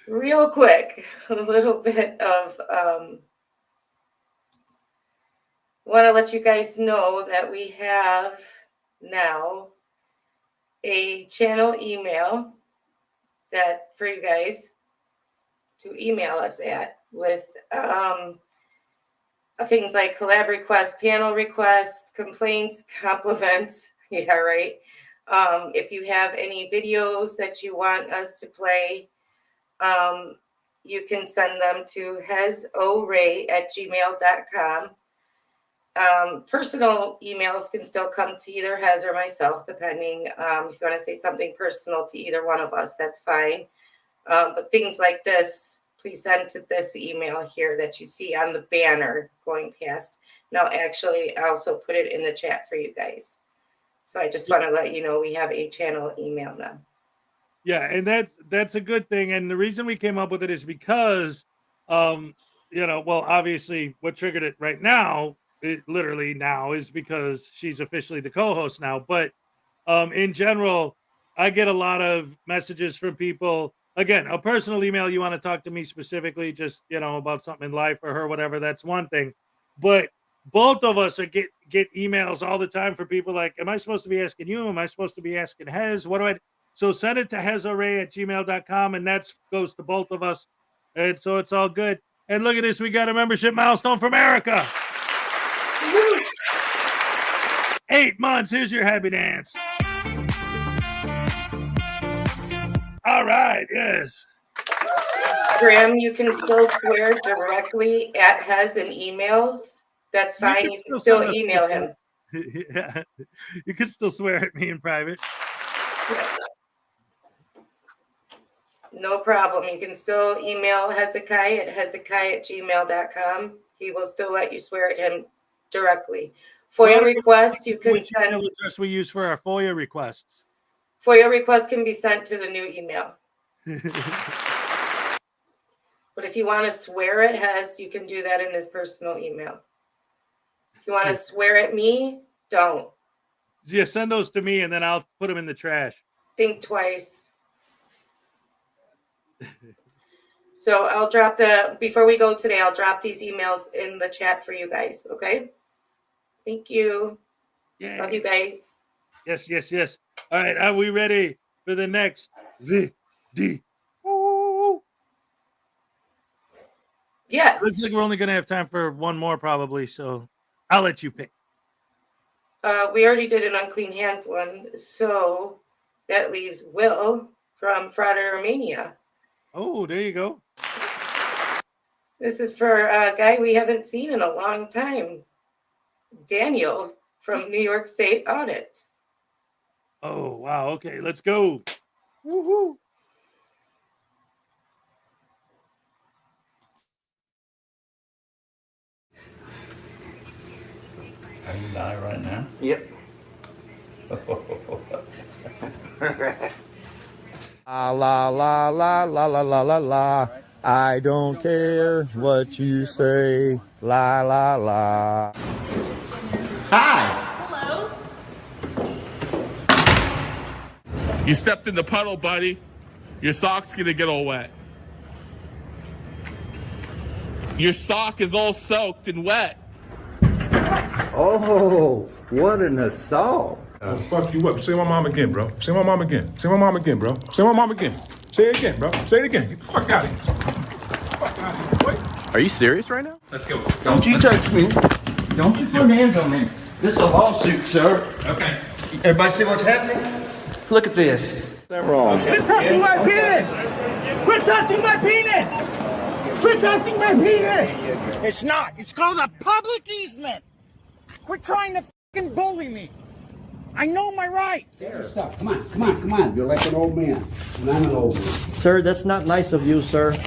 Real quick, a little bit of want to let you guys know that we have now a channel email that for you guys to email us at with things like collab requests, panel requests, complaints, compliments. Yeah, right. If you have any videos that you want us to play, you can send them to hezoray@gmail.com. Personal emails can still come to either Hez or myself, depending. If you want to say something personal to either one of us, that's fine. But things like this, please send to this email here that you see on the banner going past. Now, actually, I also put it in the chat for you guys. So I just want to let you know we have a channel email now. Yeah, and that's a good thing. And the reason we came up with it is because, well, obviously what triggered it right now, literally now, is because she's officially the co-host now. But in general, I get a lot of messages from people. Again, a personal email, you want to talk to me specifically, just, about something in life or her, whatever, that's one thing. But both of us get emails all the time for people like, am I supposed to be asking you? Am I supposed to be asking Hez? What do I? So send it to hezoray@gmail.com, and that goes to both of us. And so it's all good. And look at this. We got a membership milestone from Erica. 8 months. Here's your happy dance. All right. Yes. Graham, you can still swear directly at Hez in emails. That's fine. You can still email him. Yeah. You can still swear at me in private. Yeah. No problem. You can still email Hezekiah at hezekiah@gmail.com. He will still let you swear at him directly. FOIA requests, you can send. Which address we use for our FOIA requests? FOIA requests can be sent to the new email. But if you want to swear at Hez, you can do that in his personal email. If you want to swear at me, don't. Yeah, send those to me and then I'll put them in the trash. Think twice. So I'll drop before we go today, I'll drop these emails in the chat for you guys. Okay. Thank you. Yeah. Love you guys. Yes. All right. Are we ready for the next video? Yes. Looks like we're only going to have time for one more probably. So I'll let you pick. We already did an unclean hands one. So that leaves Will from Frauditor Mania. Oh, there you go. This is for a guy we haven't seen in a long time. Daniel from New York State Audits. Oh, wow. Okay, let's go. Woohoo. Are you live right now? Yep. La la la la la la la la la. I don't care what you say. La la la. Hi. Hello. You stepped in the puddle, buddy. Your sock's gonna get all wet. Your sock is all soaked and wet. Oh, what an assault. Fuck you up. Say my mom again, bro. Say my mom again. Say my mom again, bro. Say my mom again. Say it again, bro. Say it again. Get the fuck out of here. Fuck out of here. Wait. Are you serious right now? Let's go. Don't you touch me. Don't you put hands on me. This is a lawsuit, sir. Okay. Everybody see what's happening? Look at this. That's wrong. Quit touching my penis! Quit touching my penis! Quit touching my penis! It's not. It's called a public easement. Quit trying to fucking bully me. I know my rights. Stop. Come on. You're like an old man. And I'm an old man. Sir, that's not nice of you, sir.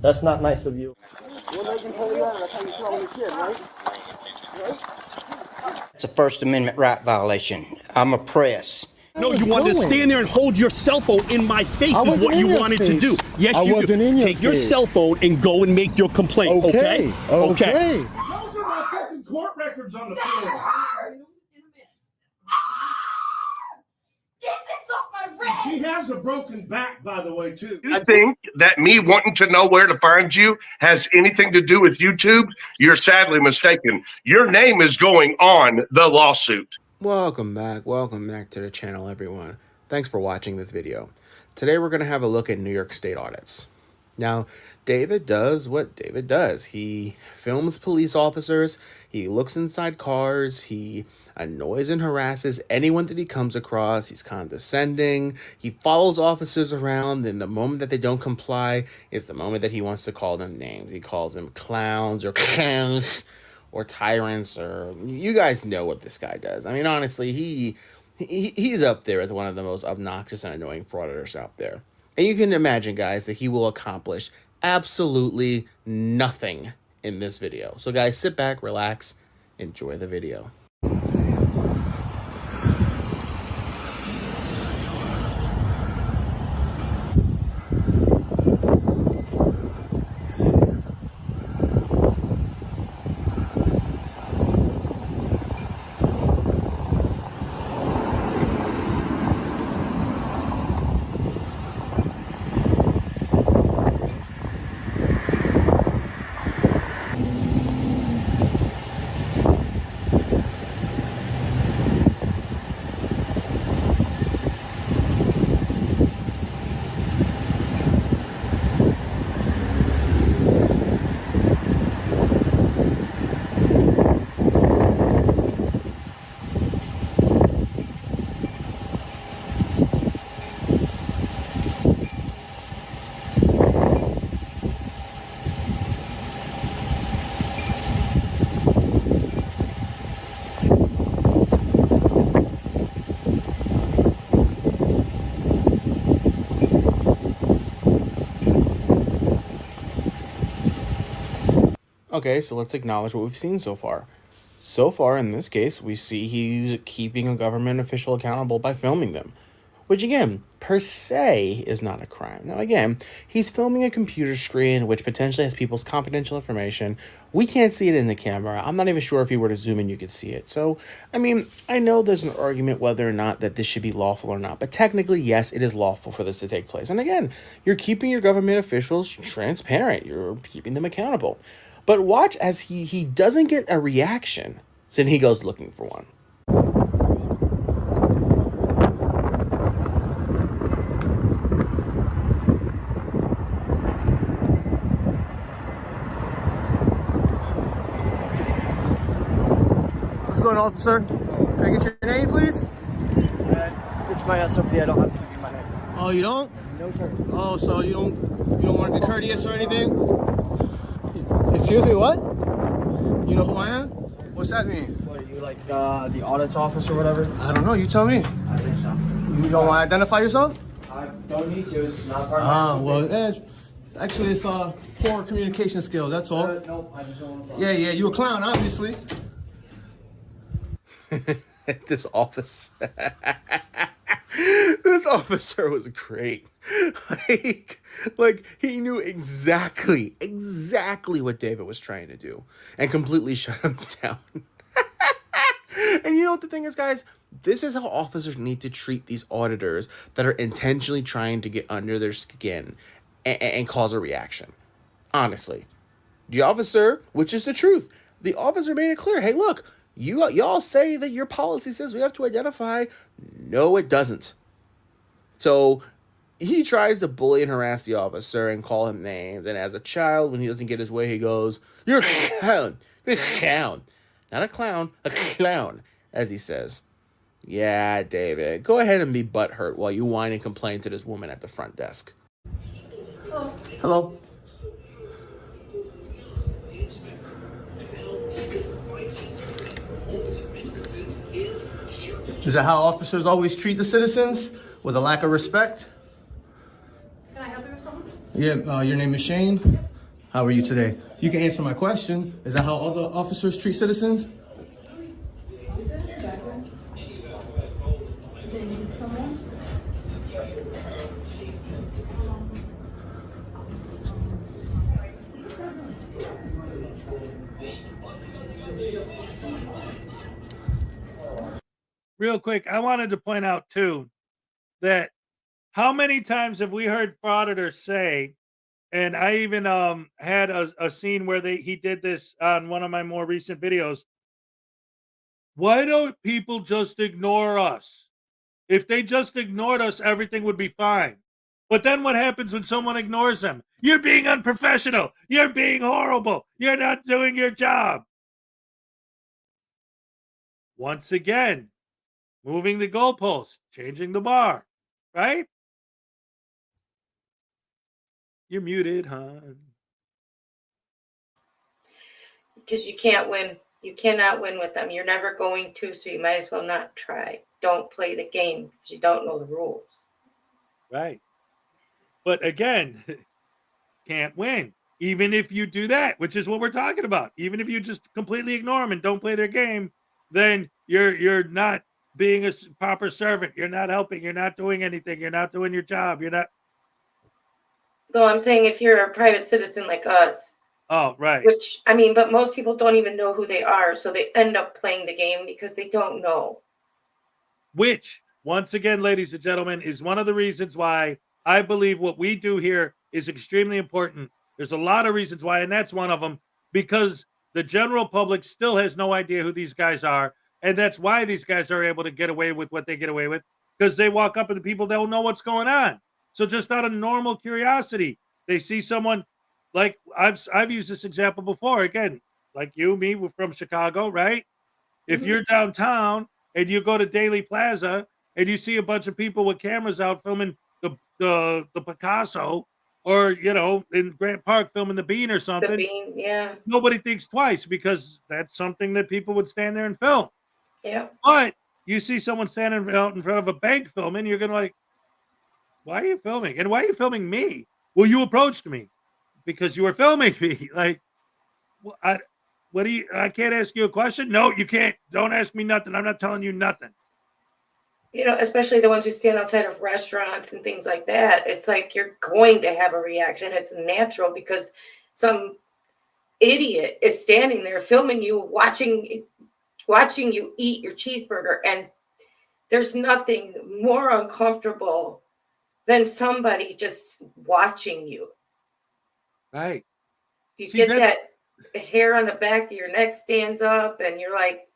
That's not nice of you. It's a First Amendment right violation. I'm a press. No, you wanted to stand there and hold your cell phone in my face is what you wanted to do. Yes, you do. Take your cell phone and go and make your complaint, okay? Okay. Those are my fucking court records on the floor. Get this off my wrist! She has a broken back, by the way, too. I think that me wanting to know where to find you has anything to do with YouTube. You're sadly mistaken. Your name is going on the lawsuit. Welcome back to the channel, everyone. Thanks for watching this video. Today we're going to have a look at New York State audits. Now, David does what David does. He films police officers, he looks inside cars, he annoys and harasses anyone that he comes across, he's condescending, he follows officers around, and the moment that they don't comply is the moment that he wants to call them names. He calls them clowns or clowns or tyrants, or you guys know what this guy does. I mean, honestly, he's up there as one of the most obnoxious and annoying frauditors out there. And you can imagine, guys, that he will accomplish absolutely nothing in this video. So, guys, sit back, relax, enjoy the video. Okay, so let's acknowledge what we've seen so far. So far, in this case, we see he's keeping a government official accountable by filming them, which again, per se, is not a crime. Now again, he's filming a computer screen which potentially has people's confidential information. We can't see it in the camera. I'm not even sure if he were to zoom in, you could see it. So, I mean, I know there's an argument whether or not that this should be lawful or not, but technically, yes, it is lawful for this to take place. And again, you're keeping your government officials transparent. You're keeping them accountable. But watch as he doesn't get a reaction, so then he goes looking for one. What's going on, officer? Can I get your name, please? It's my SOP. I don't have to give you my name. Oh, you don't? No, sir. Oh, so you don't want to be courteous or anything? Excuse me, what? You know who I am? What's that mean? What, are you like the audits office or whatever? I don't know. You tell me. I think so. You don't want to identify yourself? I don't need to. It's not part of my well, actually, it's poor communication skills. That's all. No, I just don't want to. Yeah, you a clown, obviously. This officer was great. Like he knew exactly what David was trying to do and completely shut him down. And you know what the thing is, guys? This is how officers need to treat these auditors that are intentionally trying to get under their skin and cause a reaction. Honestly, the officer, which is the truth, the officer made it clear, hey, look, y'all say that your policy says we have to identify. No, it doesn't. So he tries to bully and harass the officer and call him names. And as a child, when he doesn't get his way, he goes, "You're a clown. You're a clown." Not a clown, a clown, as he says. Yeah, David, go ahead and be butthurt while you whine and complain to this woman at the front desk. Hello. Is that how officers always treat the citizens? With a lack of respect? Can I help you with something? Yeah, your name is Shane. How are you today? You can answer my question. Is that how other officers treat citizens? They need someone? Real quick, I wanted to point out too that How many times have we heard Frauditor say, and I even had a scene where he did this on one of my more recent videos. Why don't people just ignore us? If they just ignored us, everything would be fine. But then what happens when someone ignores them? You're being unprofessional. You're being horrible. You're not doing your job. Once again, moving the goalpost, changing the bar, right? You're muted, hon. Because you can't win. You cannot win with them. You're never going to, so you might as well not try. Don't play the game because you don't know the rules. Right. But again, can't win. Even if you do that, which is what we're talking about. Even if you just completely ignore them and don't play their game, then you're not being a proper servant. You're not helping. You're not doing anything. You're not doing your job. You're not. No, I'm saying if you're a private citizen like us. Oh, right. Which, I mean, but most people don't even know who they are. So they end up playing the game because they don't know. Which, once again, ladies and gentlemen, is one of the reasons why I believe what we do here is extremely important. There's a lot of reasons why, and that's one of them, because the general public still has no idea who these guys are. And that's why these guys are able to get away with what they get away with, because they walk up and the people don't know what's going on. So just out of normal curiosity, they see someone like I've used this example before. Again, like me, we're from Chicago, right? If you're downtown and you go to Daily Plaza and you see a bunch of people with cameras out filming the Picasso, or in Grant Park filming the Bean or something, The Bean, yeah. Nobody thinks twice because that's something that people would stand there and film. Yeah. But you see someone standing out in front of a bank filming, you're gonna like, why are you filming? And why are you filming me? Well, you approached me because you were filming me. Like, I can't ask you a question. No, you can't. Don't ask me nothing. I'm not telling you nothing. Especially the ones who stand outside of restaurants and things like that. It's like you're going to have a reaction. It's natural because some idiot is standing there filming you, watching you eat your cheeseburger. And there's nothing more uncomfortable than somebody just watching you. Right. You get that hair on the back of your neck stands up and you're like,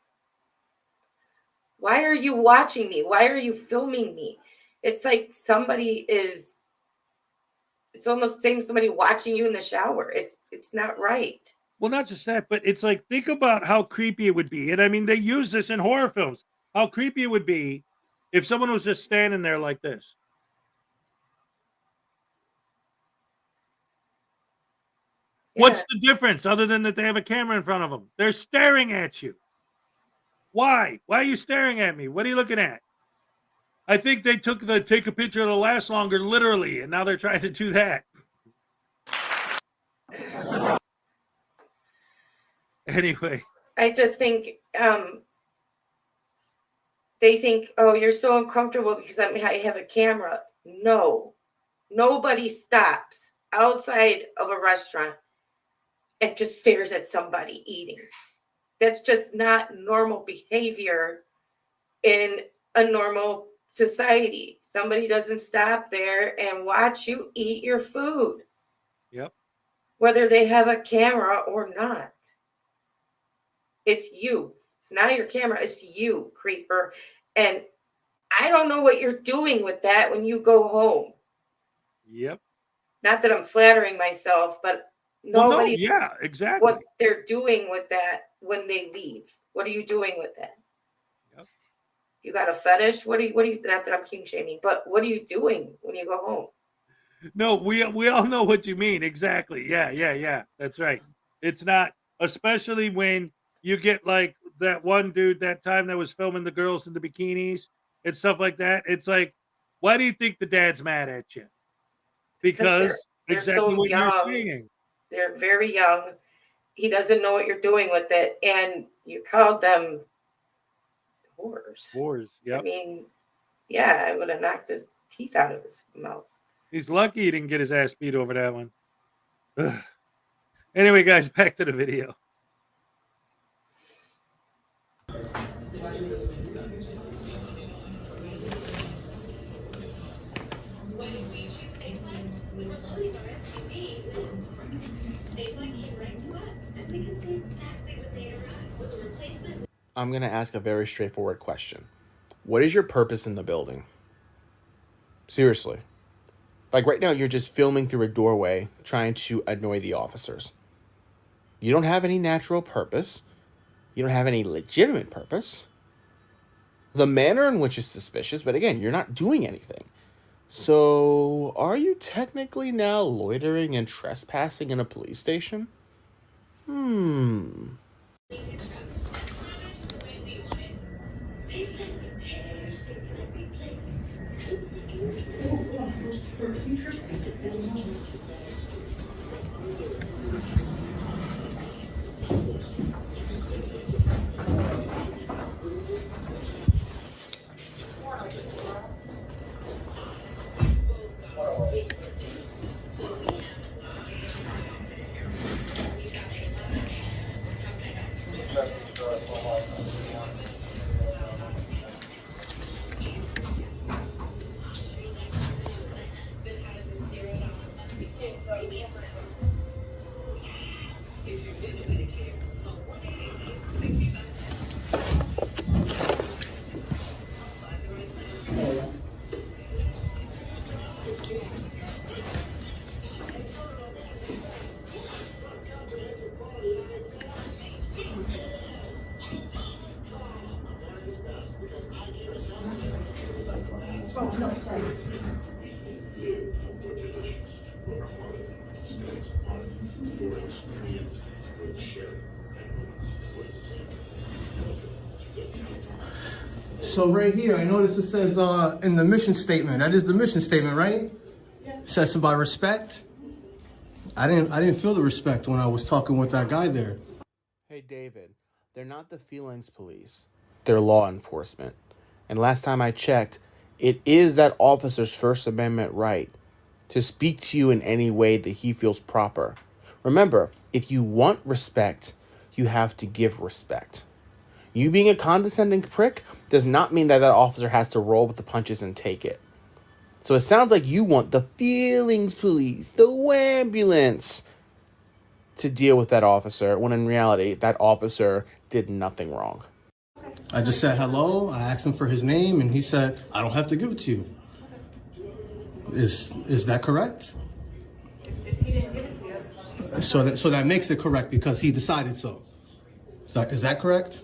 why are you watching me? Why are you filming me? It's like it's almost the same as somebody watching you in the shower. It's not right. Well, not just that, but it's like, think about how creepy it would be. And I mean, they use this in horror films. How creepy it would be if someone was just standing there like this. Yeah. What's the difference other than that they have a camera in front of them? They're staring at you. Why? Why are you staring at me? What are you looking at? I think they took the take a picture that'll last longer literally, and now they're trying to do that. Anyway. I just think they think, oh, you're so uncomfortable because I have a camera. No. Nobody stops outside of a restaurant and just stares at somebody eating. That's just not normal behavior in a normal society. Somebody doesn't stop there and watch you eat your food. Yep. Whether they have a camera or not. It's you. It's not your camera. It's you, creeper. And I don't know what you're doing with that when you go home. Yep. Not that I'm flattering myself, but nobody. Well, no, yeah, exactly. What they're doing with that when they leave. What are you doing with that? Yep. You got a fetish? What are you? Not that I'm king shaming, but what are you doing when you go home? No, we all know what you mean. Exactly. Yeah. That's right. It's not, especially when you get like that one dude that time that was filming the girls in the bikinis and stuff like that. It's like, why do you think the dad's mad at you? Because they're exactly so what young. you're saying. They're very young. He doesn't know what you're doing with it. And you called them whores. Whores, yeah. I mean, yeah, I would have knocked his teeth out of his mouth. He's lucky he didn't get his ass beat over that one. Ugh. Anyway, guys, back to the video. I'm going to ask a very straightforward question. What is your purpose in the building? Seriously. Like right now, you're just filming through a doorway trying to annoy the officers. You don't have any natural purpose. You don't have any legitimate purpose. The manner in which is suspicious, but again, you're not doing anything. So, are you technically now loitering and trespassing in a police station? So right here, I notice it says in the mission statement. That is the mission statement, right? Yeah. It says about respect. I didn't feel the respect when I was talking with that guy there. Hey, David, they're not the feelings police. They're law enforcement. And last time I checked, it is that officer's First Amendment right to speak to you in any way that he feels proper. Remember, if you want respect, you have to give respect. You being a condescending prick does not mean that that officer has to roll with the punches and take it. So it sounds like you want the feelings police, the ambulance, to deal with that officer, when in reality, that officer did nothing wrong. I just said hello. I asked him for his name, and he said, I don't have to give it to you. Is that correct? He didn't give it to you. So that makes it correct because he decided so. Is that correct?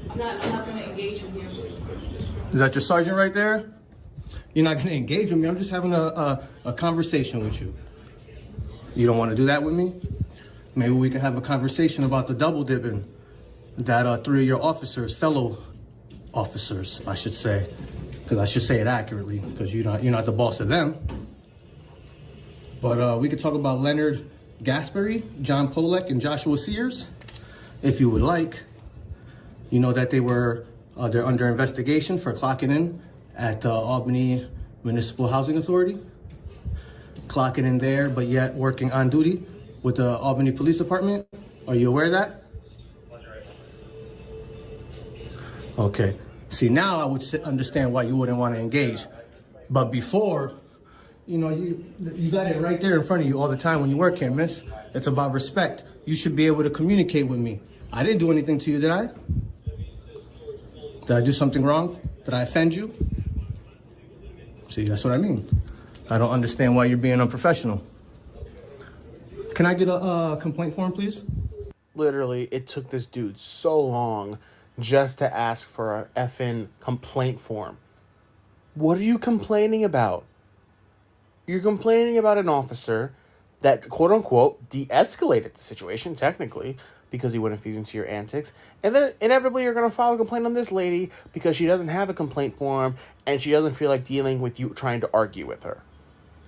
I'm not going to engage with you. Is that your sergeant right there? You're not going to engage with me. I'm just having a conversation with you. You don't want to do that with me? Maybe we could have a conversation about the double dipping that 3 of your officers, fellow officers, I should say, because I should say it accurately, because you're not the boss of them. But we could talk about Leonard Gaspery, John Polek, and Joshua Sears, if you would like. You know that they're under investigation for clocking in at the Albany Municipal Housing Authority. Clocking in there, but yet working on duty with the Albany Police Department. Are you aware of that? Okay. See, now I would understand why you wouldn't want to engage. But before, you got it right there in front of you all the time when you work here, miss. It's about respect. You should be able to communicate with me. I didn't do anything to you, did I? Did I do something wrong? Did I offend you? See, that's what I mean. I don't understand why you're being unprofessional. Can I get a complaint form, please? Literally, it took this dude so long just to ask for a effing complaint form. What are you complaining about? You're complaining about an officer that, quote unquote, de-escalated the situation, technically, because he wouldn't feed into your antics. And then inevitably you're going to file a complaint on this lady because she doesn't have a complaint form and she doesn't feel like dealing with you trying to argue with her.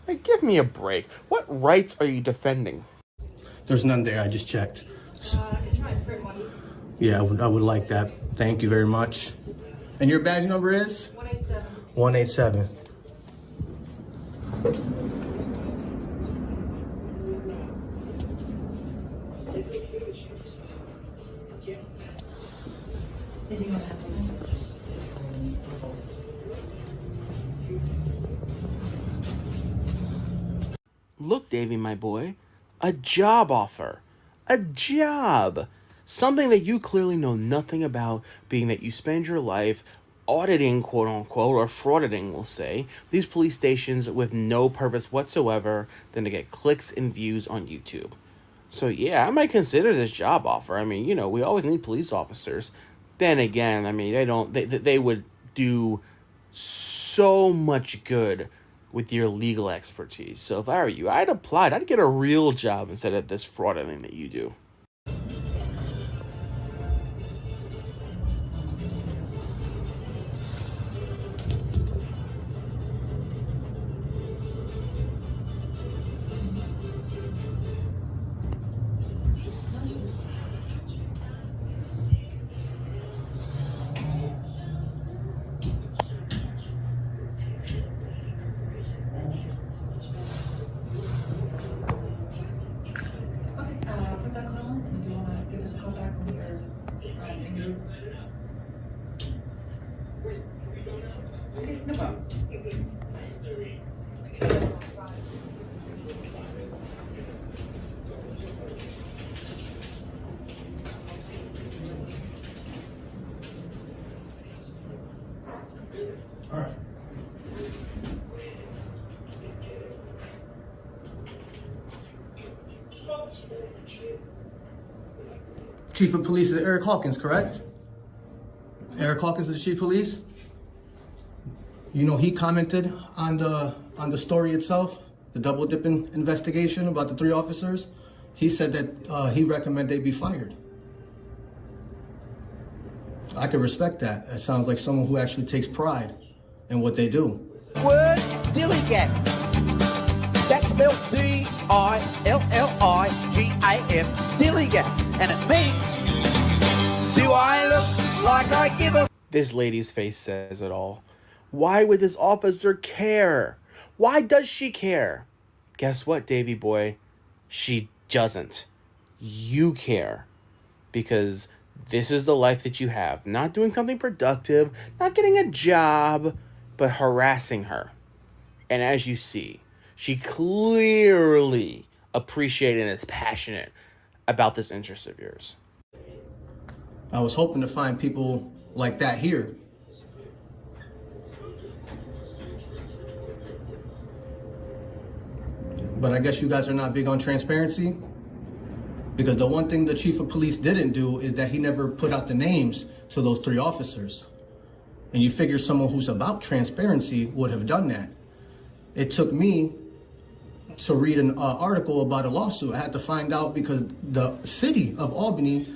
Like, give me a break. What rights are you defending? There's none there. I just checked. I can try and print one. Yeah, I would like that. Thank you very much. And your badge number is? 187. 187. Is he going to have to? Look, Davey, my boy, a job offer. A job. something that you clearly know nothing about, being that you spend your life auditing, quote unquote, or frauditing, we'll say, these police stations with no purpose whatsoever than to get clicks and views on YouTube. So yeah, I might consider this job offer. I mean, you know, we always need police officers. Then again, I mean, they would do so much good with your legal expertise. So if I were you, I'd apply. I'd get a real job instead of this frauditing that you do. Put that call and if you want to give us a call back when you're in. Okay, no problem. All right. Chief of Police is Eric Hawkins, correct? Eric Hawkins is the Chief of Police? You know, he commented on the story itself, the double dipping investigation about the 3 officers. He said that he recommended they be fired. I can respect that. It sounds like someone who actually takes pride in what they do. Word diligent. That's spelled D-I-L-L-I-G-A-N. Diligent. And it means, do I look like I give a... This lady's face says it all. Why would this officer care? Why does she care? Guess what, Davey boy? She doesn't. You care. Because this is the life that you have. Not doing something productive, not getting a job, but harassing her. And as you see, she clearly appreciated and is passionate about this interest of yours. I was hoping to find people like that here. But I guess you guys are not big on transparency. Because the one thing the Chief of Police didn't do is that he never put out the names to those 3 officers. And you figure someone who's about transparency would have done that. It took me to read an article about a lawsuit. I had to find out because the city of Albany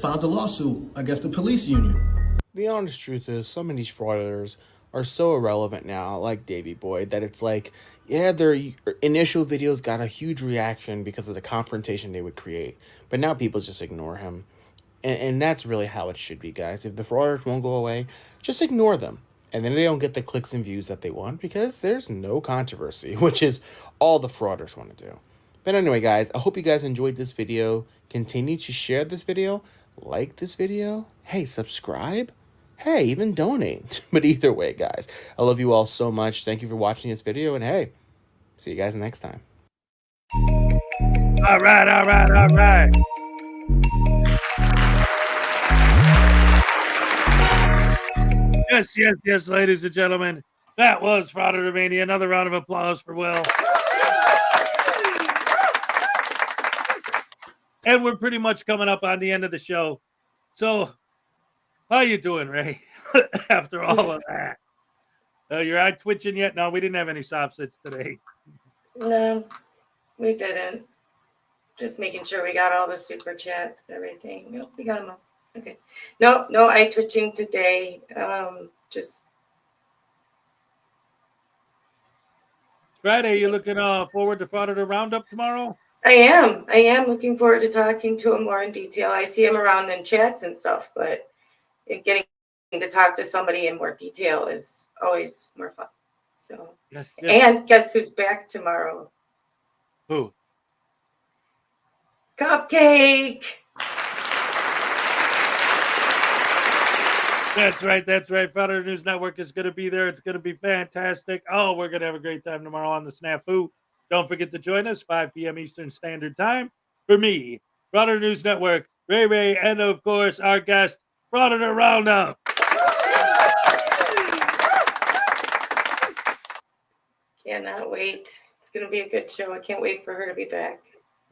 filed a lawsuit against the police union. The honest truth is, some of these frauditors are so irrelevant now, like Davey Boy, that it's like, yeah, their initial videos got a huge reaction because of the confrontation they would create. But now people just ignore him. And that's really how it should be, guys. If the frauditors won't go away, just ignore them. And then they don't get the clicks and views that they want because there's no controversy, which is all the frauditors want to do. But anyway, guys, I hope you guys enjoyed this video. Continue to share this video, like this video. Hey, subscribe. Hey, even donate. But either way, guys, I love you all so much. Thank you for watching this video. And hey, see you guys next time. All right, all right, all right. Yes, yes, yes, ladies and gentlemen. That was Frauditor Mania. Another round of applause for Will. And we're pretty much coming up on the end of the show. So, how you doing, Ray? After all of that. Your eye twitching yet? No, we didn't have any soft sits today. No, we didn't. Just making sure we got all the super chats and everything. Nope, we got them all. Okay. No eye twitching today. Just Friday, you looking forward to Frauditor Roundup tomorrow? I am looking forward to talking to him more in detail. I see him around in chats and stuff, but getting to talk to somebody in more detail is always more fun. So, yes. And guess who's back tomorrow? Who? Cupcake. That's right. That's right. Frauditor News Network is going to be there. It's going to be fantastic. Oh, we're going to have a great time tomorrow on the Snafu. Don't forget to join us 5 p.m. Eastern Standard Time. For me, Frauditor News Network, Ray Ray, and of course our guest, Frauditor Roundup. Cannot wait. It's going to be a good show. I can't wait for her to be back.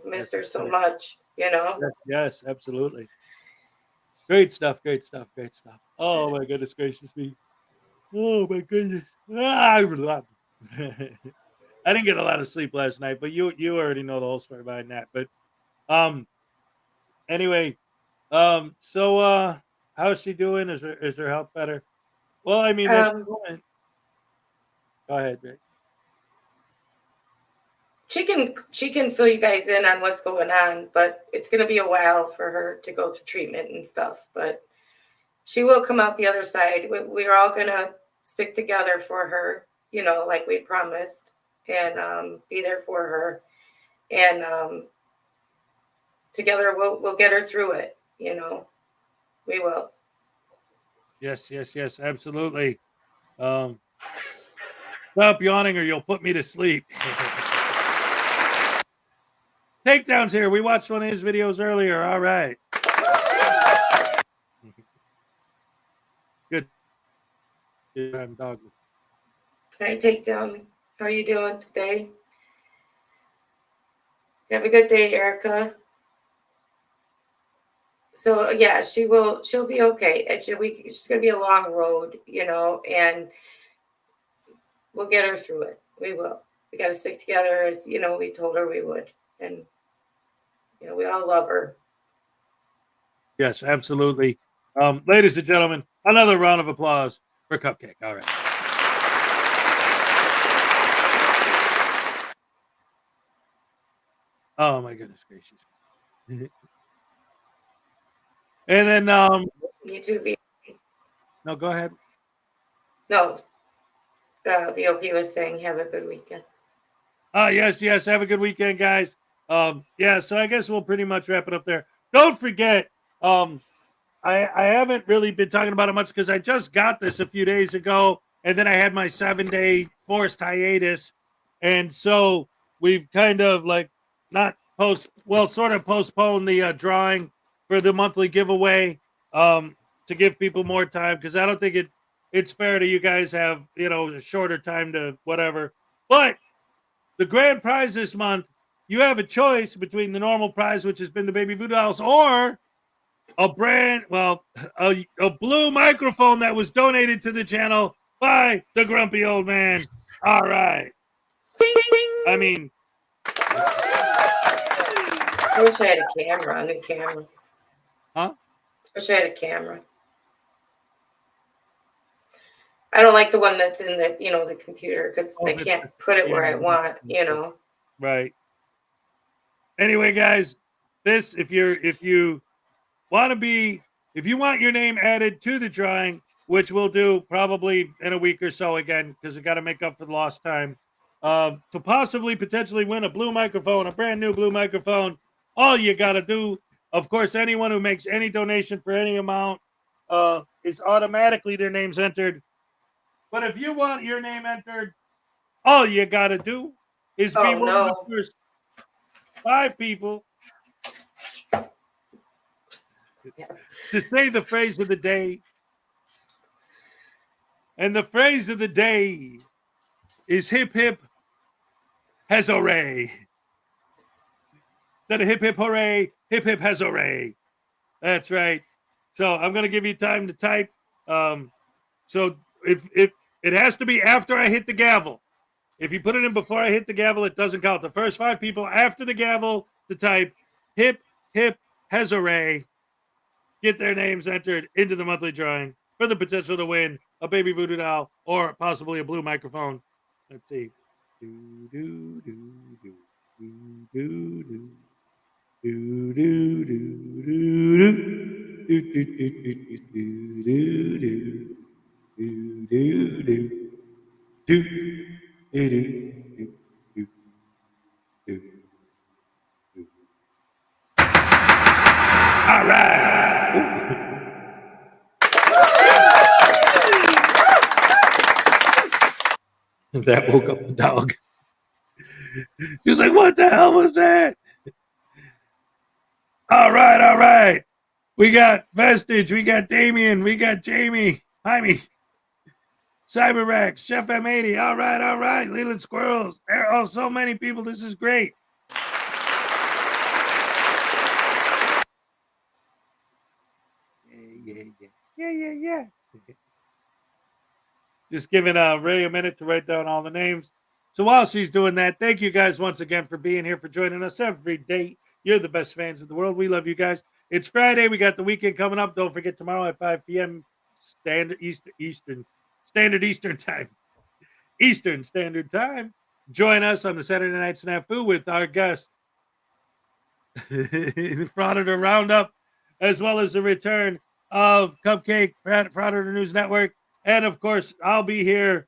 I missed her so much, you know? Yes, absolutely. Great stuff, great stuff, great stuff. Oh my goodness gracious me. Oh my goodness. I didn't get a lot of sleep last night, but you already know the whole story behind that. But anyway, so how's she doing? Is her health better? Well, I mean, at the moment, go ahead, Ray. She can fill you guys in on what's going on, but it's going to be a while for her to go through treatment and stuff. But she will come out the other side. We're all going to stick together for her, you know, like we promised, and be there for her. And together we'll get her through it, you know. We will. Yes, absolutely. Stop yawning or you'll put me to sleep. Takedowns here. We watched one of his videos earlier. All right. Good. Dog. Hi, Takedown. How are you doing today? Have a good day, Erica. So yeah, she'll be okay. It's just gonna be a long road, you know, and we'll get her through it. We will. We gotta stick together as you know, we told her we would. And you know, we all love her. Yes, absolutely. Ladies and gentlemen, another round of applause for Cupcake. All right. Oh my goodness gracious. And then You too, VOP. No, go ahead. No. VOP was saying have a good weekend. Yes. Have a good weekend, guys. Yeah, so I guess we'll pretty much wrap it up there. Don't forget, I haven't really been talking about it much because I just got this a few days ago, and then I had my 7-day forced hiatus, and so we've kind of like sort of postponed the drawing for the monthly giveaway to give people more time because I don't think it's fair to you guys have a shorter time to whatever, but the grand prize this month, you have a choice between the normal prize, which has been the baby voodoo dolls, or a blue microphone that was donated to the channel by the grumpy old man. All right. I mean, I wish I had a camera on the camera. Huh? I wish I had a camera. I don't like the one that's in the computer because I can't put it where I want, Right. Anyway, guys, if you want your name added to the drawing, which we'll do probably in a week or so again, because we got to make up for the lost time, to potentially win a blue microphone, a brand new blue microphone, all you got to do, of course, anyone who makes any donation for any amount is automatically their name's entered. But if you want your name entered, all you got to do is be one of the first 5 people to say the phrase of the day. And the phrase of the day is hip hip has hooray. Instead of hip hip hooray, hip hip has hooray. That's right. So I'm going to give you time to type. So if it has to be after I hit the gavel. If you put it in before I hit the gavel, it doesn't count. The first 5 people after the gavel to type hip hip has hooray get their names entered into the monthly drawing for the potential to win a baby voodoo doll or possibly a blue microphone. Let's see. Do do do do do do do do do All right. That woke up the dog. She was like, what the hell was that? All right. We got Vestige. We got Damien. We got Jamie. Jaime. CyberRax. Chef M80. All right. Leland Squirrels. Oh, so many people. This is great. Yeah. Just giving Ray a minute to write down all the names. So while she's doing that, thank you guys once again for being here, for joining us every day. You're the best fans in the world. We love you guys. It's Friday. We got the weekend coming up. Don't forget tomorrow at 5 p.m. Standard Eastern Time. Eastern Standard Time. Join us on the Saturday Night Snafu with our guest, the Frauditor Roundup, as well as the return of Cupcake, Frauditor News Network. And of course, I'll be here.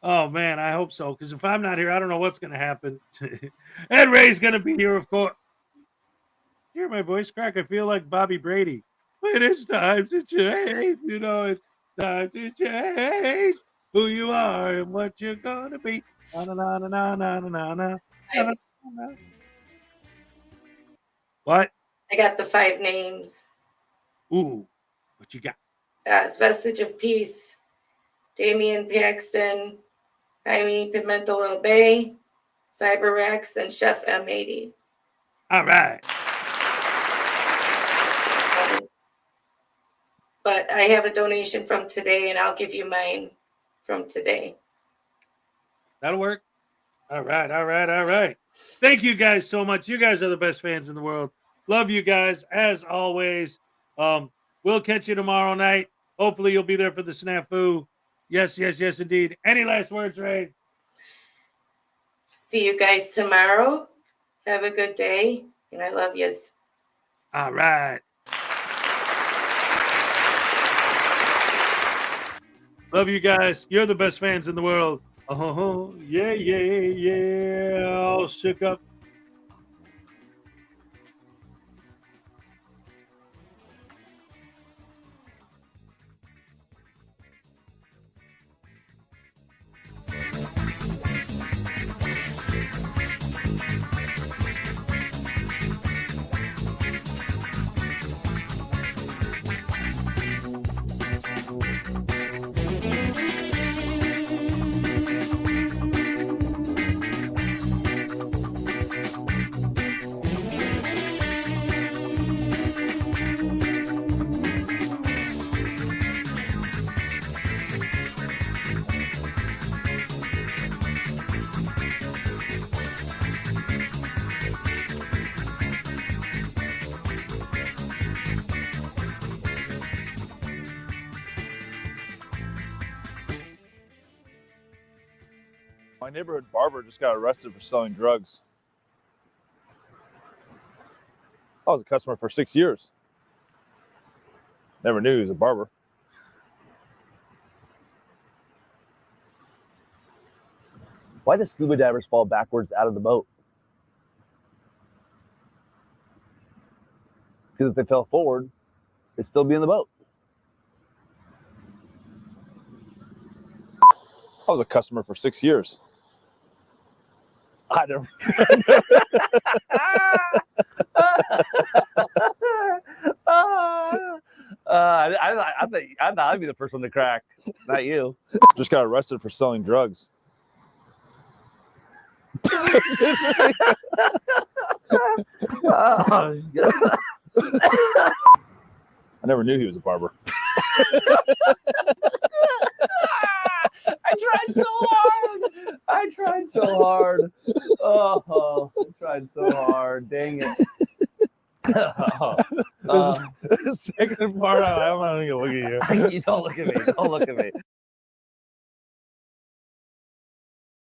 Oh man, I hope so. Because if I'm not here, I don't know what's going to happen. And Ray's going to be here, of course. Hear my voice crack? I feel like Bobby Brady. But it's time to change. You know, it's time to change who you are and what you're going to be. Na, na, na, na, na, na, na, na, na. What? I got the 5 names. Ooh, what you got? It's Vestige of Peace, Damian Paxton, Jaime Pimento Bay, CyberRax, and Chef M80. All right. But I have a donation from today, and I'll give you mine from today. That'll work. All right. Thank you guys so much. You guys are the best fans in the world. Love you guys, as always. We'll catch you tomorrow night. Hopefully you'll be there for the snafu. Yes, indeed. Any last words, Ray? See you guys tomorrow. Have a good day, and I love yous. All right. Love you guys. You're the best fans in the world. Oh, yeah. All shook up. My neighborhood barber just got arrested for selling drugs. I was a customer for 6 years. Never knew he was a barber. Why do scuba divers fall backwards out of the boat? Because if they fell forward, they'd still be in the boat. I was a customer for 6 years. I never. I thought I'd be the first one to crack, not you. Just got arrested for selling drugs. Oh, I never knew he was a barber. I tried so hard. Oh, I tried so hard. Dang it. The second part, I'm not even gonna look at you. You don't look at me.